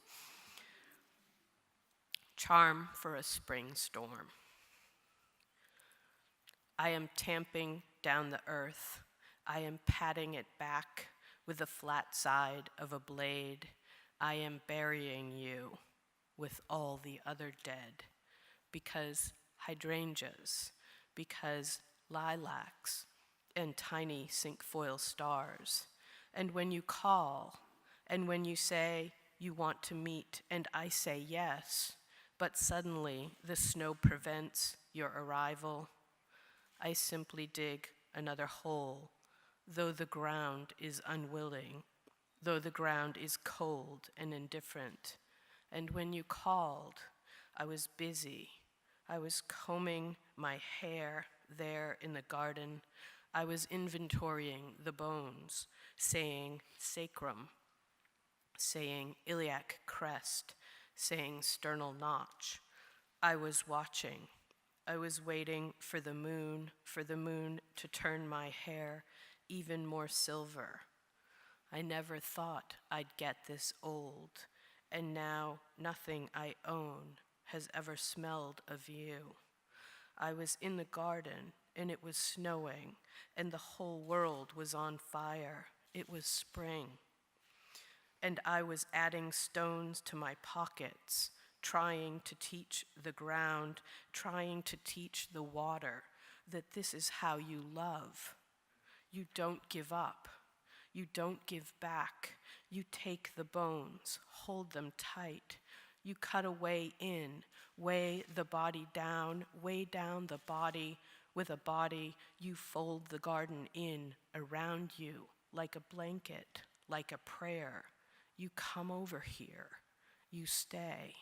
Charm for a spring storm. I am tamping down the earth. I am patting it back with the flat side of a blade. I am burying you with all the other dead, because hydrangeas, because lilacs, and tiny cinquefoil stars. And when you call, and when you say you want to meet, and I say yes, but suddenly the snow prevents your arrival, I simply dig another hole, though the ground is unwilling, though the ground is cold and indifferent. And when you called, I was busy. I was combing my hair there in the garden. I was inventorying the bones, saying sacrum, saying iliac crest, saying sternal notch. I was watching. I was waiting for the moon to turn my hair even more silver. I never thought I'd get this old, and now nothing I own has ever smelled of you. I was in the garden, and it was snowing, and the whole world was on fire. It was spring. And I was adding stones to my pockets, trying to teach the ground, trying to teach the water that this is how you love. You don't give up. You don't give back. You take the bones, hold them tight. You cut a way in, weigh the body down, weigh down the body. With a body, you fold the garden in around you like a blanket, like a prayer. You come over here. You stay.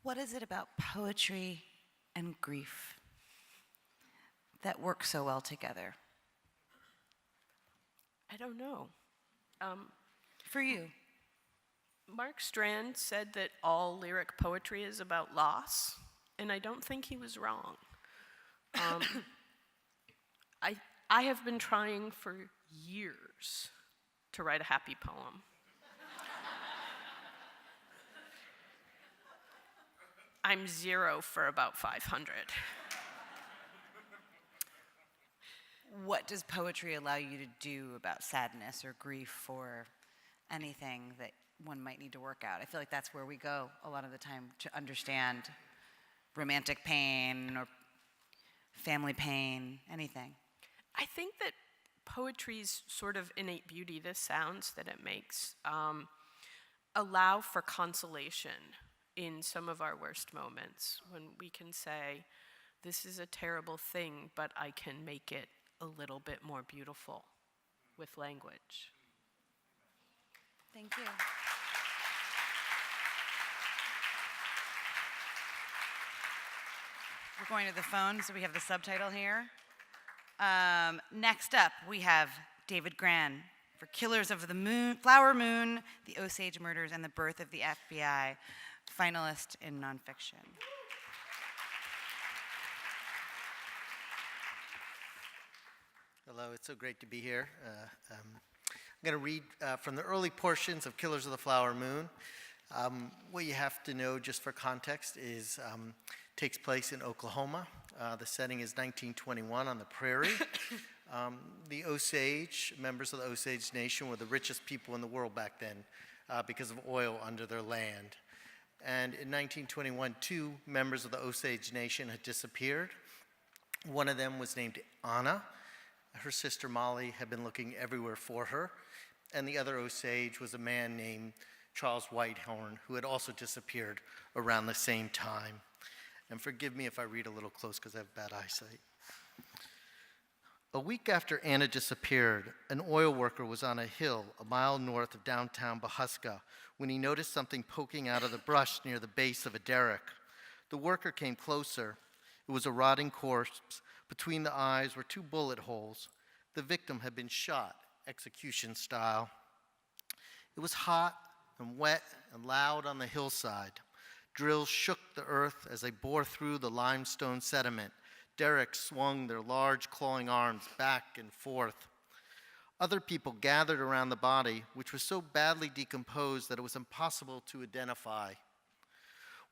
What is it about poetry and grief that work so well together? I don't know. For you? Mark Strand said that all lyric poetry is about loss, and I don't think he was wrong. I have been trying for years to write a happy poem. I'm 0 for about 500. What does poetry allow you to do about sadness or grief or anything that one might need to work out? I feel like that's where we go a lot of the time to understand romantic pain or family pain, anything. I think that poetry's sort of innate beauty, the sounds that it makes, allow for consolation in some of our worst moments when we can say, this is a terrible thing, but I can make it a little bit more beautiful with language. Thank you. We're going to the phone, so we have the subtitle here. Next up, we have David Gran for Killers of the Moon, Flower Moon, the Osage Murders, and the Birth of the FBI, finalist in nonfiction. Hello, it's so great to be here. I'm going to read from the early portions of Killers of the Flower Moon. What you have to know, just for context, is takes place in Oklahoma. The setting is 1921 on the prairie. The Osage, members of the Osage Nation, were the richest people in the world back then because of oil under their land. And in 1921, 2 members of the Osage Nation had disappeared. One of them was named Anna. Her sister Molly had been looking everywhere for her. And the other Osage was a man named Charles Whitehorn, who had also disappeared around the same time. And forgive me if I read a little close because I have bad eyesight. A week after Anna disappeared, an oil worker was on a hill a mile north of downtown Bahuska when he noticed something poking out of the brush near the base of a derrick. The worker came closer. It was a rotting corpse. Between the eyes were 2 bullet holes. The victim had been shot, execution style. It was hot and wet and loud on the hillside. Drills shook the earth as they bore through the limestone sediment. Derricks swung their large clawing arms back and forth. Other people gathered around the body, which was so badly decomposed that it was impossible to identify.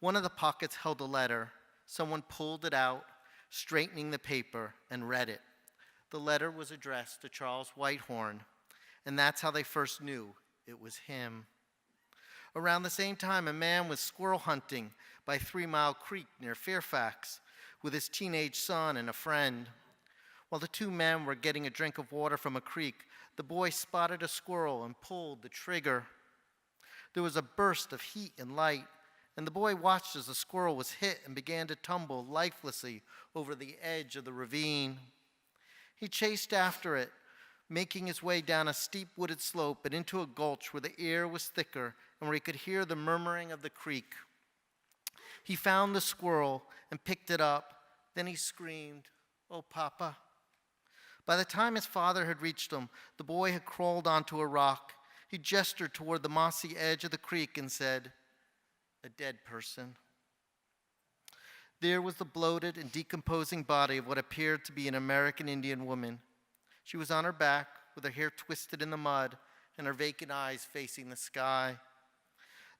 One of the pockets held a letter. Someone pulled it out, straightening the paper, and read it. The letter was addressed to Charles Whitehorn, and that's how they first knew it was him. Around the same time, a man was squirrel hunting by 3 Mile Creek near Fairfax with his teenage son and a friend. While the 2 men were getting a drink of water from a creek, the boy spotted a squirrel and pulled the trigger. There was a burst of heat and light, and the boy watched as the squirrel was hit and began to tumble lifelessly over the edge of the ravine. He chased after it, making his way down a steep wooded slope and into a gulch where the air was thicker and where he could hear the murmuring of the creek. He found the squirrel and picked it up. Then he screamed, "Oh, Papa." By the time his father had reached him, the boy had crawled onto a rock. He gestured toward the mossy edge of the creek and said, "A dead person." There was the bloated and decomposing body of what appeared to be an American Indian woman. She was on her back with her hair twisted in the mud and her vacant eyes facing the sky.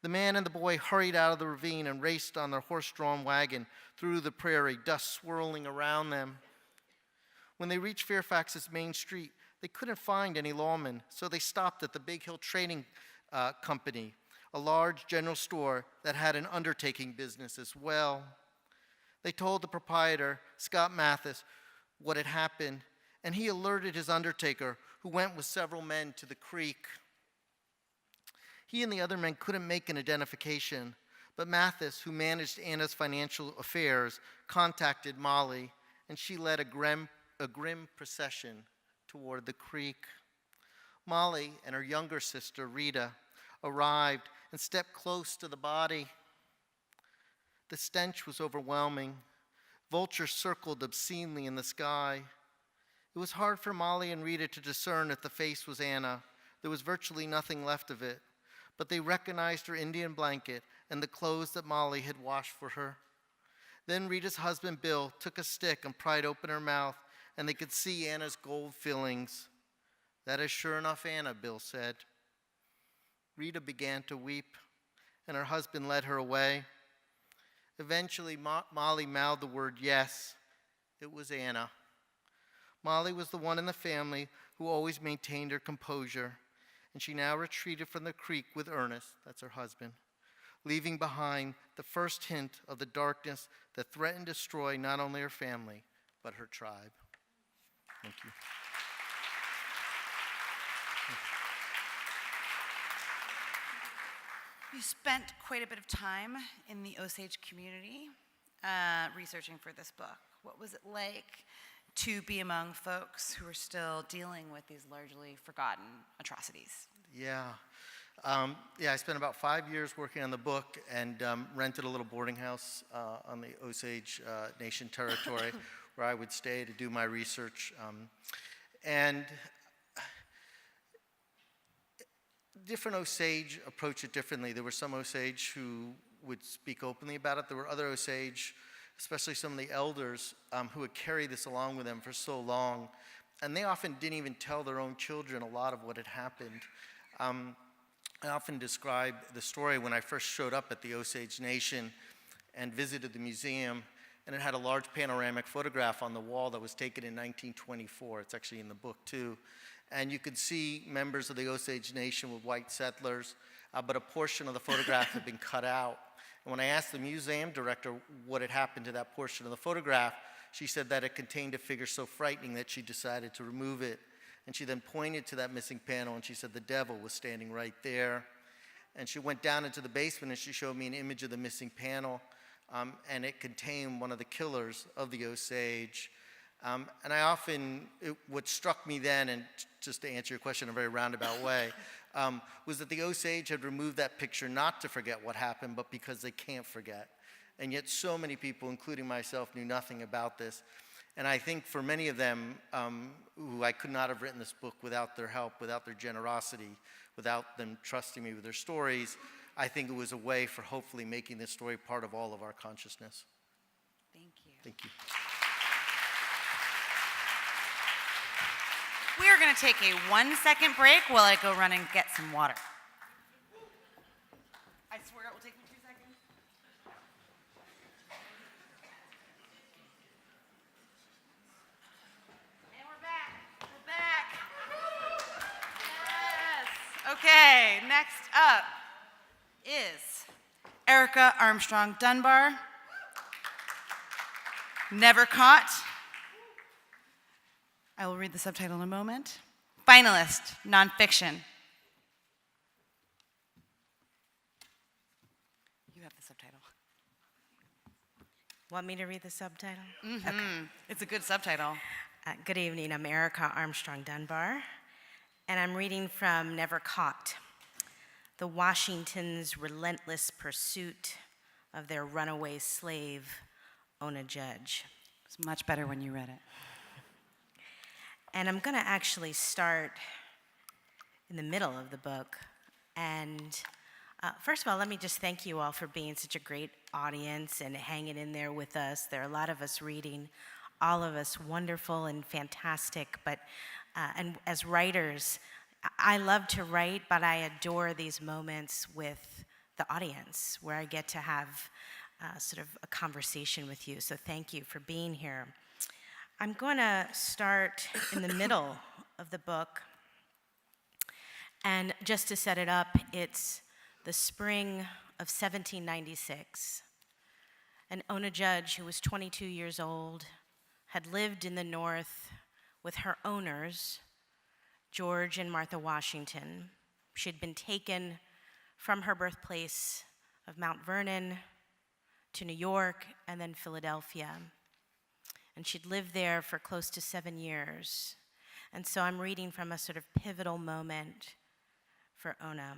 The man and the boy hurried out of the ravine and raced on their horse-drawn wagon through the prairie, dust swirling around them. When they reached Fairfax's main street, they couldn't find any lawmen, so they stopped at the Big Hill Trading Company, a large general store that had an undertaking business as well. They told the proprietor, Scott Mathis, what had happened, and he alerted his undertaker, who went with several men to the creek. He and the other men couldn't make an identification, but Mathis, who managed Anna's financial affairs, contacted Molly, and she led a grim procession toward the creek. Molly and her younger sister, Rita, arrived and stepped close to the body. The stench was overwhelming. Vultures circled obscenely in the sky. It was hard for Molly and Rita to discern if the face was Anna. There was virtually nothing left of it, but they recognized her Indian blanket and the clothes that Molly had washed for her. Then Rita's husband, Bill, took a stick and pried open her mouth, and they could see Anna's gold fillings. "That is sure enough Anna," Bill said. Rita began to weep, and her husband led her away. Eventually, Molly mouthed the word yes. It was Anna. Molly was the one in the family who always maintained her composure, and she now retreated from the creek with Ernest, that's her husband, leaving behind the first hint of the darkness that threatened to destroy not only her family, but her tribe. Thank you. You spent quite a bit of time in the Osage community researching for this book. What was it like to be among folks who are still dealing with these largely forgotten atrocities? Yeah. I spent about 5 years working on the book and rented a little boarding house on the Osage Nation territory where I would stay to do my research. And different Osage approach it differently. There were some Osage who would speak openly about it. There were other Osage, especially some of the elders, who would carry this along with them for so long. And they often didn't even tell their own children a lot of what had happened. I often describe the story when I first showed up at the Osage Nation and visited the museum, and it had a large panoramic photograph on the wall that was taken in 1924. It's actually in the book too. And you could see members of the Osage Nation with white settlers, but a portion of the photograph had been cut out. And when I asked the museum director what had happened to that portion of the photograph, she said that it contained a figure so frightening that she decided to remove it. And she then pointed to that missing panel and she said the devil was standing right there. And she went down into the basement and she showed me an image of the missing panel, and it contained one of the killers of the Osage. And what struck me then, and just to answer your question in a very roundabout way, was that the Osage had removed that picture not to forget what happened, but because they can't forget. And yet so many people, including myself, knew nothing about this. And I think for many of them, who I could not have written this book without their help, without their generosity, without them trusting me with their stories, I think it was a way for hopefully making this story part of all of our consciousness. Thank you. Thank you. We are going to take a 1-second break while I go run and get some water. I swear it will take me 2 seconds. And we're back. We're back. Yes. Okay, next up is Erica Armstrong Dunbar. Never Caught. I will read the subtitle in a moment. Finalist, nonfiction. You have the subtitle. Want me to read the subtitle? Mm-hmm. Okay. It's a good subtitle. Good evening, I'm Erica Armstrong Dunbar, and I'm reading from Never Caught, the Washington's relentless pursuit of their runaway slave, Ona Judge. It's much better when you read it. And I'm going to actually start in the middle of the book. And first of all, let me just thank you all for being such a great audience and hanging in there with us. There are a lot of us reading, all of us wonderful and fantastic. But and as writers, I love to write, but I adore these moments with the audience where I get to have sort of a conversation with you. So thank you for being here. I'm going to start in the middle of the book. And just to set it up, it's the spring of 1796. And Ona Judge, who was 22 years old, had lived in the North with her owners, George and Martha Washington. She'd been taken from her birthplace of Mount Vernon to New York and then Philadelphia. And she'd lived there for close to 7 years. And so I'm reading from a sort of pivotal moment for Ona.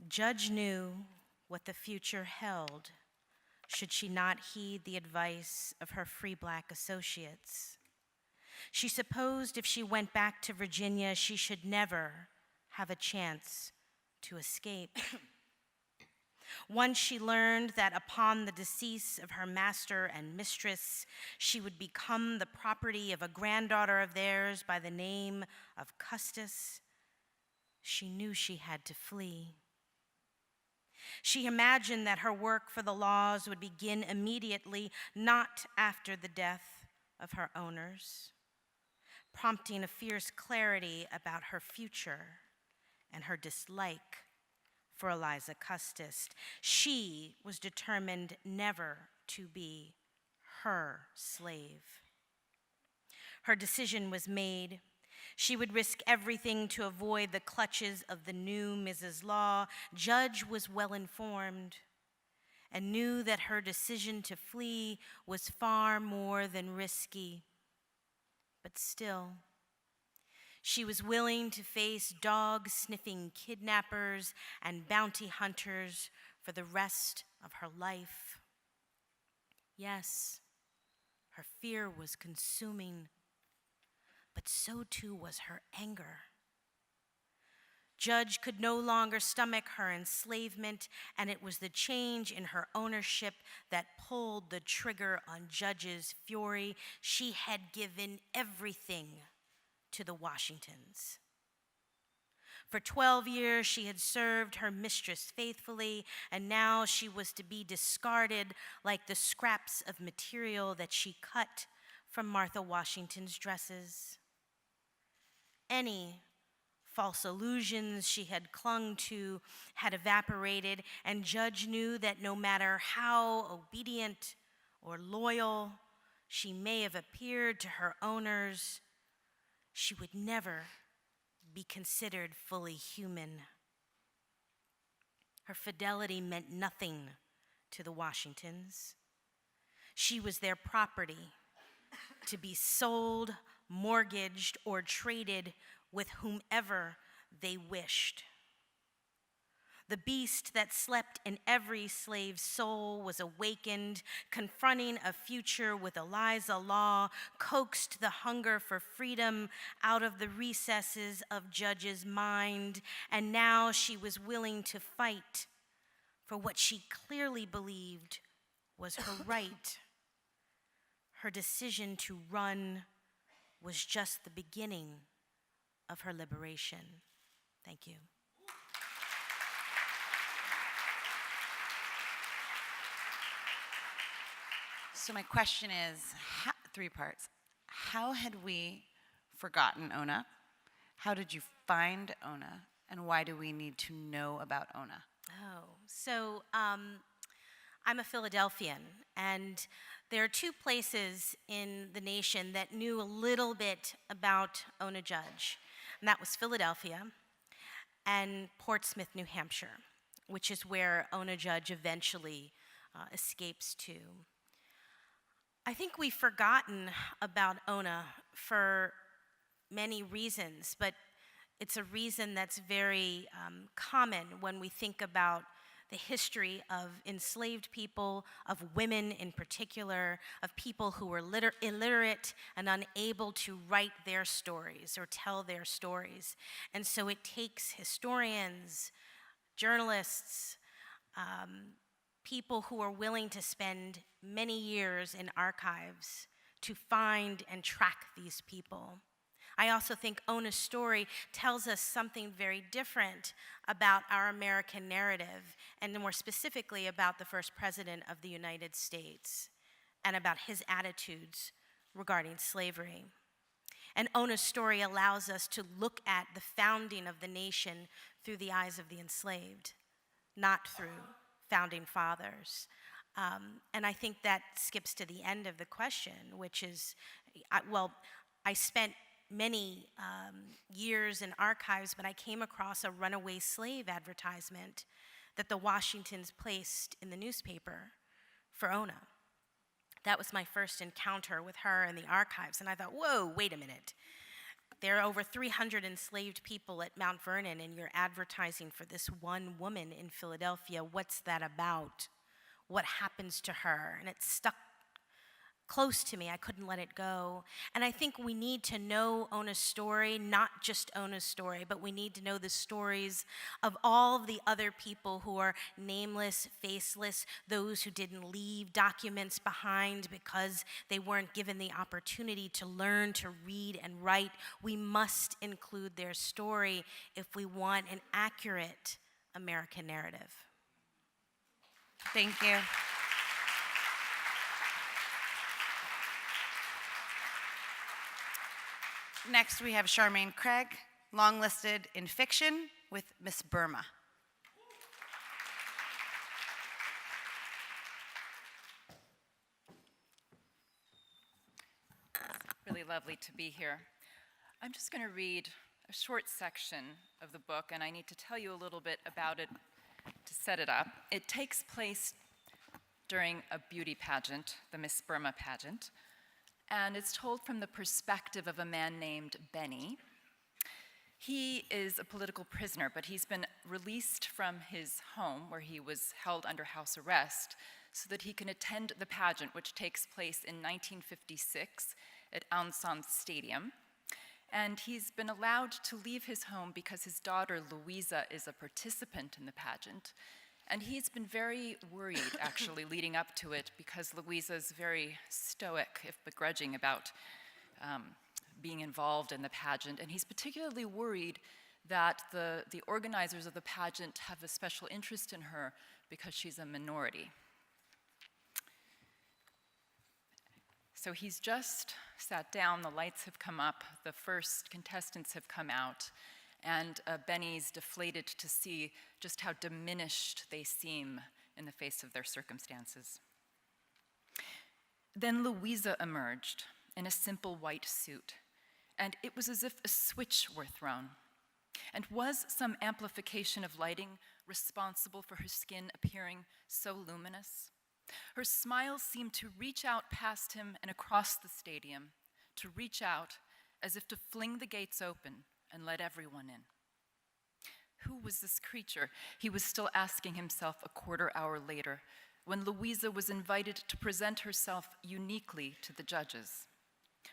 Judge knew what the future held should she not heed the advice of her free black associates. She supposed if she went back to Virginia, she should never have a chance to escape. Once she learned that upon the decease of her master and mistress, she would become the property of a granddaughter of theirs by the name of Custis, she knew she had to flee. She imagined that her work for the laws would begin immediately, not after the death of her owners, prompting a fierce clarity about her future and her dislike for Eliza Custis. She was determined never to be her slave. Her decision was made. She would risk everything to avoid the clutches of the new Mrs. Law. Judge was well informed, and knew that her decision to flee was far more than risky. But still, she was willing to face dog-sniffing kidnappers and bounty hunters for the rest of her life. Yes, her fear was consuming, but so too was her anger. Judge could no longer stomach her enslavement, and it was the change in her ownership that pulled the trigger on Judge's fury. She had given everything to the Washingtons. For 12 years, she had served her mistress faithfully, and now she was to be discarded like the scraps of material that she cut from Martha Washington's dresses. Any false illusions she had clung to had evaporated, and Judge knew that no matter how obedient or loyal she may have appeared to her owners, she would never be considered fully human. Her fidelity meant nothing to the Washingtons. She was their property, to be sold, mortgaged, or traded with whomever they wished. The beast that slept in every slave's soul was awakened, confronting a future with Eliza Law, coaxed the hunger for freedom out of the recesses of Judge's mind, and now she was willing to fight for what she clearly believed was her right. Her decision to run was just the beginning of her liberation. Thank you. So my question is, three parts. How had we forgotten Ona? How did you find Ona? And why do we need to know about Ona? I'm a Philadelphian, and there are two places in the nation that knew a little bit about Ona Judge, and that was Philadelphia and Portsmouth, New Hampshire, which is where Ona Judge eventually escapes to. I think we've forgotten about Ona for many reasons, but it's a reason that's very common when we think about the history of enslaved people, of women in particular, of people who were illiterate and unable to write their stories or tell their stories. And so it takes historians, journalists, people who are willing to spend many years in archives to find and track these people. I also think Ona's story tells us something very different about our American narrative, and more specifically about the first president of the United States and about his attitudes regarding slavery. And Ona's story allows us to look at the founding of the nation through the eyes of the enslaved, not through founding fathers. And I think that skips to the end of the question, which is, I spent many years in archives, but I came across a runaway slave advertisement that the Washingtons placed in the newspaper for Ona. That was my first encounter with her in the archives, and I thought, whoa, wait a minute. There are over 300 enslaved people at Mount Vernon, and you're advertising for this one woman in Philadelphia. What's that about? What happens to her? And it stuck close to me. I couldn't let it go. And I think we need to know Ona's story, not just Ona's story, but we need to know the stories of all of the other people who are nameless, faceless, those who didn't leave documents behind because they weren't given the opportunity to learn to read and write. We must include their story if we want an accurate American narrative. Thank you. Next, we have Charmaine Craig, long listed in fiction with Miss Burma. Really lovely to be here. I'm just going to read a short section of the book, and I need to tell you a little bit about it to set it up. It takes place during a beauty pageant, the Miss Burma pageant, and it's told from the perspective of a man named Benny. He is a political prisoner, but he's been released from his home where he was held under house arrest so that he can attend the pageant, which takes place in 1956 at Aung San Stadium. And he's been allowed to leave his home because his daughter, Louisa, is a participant in the pageant. And he's been very worried, actually, leading up to it, because Louisa's very stoic, if begrudging, about being involved in the pageant. And he's particularly worried that the organizers of the pageant have a special interest in her because she's a minority. So he's just sat down, the lights have come up, the first contestants have come out, and Benny's deflated to see just how diminished they seem in the face of their circumstances. Then Louisa emerged in a simple white suit, and it was as if a switch were thrown. And was some amplification of lighting responsible for her skin appearing so luminous? Her smile seemed to reach out past him and across the stadium, to reach out as if to fling the gates open and let everyone in. Who was this creature? He was still asking himself a quarter hour later, when Louisa was invited to present herself uniquely to the judges.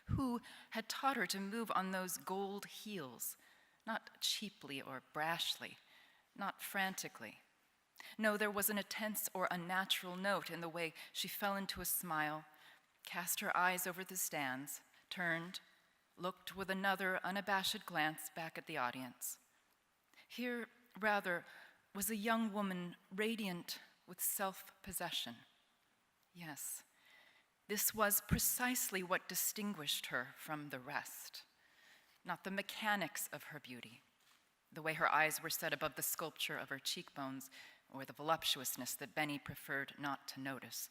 Who had taught her to move on those gold heels, not cheaply or brashly, not frantically? No, there wasn't a tense or unnatural note in the way she fell into a smile, cast her eyes over the stands, turned, looked with another unabashed glance back at the audience. Here, rather, was a young woman radiant with self-possession. Yes, this was precisely what distinguished her from the rest, not the mechanics of her beauty, the way her eyes were set above the sculpture of her cheekbones, or the voluptuousness that Benny preferred not to notice.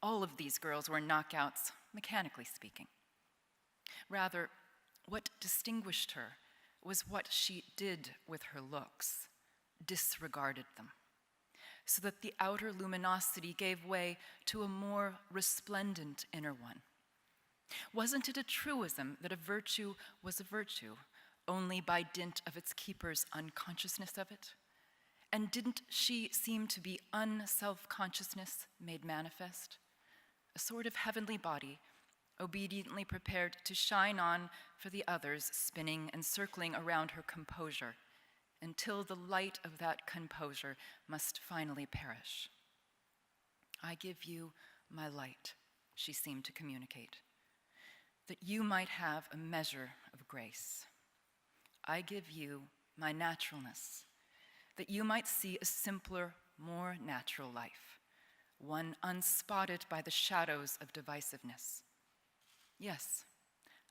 All of these girls were knockouts, mechanically speaking. Rather, what distinguished her was what she did with her looks, disregarded them, so that the outer luminosity gave way to a more resplendent inner one. Wasn't it a truism that a virtue was a virtue only by dint of its keeper's unconsciousness of it? And didn't she seem to be unself-consciousness made manifest? A sort of heavenly body, obediently prepared to shine on for the others, spinning and circling around her composure, until the light of that composure must finally perish. I give you my light, she seemed to communicate, that you might have a measure of grace. I give you my naturalness, that you might see a simpler, more natural life, one unspotted by the shadows of divisiveness. Yes,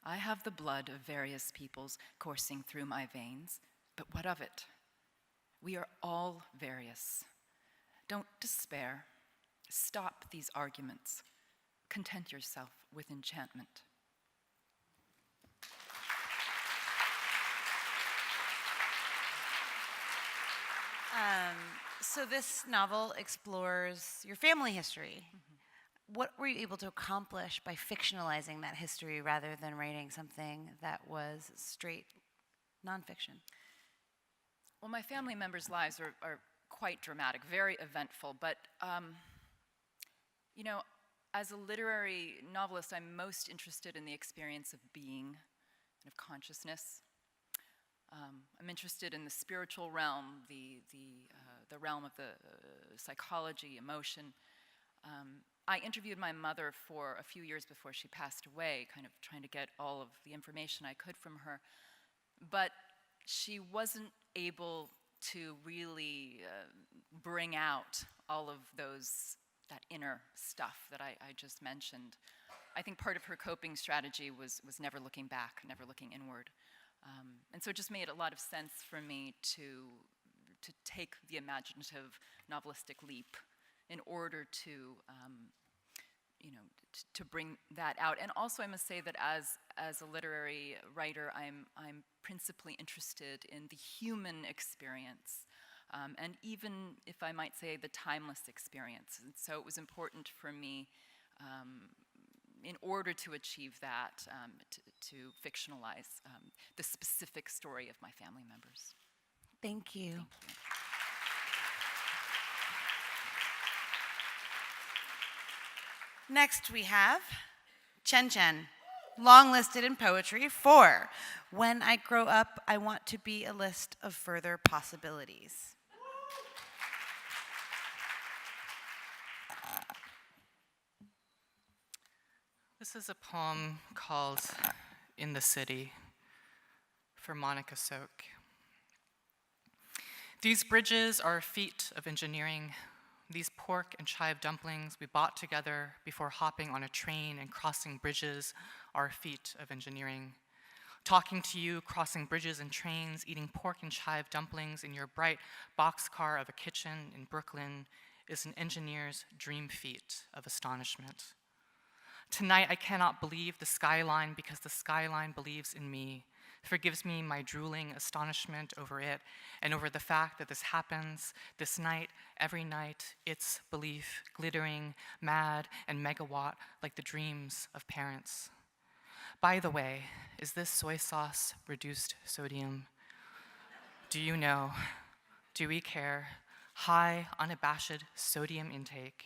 I have the blood of various peoples coursing through my veins, but what of it? We are all various. Don't despair. Stop these arguments. Content yourself with enchantment. So this novel explores your family history. What were you able to accomplish by fictionalizing that history rather than writing something that was straight nonfiction? Well, my family members' lives are quite dramatic, very eventful, but you know, as a literary novelist, I'm most interested in the experience of being and of consciousness. I'm interested in the spiritual realm, the realm of the psychology, emotion. I interviewed my mother for a few years before she passed away, kind of trying to get all of the information I could from her. But she wasn't able to really bring out all of that inner stuff that I just mentioned. I think part of her coping strategy was never looking back, never looking inward. And so it just made a lot of sense for me to take the imaginative novelistic leap in order to, to bring that out. And also I must say that as a literary writer, I'm principally interested in the human experience. and even, if I might say, the timeless experience. And so it was important for me, in order to achieve that, to fictionalize the specific story of my family members. Thank you. Thank you. Next we have Chen Chen, long listed in poetry for When I Grow Up, I Want to Be a List of Further Possibilities. This is a poem called In the City for Monica Soak. These bridges are a feat of engineering. These pork and chive dumplings we bought together before hopping on a train and crossing bridges are a feat of engineering. Talking to you, crossing bridges and trains, eating pork and chive dumplings in your bright boxcar of a kitchen in Brooklyn is an engineer's dream feat of astonishment. Tonight I cannot believe the skyline because the skyline believes in me, forgives me my drooling astonishment over it and over the fact that this happens this night, every night, its belief glittering, mad, and megawatt like the dreams of parents. By the way, is this soy sauce reduced sodium? Do you know? Do we care? High, unabashed sodium intake.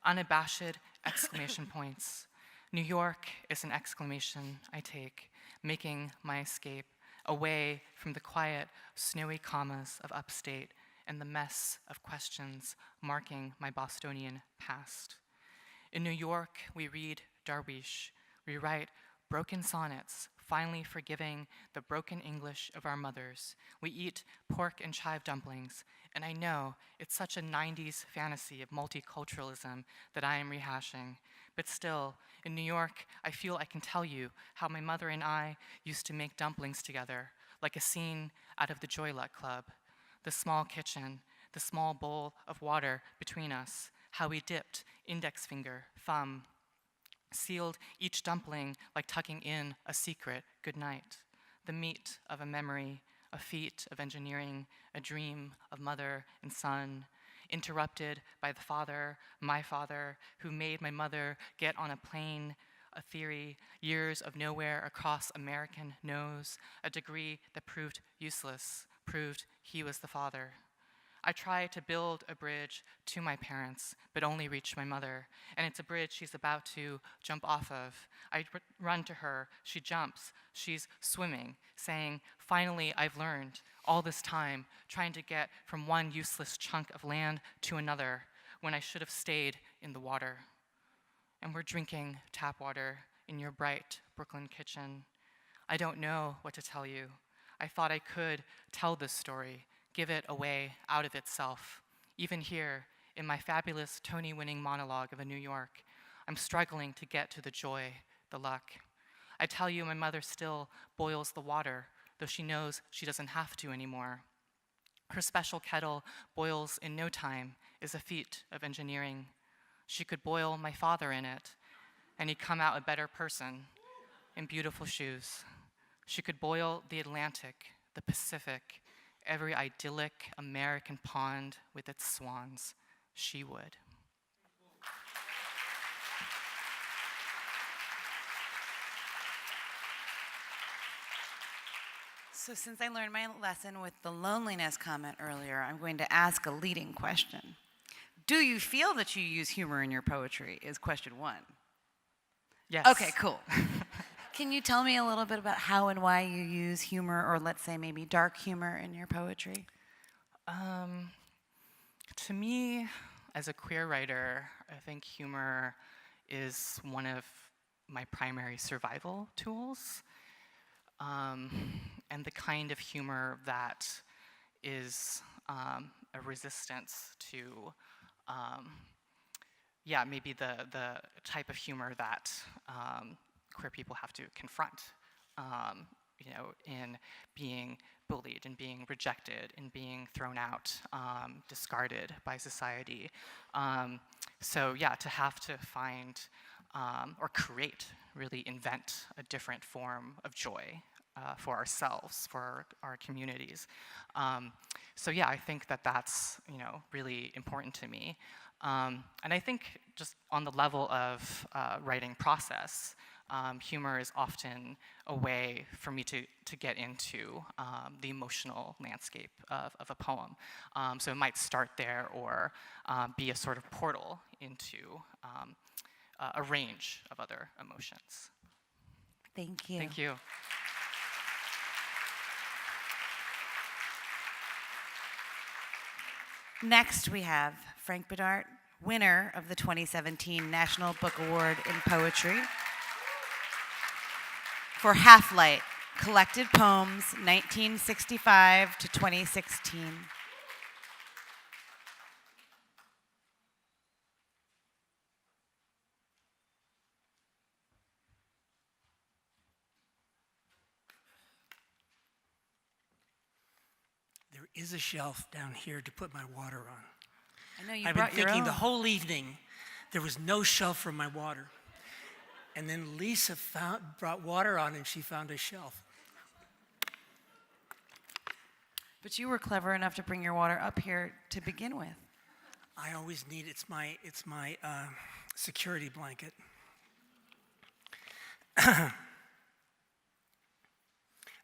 Unabashed exclamation points. New York is an exclamation I take, making my escape away from the quiet, snowy commas of upstate and the mess of questions marking my Bostonian past. In New York, we read Darwish. We write broken sonnets, finally forgiving the broken English of our mothers. We eat pork and chive dumplings, and I know it's such a 90s fantasy of multiculturalism that I am rehashing. But still, in New York, I feel I can tell you how my mother and I used to make dumplings together, like a scene out of the Joy Luck Club. The small kitchen, the small bowl of water between us, how we dipped index finger, thumb, sealed each dumpling like tucking in a secret goodnight. The meat of a memory, a feat of engineering, a dream of mother and son, interrupted by the father, my father, who made my mother get on a plane, a theory, years of nowhere across American nose, a degree that proved useless, proved he was the father. I try to build a bridge to my parents, but only reach my mother, and it's a bridge she's about to jump off of. I run to her, she jumps, she's swimming, saying, finally I've learned, all this time, trying to get from one useless chunk of land to another, when I should have stayed in the water. And we're drinking tap water in your bright Brooklyn kitchen. I don't know what to tell you. I thought I could tell this story, give it away out of itself. Even here, in my fabulous Tony-winning monologue of a New York, I'm struggling to get to the joy, the luck. I tell you my mother still boils the water, though she knows she doesn't have to anymore. Her special kettle boils in no time, is a feat of engineering. She could boil my father in it, and he'd come out a better person, in beautiful shoes. She could boil the Atlantic, the Pacific, every idyllic American pond with its swans. She would. So since I learned my lesson with the loneliness comment earlier, I'm going to ask a leading question. Do you feel that you use humor in your poetry is question one. Yes. Okay, cool. Can you tell me a little bit about how and why you use humor, or let's say maybe dark humor, in your poetry? To me, as a queer writer, I think humor is one of my primary survival tools. And the kind of humor that is a resistance to, maybe the type of humor that queer people have to confront, in being bullied and being rejected and being thrown out, discarded by society. To have to find or create, really invent a different form of joy for ourselves, for our communities. So yeah, I think that that's really important to me. And I think just on the level of writing process, humor is often a way for me to get into the emotional landscape of a poem. So it might start there or be a sort of portal into a range of other emotions. Thank you. Thank you. Next, we have Frank Bedart, winner of the 2017 National Book Award in Poetry for Half Light, Collected Poems, 1965 to 2016. There is a shelf down here to put my water on. I know you I've brought been your thinking own. the whole evening there was no shelf for my water. And then Lisa brought water on and she found a shelf. But you were clever enough to bring your water up here to begin with. I always need, it's my security blanket. I'm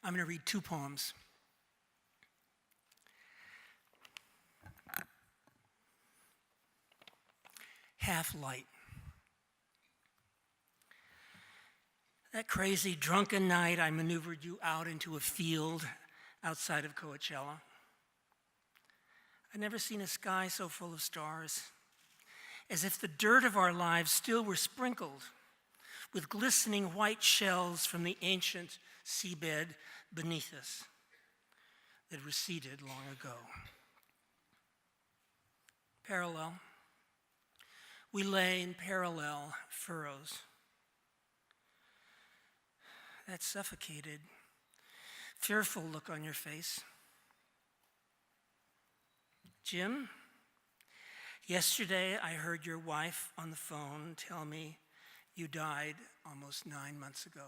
going to read two poems. Half Light. That crazy drunken night, I maneuvered you out into a field outside of Coachella. I'd never seen a sky so full of stars, as if the dirt of our lives still were sprinkled with glistening white shells from the ancient seabed beneath us that receded long ago. Parallel. We lay in parallel furrows. That suffocated, fearful look on your face. Jim, yesterday I heard your wife on the phone tell me you died almost 9 months ago.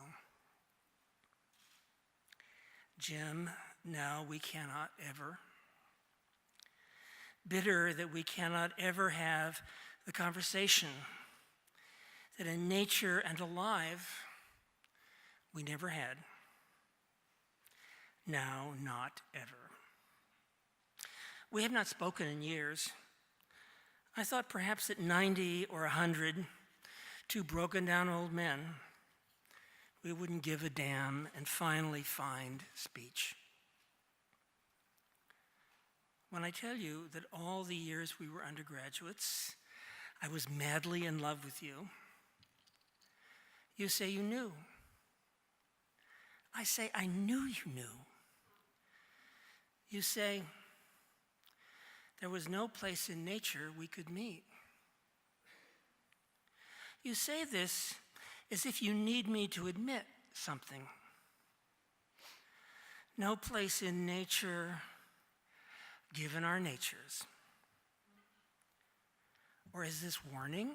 Jim, now we cannot ever. Bitter that we cannot ever have the conversation that in nature and alive we never had. Now, not ever. We have not spoken in years. I thought perhaps at 90 or 100, two broken down old men, we wouldn't give a damn and finally find speech. When I tell you that all the years we were undergraduates, I was madly in love with you, you say you knew. I say I knew you knew. You say there was no place in nature we could meet. You say this as if you need me to admit something. No place in nature, given our natures. Or is this warning?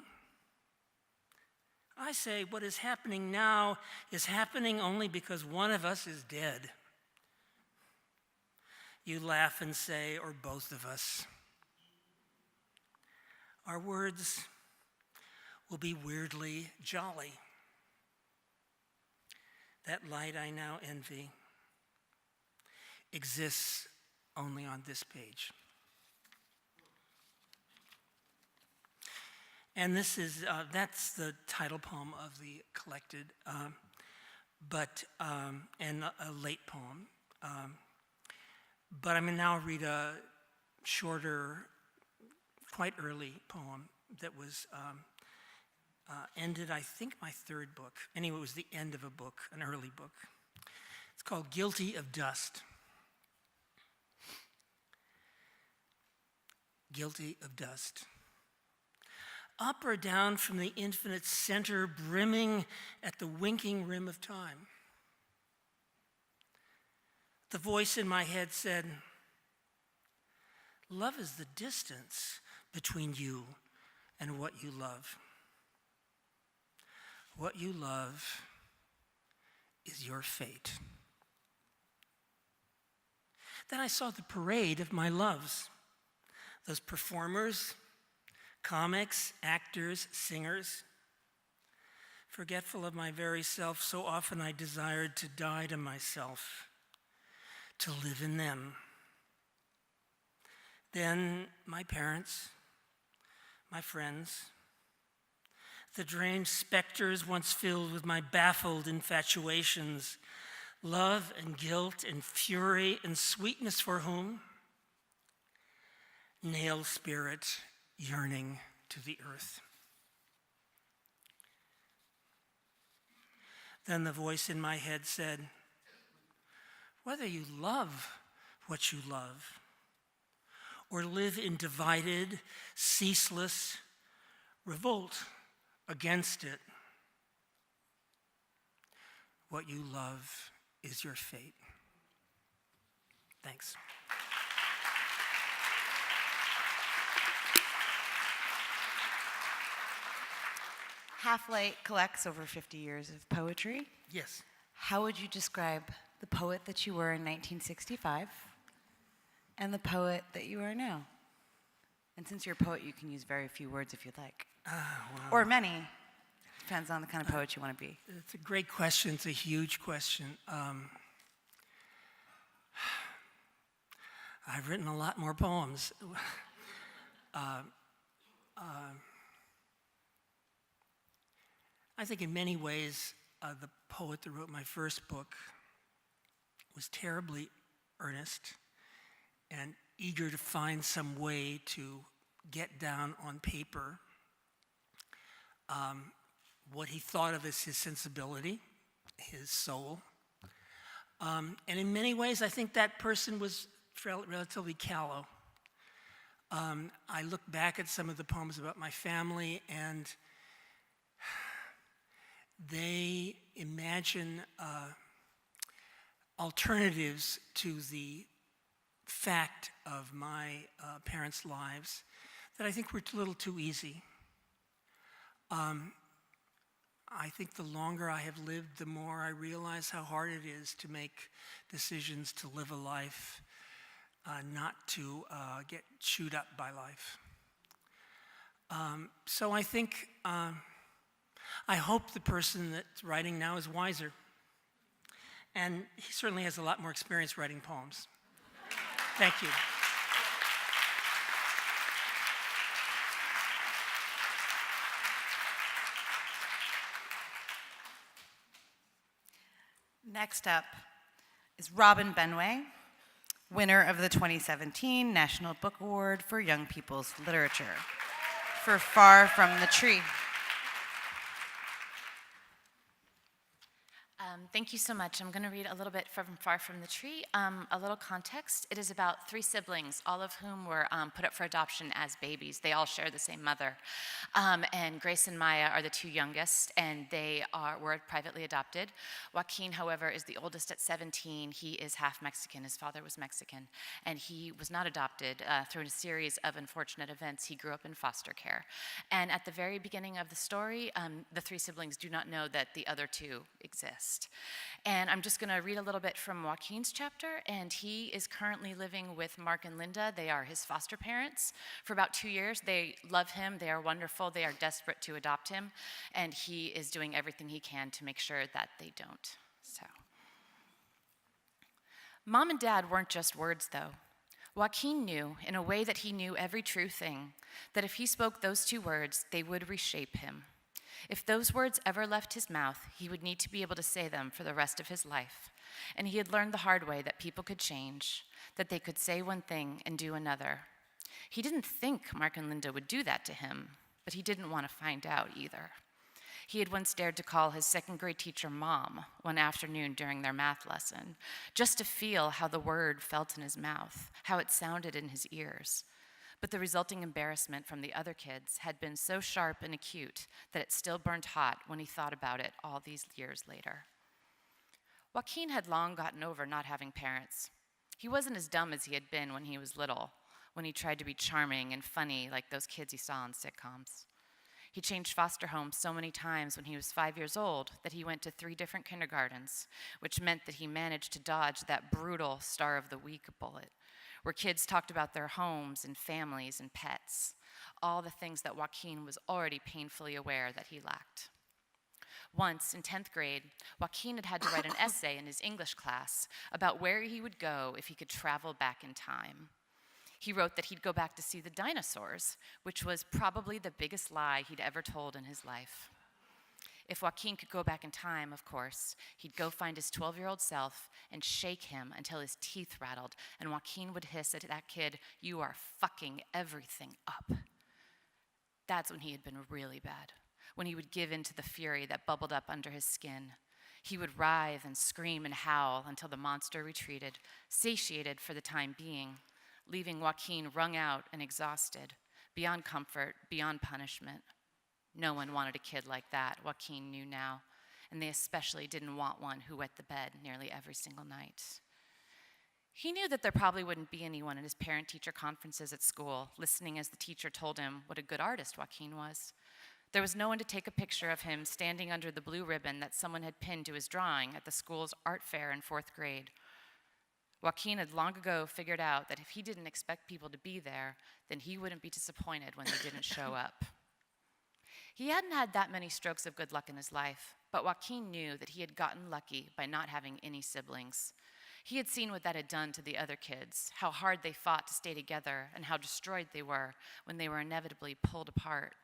I say what is happening now is happening only because one of us is dead. You laugh and say, or both of us. Our words will be weirdly jolly. That light I now envy exists only on this page. And this is, that's the title poem of the collected, and a late poem. But I'm going to now read a shorter, quite early poem that was ended, I think, my third book. Anyway, it was the end of a book, an early book. It's called Guilty of Dust. Guilty of dust. Up or down from the infinite center, brimming at the winking rim of time. The voice in my head said, love is the distance between you and what you love. What you love is your fate. Then I saw the parade of my loves. Those performers, comics, actors, singers. Forgetful of my very self, so often I desired to die to myself, to live in them. Then my parents, my friends, the deranged specters once filled with my baffled infatuations, love and guilt and fury and sweetness for whom? Nail spirit yearning to the earth. Then the voice in my head said, whether you love what you love or live in divided, ceaseless revolt against it, what you love is your fate. Thanks. Half-Light collects over 50 years of poetry. Yes. How would you describe the poet that you were in 1965 and the poet that you are now? And since you're a poet, you can use very few words if you'd like. Wow. Or many. Depends on the kind of poet you want to be. It's a great question. It's a huge question. I've written a lot more poems. I think in many ways, the poet that wrote my first book was terribly earnest and eager to find some way to get down on paper what he thought of as his sensibility, his soul. And in many ways, I think that person was relatively callow. I look back at some of the poems about my family, and they imagine alternatives to the fact of my parents' lives that I think were a little too easy. I think the longer I have lived, the more I realize how hard it is to make decisions to live a life, not to get chewed up by life. So I think, I hope the person that's writing now is wiser. And he certainly has a lot more experience writing poems. Thank you. Next up is Robin Benway, winner of the 2017 National Book Award for Young People's Literature for Far From the Tree. Thank you so much. I'm going to read a little bit from Far From the Tree. A little context. It is about 3 siblings, all of whom were put up for adoption as babies. They all share the same mother. And Grace and Maya are the 2 youngest, and they were privately adopted. Joaquin, however, is the oldest at 17. He is half Mexican. His father was Mexican. And he was not adopted. Through a series of unfortunate events, he grew up in foster care. And at the very beginning of the story, the 3 siblings do not know that the other 2 exist. And I'm just going to read a little bit from Joaquin's chapter, and he is currently living with Mark and Linda. They are his foster parents for about 2 years. They love him. They are wonderful. They are desperate to adopt him, and he is doing everything he can to make sure that they don't. So, Mom and Dad weren't just words, though. Joaquin knew, in a way that he knew every true thing, that if he spoke those 2 words, they would reshape him. If those words ever left his mouth, he would need to be able to say them for the rest of his life. And he had learned the hard way that people could change, that they could say one thing and do another. He didn't think Mark and Linda would do that to him, but he didn't want to find out either. He had once dared to call his 2nd grade teacher Mom one afternoon during their math lesson, just to feel how the word felt in his mouth, how it sounded in his ears. But the resulting embarrassment from the other kids had been so sharp and acute that it still burned hot when he thought about it all these years later. Joaquin had long gotten over not having parents. He wasn't as dumb as he had been when he was little, when he tried to be charming and funny like those kids he saw on sitcoms. He changed foster homes so mmany times when he was 5 years old that he went to 3 different kindergartens, which meant that he managed to dodge that brutal Star of the Week bullet, where kids talked about their homes and families and pets, all the things that Joaquin was already painfully aware that he lacked. Once, in 10th grade, Joaquin had to write an essay in his English class about where he would go if he could travel back in time. He wrote that he'd go back to see the dinosaurs, which was probably the biggest lie he'd ever told in his life. If Joaquin could go back in time, of course, he'd go find his 12-year-old self and shake him until his teeth rattled, and Joaquin would hiss at that kid, "You are fucking everything up." That's when he had been really bad, when he would give in to the fury that bubbled up under his skin. He would writhe and scream and howl until the monster retreated, satiated for the time being, leaving Joaquin wrung out and exhausted, beyond comfort, beyond punishment. No one wanted a kid like that, Joaquin knew now, and they especially didn't want one who wet the bed nearly every single night. He knew that there probably wouldn't be anyone at his parent-teacher conferences at school, listening as the teacher told him what a good artist Joaquin was. There was no one to take a picture of him standing under the blue ribbon that someone had pinned to his drawing at the school's art fair in 4th grade. Joaquin had long ago figured out that if he didn't expect people to be there, then he wouldn't be disappointed when they didn't show up. He hadn't had that many strokes of good luck in his life, but Joaquin knew that he had gotten lucky by not having any siblings. He had seen what that had done to the other kids, how hard they fought to stay together, and how destroyed they were when they were inevitably pulled apart.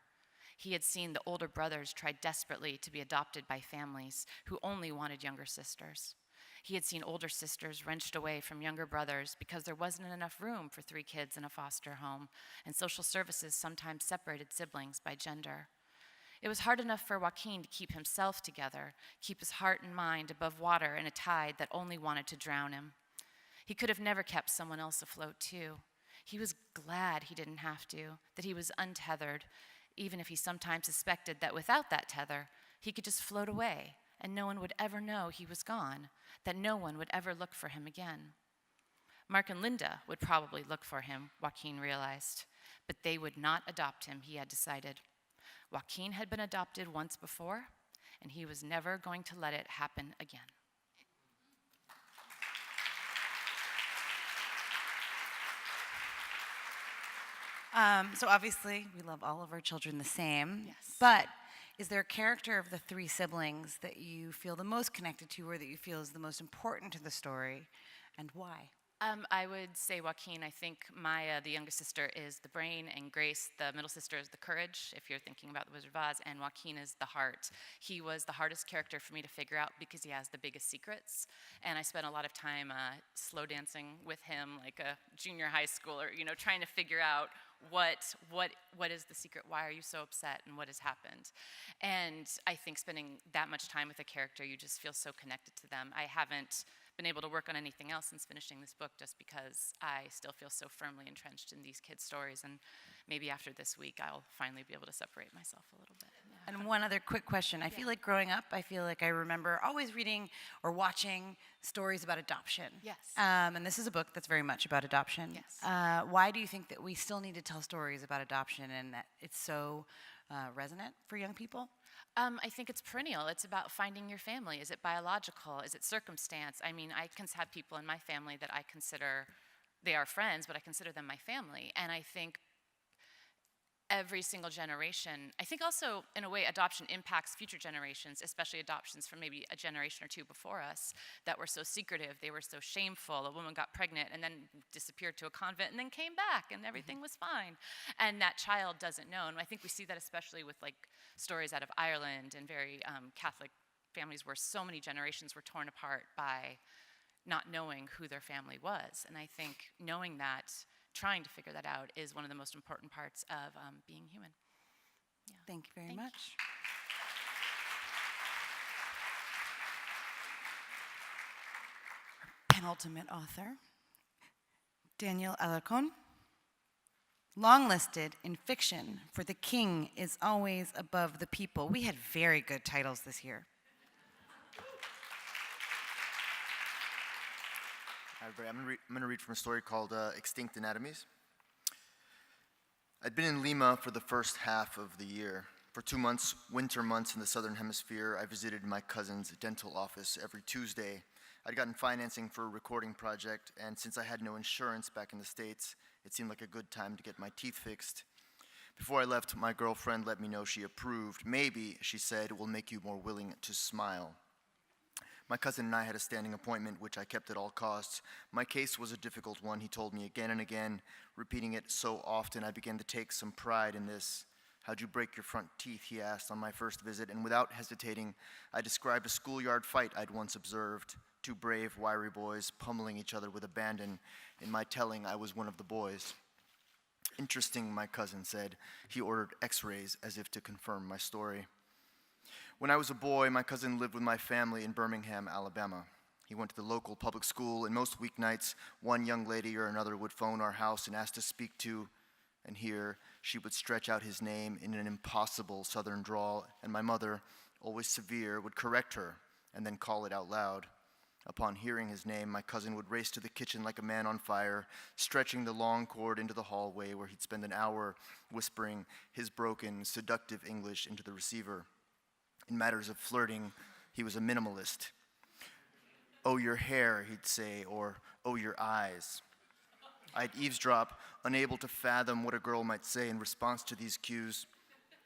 He had seen the older brothers try desperately to be adopted by families who only wanted younger sisters. He had seen older sisters wrenched away from younger brothers because there wasn't enough room for 3 kids in a foster home, and social services sometimes separated siblings by gender. It was hard enough for Joaquin to keep himself together, keep his heart and mind above water in a tide that only wanted to drown him. He could have never kept someone else afloat, too. He was glad he didn't have to, that he was untethered, even if he sometimes suspected that without that tether, he could just float away and no one would ever know he was gone, that no one would ever look for him again. Mark and Linda would probably look for him, Joaquin realized, but they would not adopt him, he had decided. Joaquin had been adopted once before, and he was never going to let it happen again. So obviously, we love all of our children the same. Yes. But is there a character of the 3 siblings that you feel the most connected to or that you feel is the most important to the story, and why? I would say Joaquin. I think Maya, the youngest sister, is the brain, and Grace, the middle sister, is the courage, if you're thinking about the Wizard of Oz, and Joaquin is the heart. He was the hardest character for me to figure out because he has the biggest secrets, and I spent a lot of time slow dancing with him like a junior high schooler, trying to figure out what is the secret, why are you so upset, and what has happened. And I think spending that much time with a character, you just feel so connected to them. I haven't been able to work on anything else since finishing this book just because I still feel so firmly entrenched in these kids' stories, and maybe after this week I'll finally be able to separate myself a little bit. Yeah. And one other quick question. I feel like growing up, I remember always reading or watching stories about adoption. Yes. And this is a book that's very much about adoption. Yes. Why do you think that we still need to tell stories about adoption and that it's so resonant for young people? I think it's perennial. It's about finding your family. Is it biological? Is it circumstance? I mean, I can have people in my family that I consider, they are friends, but I consider them my family. And I think every single generation, I think also, in a way, adoption impacts future generations, especially adoptions from maybe a generation or 2 before us that were so secretive, they were so shameful. A woman got pregnant and then disappeared to a convent and then came back and everything was fine. And that child doesn't know. And I think we see that especially with stories out of Ireland and very Catholic families where so many generations were torn apart by not knowing who their family was. And I think knowing that, trying to figure that out, is one of the most important parts of being human. Yeah. Thank you very much. Penultimate author, Daniel Alarcon. Long-listed in fiction for The King is Always Above the People. We had very good titles this year. Hi, everybody. I'm going to read from a story called Extinct Anatomies. I'd been in Lima for the first half of the year, For 2 months, winter months in the Southern Hemisphere, I visited my cousin's dental office every Tuesday. I'd gotten financing for a recording project, and since I had no insurance back in the States, it seemed like a good time to get my teeth fixed. Before I left, my girlfriend let me know she approved. Maybe, she said, it will make you more willing to smile. My cousin and I had a standing appointment, which I kept at all costs. My case was a difficult one, he told me again and again. Repeating it so often, I began to take some pride in this. How'd you break your front teeth, he asked on my first visit, and without hesitating, I described a schoolyard fight I'd once observed. 2 brave, wiry boys pummeling each other with abandon. In my telling, I was one of the boys. Interesting, my cousin said. He ordered x-rays as if to confirm my story. When I was a boy, my cousin lived with my family in Birmingham, Alabama. He went to the local public school, and most weeknights, one young lady or another would phone our house and ask to speak to, and here she would stretch out his name in an impossible southern drawl, and my mother, always severe, would correct her and then call it out loud. Upon hearing his name, my cousin would race to the kitchen like a man on fire, stretching the long cord into the hallway where he'd spend an hour whispering his broken, seductive English into the receiver. In matters of flirting, he was a minimalist. "Oh, your hair," he'd say, or "oh, your eyes." I'd eavesdrop, unable to fathom what a girl might say in response to these cues.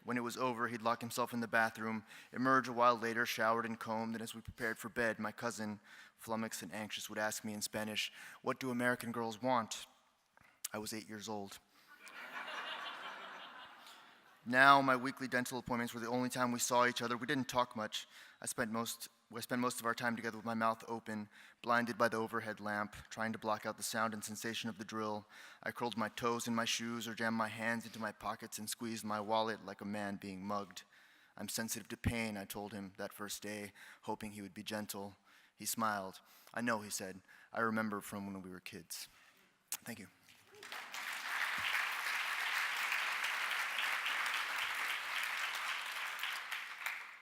When it was over, he'd lock himself in the bathroom, emerge a while later, showered and combed, and as we prepared for bed, my cousin, flummoxed and anxious, would ask me in Spanish, "What do American girls want?" I was 8 years old. Now, my weekly dental appointments were the only time we saw each other. We didn't talk much. I spent most of our time together with my mouth open, blinded by the overhead lamp, trying to block out the sound and sensation of the drill. I curled my toes in my shoes or jammed my hands into my pockets and squeezed my wallet like a man being mugged. "I'm sensitive to pain," I told him that first day, hoping he would be gentle. He smiled. "I know," he said. "I remember from when we were kids." Thank you.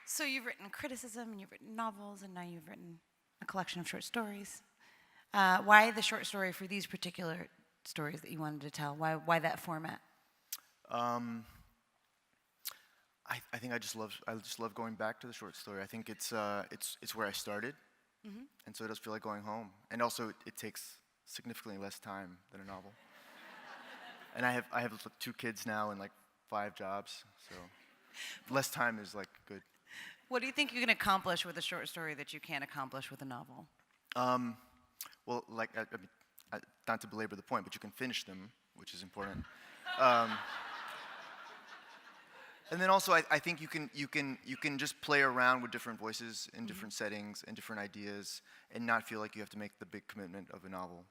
So you've written criticism, and you've written novels, and now you've written a collection of short stories. Why the short story for these particular stories that you wanted to tell? Why that format? I think I just love going back to the short story. I think it's where I started, and so it does feel like going home. And also, it takes significantly less time than a novel. And I have 2 kids now and like 5 jobs, so less time is like good. What do you think you can accomplish with a short story that you can't accomplish with a novel? Well, like, I mean, not to belabor the point, but you can finish them, which is important. And then also, I think you can just play around with different voices in different settings and different ideas, and not feel like you have to make the big commitment of a novel.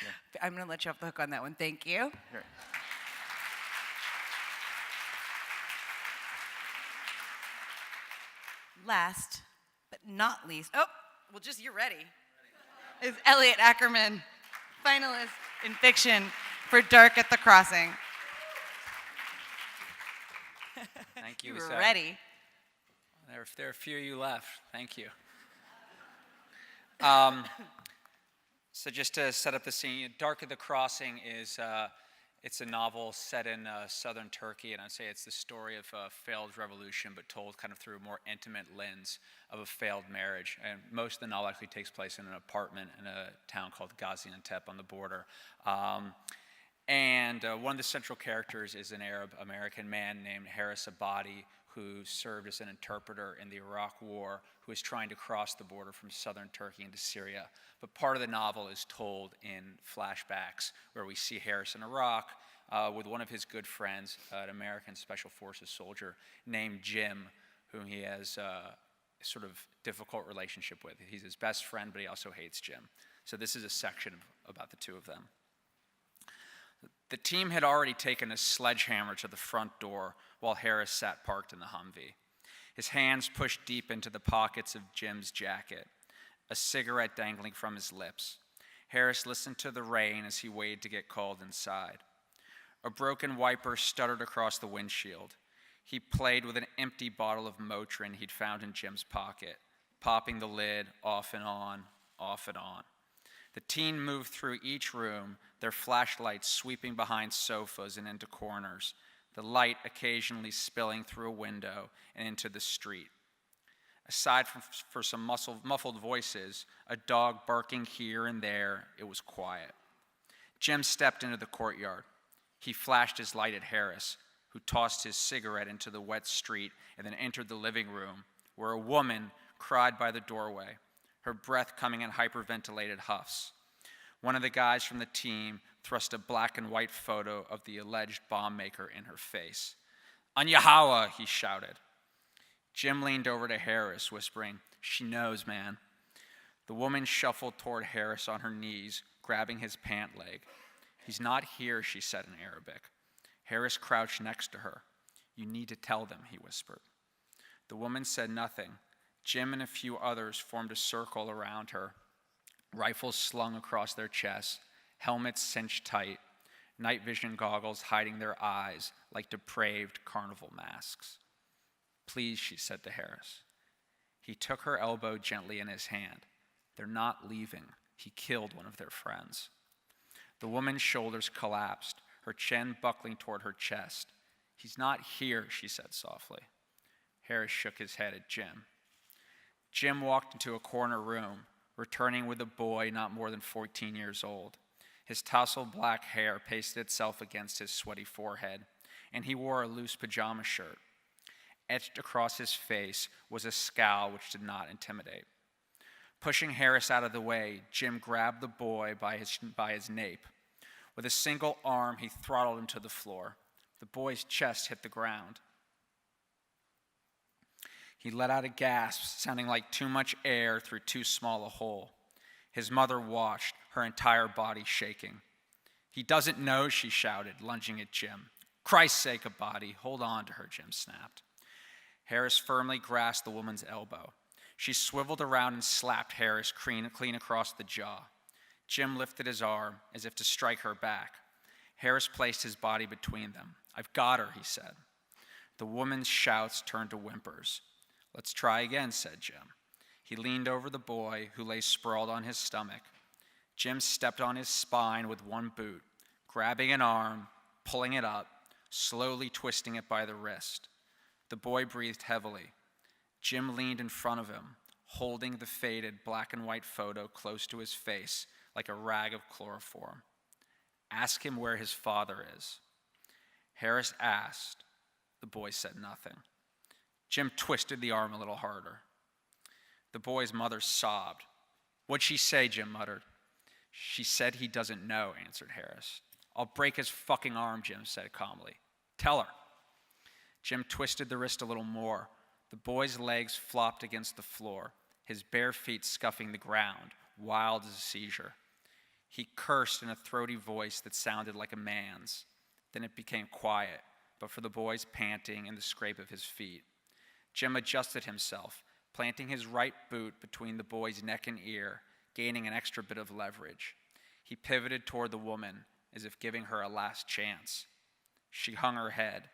Yeah. I'm going to let you off the hook on that one. Thank you. Here. Last but not least, you're ready, is Elliot Ackerman, finalist in fiction for Dark at the Crossing. Thank you. You were ready. There are a few of you left. Thank you. So just to set up the scene, Dark at the Crossing is it's a novel set in southern Turkey, and I'd say it's the story of a failed revolution, but told kind of through a more intimate lens of a failed marriage. And most of the novel actually takes place in an apartment in a town called Gaziantep on the border. And one of the central characters is an Arab-American man named Harris Abadi, who served as an interpreter in the Iraq War, who is trying to cross the border from southern Turkey into Syria. But part of the novel is told in flashbacks, where we see Harris in Iraq with one of his good friends, an American Special Forces soldier named Jim, whom he has a sort of difficult relationship with. He's his best friend, but he also hates Jim. So this is a section about the two of them. The team had already taken a sledgehammer to the front door while Harris sat parked in the Humvee. His hands pushed deep into the pockets of Jim's jacket, a cigarette dangling from his lips. Harris listened to the rain as he waited to get called inside. A broken wiper stuttered across the windshield. He played with an empty bottle of Motrin he'd found in Jim's pocket, popping the lid off and on, off and on. The teen moved through each room, their flashlights sweeping behind sofas and into corners. the light occasionally spilling through a window and into the street. Aside from some muffled voices, a dog barking here and there, it was quiet. Jim stepped into the courtyard. He flashed his light at Harris, who tossed his cigarette into the wet street and then entered the living room, where a woman cried by the doorway, her breath coming in hyperventilated huffs. One of the guys from the team thrust a black and white photo of the alleged bomb maker in her face. "Anyahawa," he shouted. Jim leaned over to Harris, whispering, "She knows, man." The woman shuffled toward Harris on her knees, grabbing his pant leg. "He's not here," she said in Arabic. Harris crouched next to her. "You need to tell them," he whispered. The woman said nothing. Jim and a few others formed a circle around her, rifles slung across their chests, helmets cinched tight, night vision goggles hiding their eyes like depraved carnival masks. "Please," she said to Harris. He took her elbow gently in his hand. "They're not leaving. He killed one of their friends." The woman's shoulders collapsed, her chin buckling toward her chest. "He's not here," she said softly. Harris shook his head at Jim. Jim walked into a corner room, returning with a boy not more than 14 years old. His tousled black hair pasted itself against his sweaty forehead, and he wore a loose pajama shirt. Etched across his face was a scowl which did not intimidate. Pushing Harris out of the way, Jim grabbed the boy by his nape. With a single arm, he throttled him to the floor. The boy's chest hit the ground. He let out a gasp, sounding like too much air through too small a hole. His mother watched, her entire body shaking. "He doesn't know," she shouted, lunging at Jim. "Christ's sake, Abadi, hold on to her," Jim snapped. Harris firmly grasped the woman's elbow. She swiveled around and slapped Harris clean across the jaw. Jim lifted his arm as if to strike her back. Harris placed his body between them. "I've got her," he said. The woman's shouts turned to whimpers. "Let's try again," said Jim. He leaned over the boy, who lay sprawled on his stomach. Jim stepped on his spine with one boot, grabbing an arm, pulling it up, slowly twisting it by the wrist. The boy breathed heavily. Jim leaned in front of him, holding the faded black and white photo close to his face like a rag of chloroform. "Ask him where his father is." Harris asked. The boy said nothing. Jim twisted the arm a little harder. The boy's mother sobbed. "What'd she say?" Jim muttered. "She said he doesn't know," answered Harris. "I'll break his fucking arm," Jim said calmly. "Tell her." Jim twisted the wrist a little more. The boy's legs flopped against the floor, his bare feet scuffing the ground, wild as a seizure. He cursed in a throaty voice that sounded like a man's. Then it became quiet, but for the boy's panting and the scrape of his feet. Jim adjusted himself, planting his right boot between the boy's neck and ear, gaining an extra bit of leverage. He pivoted toward the woman, as if giving her a last chance. She hung her head.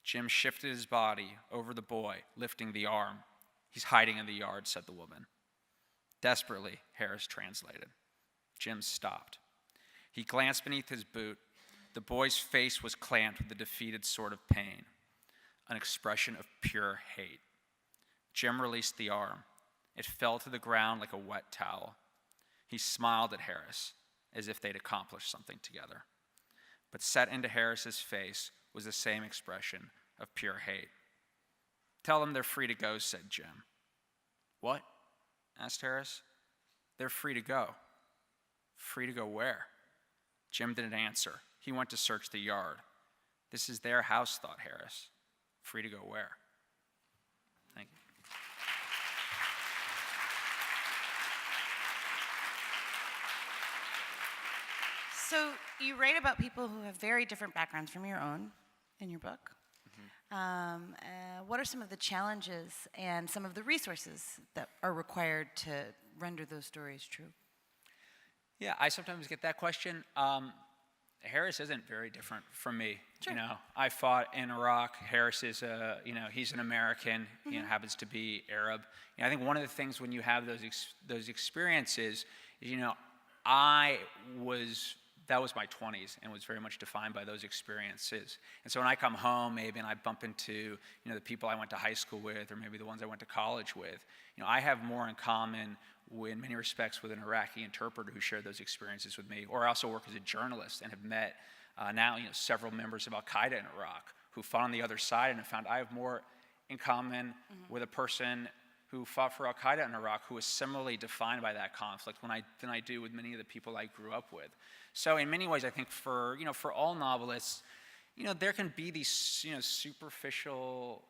Jim shifted his body over the boy, lifting the arm. "He's hiding in the yard," said the woman. Desperately, Harris translated. Jim stopped. He glanced beneath his boot. The boy's face was clamped with a defeated sort of pain, an expression of pure hate. Jim released the arm. It fell to the ground like a wet towel. He smiled at Harris, as if they'd accomplished something together. But set into Harris's face was the same expression of pure hate. "Tell them they're free to go," said Jim. "What?" asked Harris. "They're free to go." "Free to go where?" Jim didn't answer. He went to search the yard. "This is their house," thought Harris. "Free to go where?" Thank you. So you write about people who have very different backgrounds from your own in your book. What are some of the challenges and some of the resources that are required to render those stories true? Yeah, I sometimes get that question. Harris isn't very different from me. Sure. You know, I fought in Iraq. Harris is he's an American. You know, happens to be Arab. You know, I think one of the things when you have those experiences is, I was that was my 20s and was very much defined by those experiences. And so when I come home maybe and I bump into the people I went to high school with, or maybe the ones I went to college with, I have more in common in many respects with an Iraqi interpreter who shared those experiences with me. Or I also work as a journalist and have met now several members of Al-Qaeda in Iraq who fought on the other side, and have found I have more in common with a person who fought for Al-Qaeda in Iraq who was similarly defined by that conflict than I do with many of the people I grew up with. So in many ways, I think for all novelists, there can be these superficial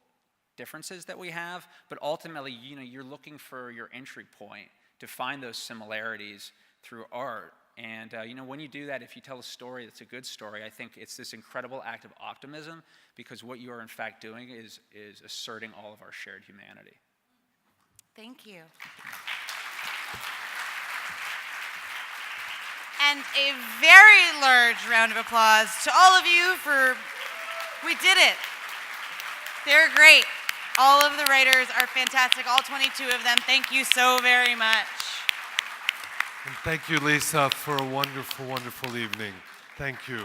differences that we have, but ultimately, you're looking for your entry point to find those similarities through art. And when you do that, if you tell a story that's a good story, I think it's this incredible act of optimism, because what you are in fact doing is asserting all of our shared humanity. Thank you. And a very large round of applause to all of you we did it. They're great. All of the writers are fantastic, all 22 of them. Thank you so very much. And thank you, Lisa, for a wonderful, wonderful evening. Thank you.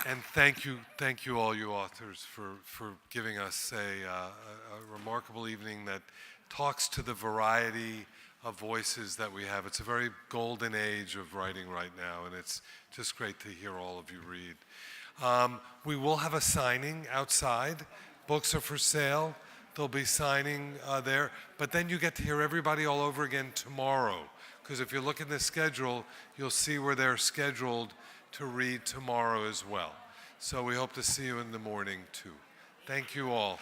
And thank you all you authors for giving us a remarkable evening that talks to the variety of voices that we have. It's a very golden age of writing right now, and it's just great to hear all of you read. We will have a signing outside. Books are for sale. There'll be signing there. But then you get to hear everybody all over again tomorrow, because if you look at the schedule, you'll see where they're scheduled to read tomorrow as well. So we hope to see you in the morning too. Thank you all.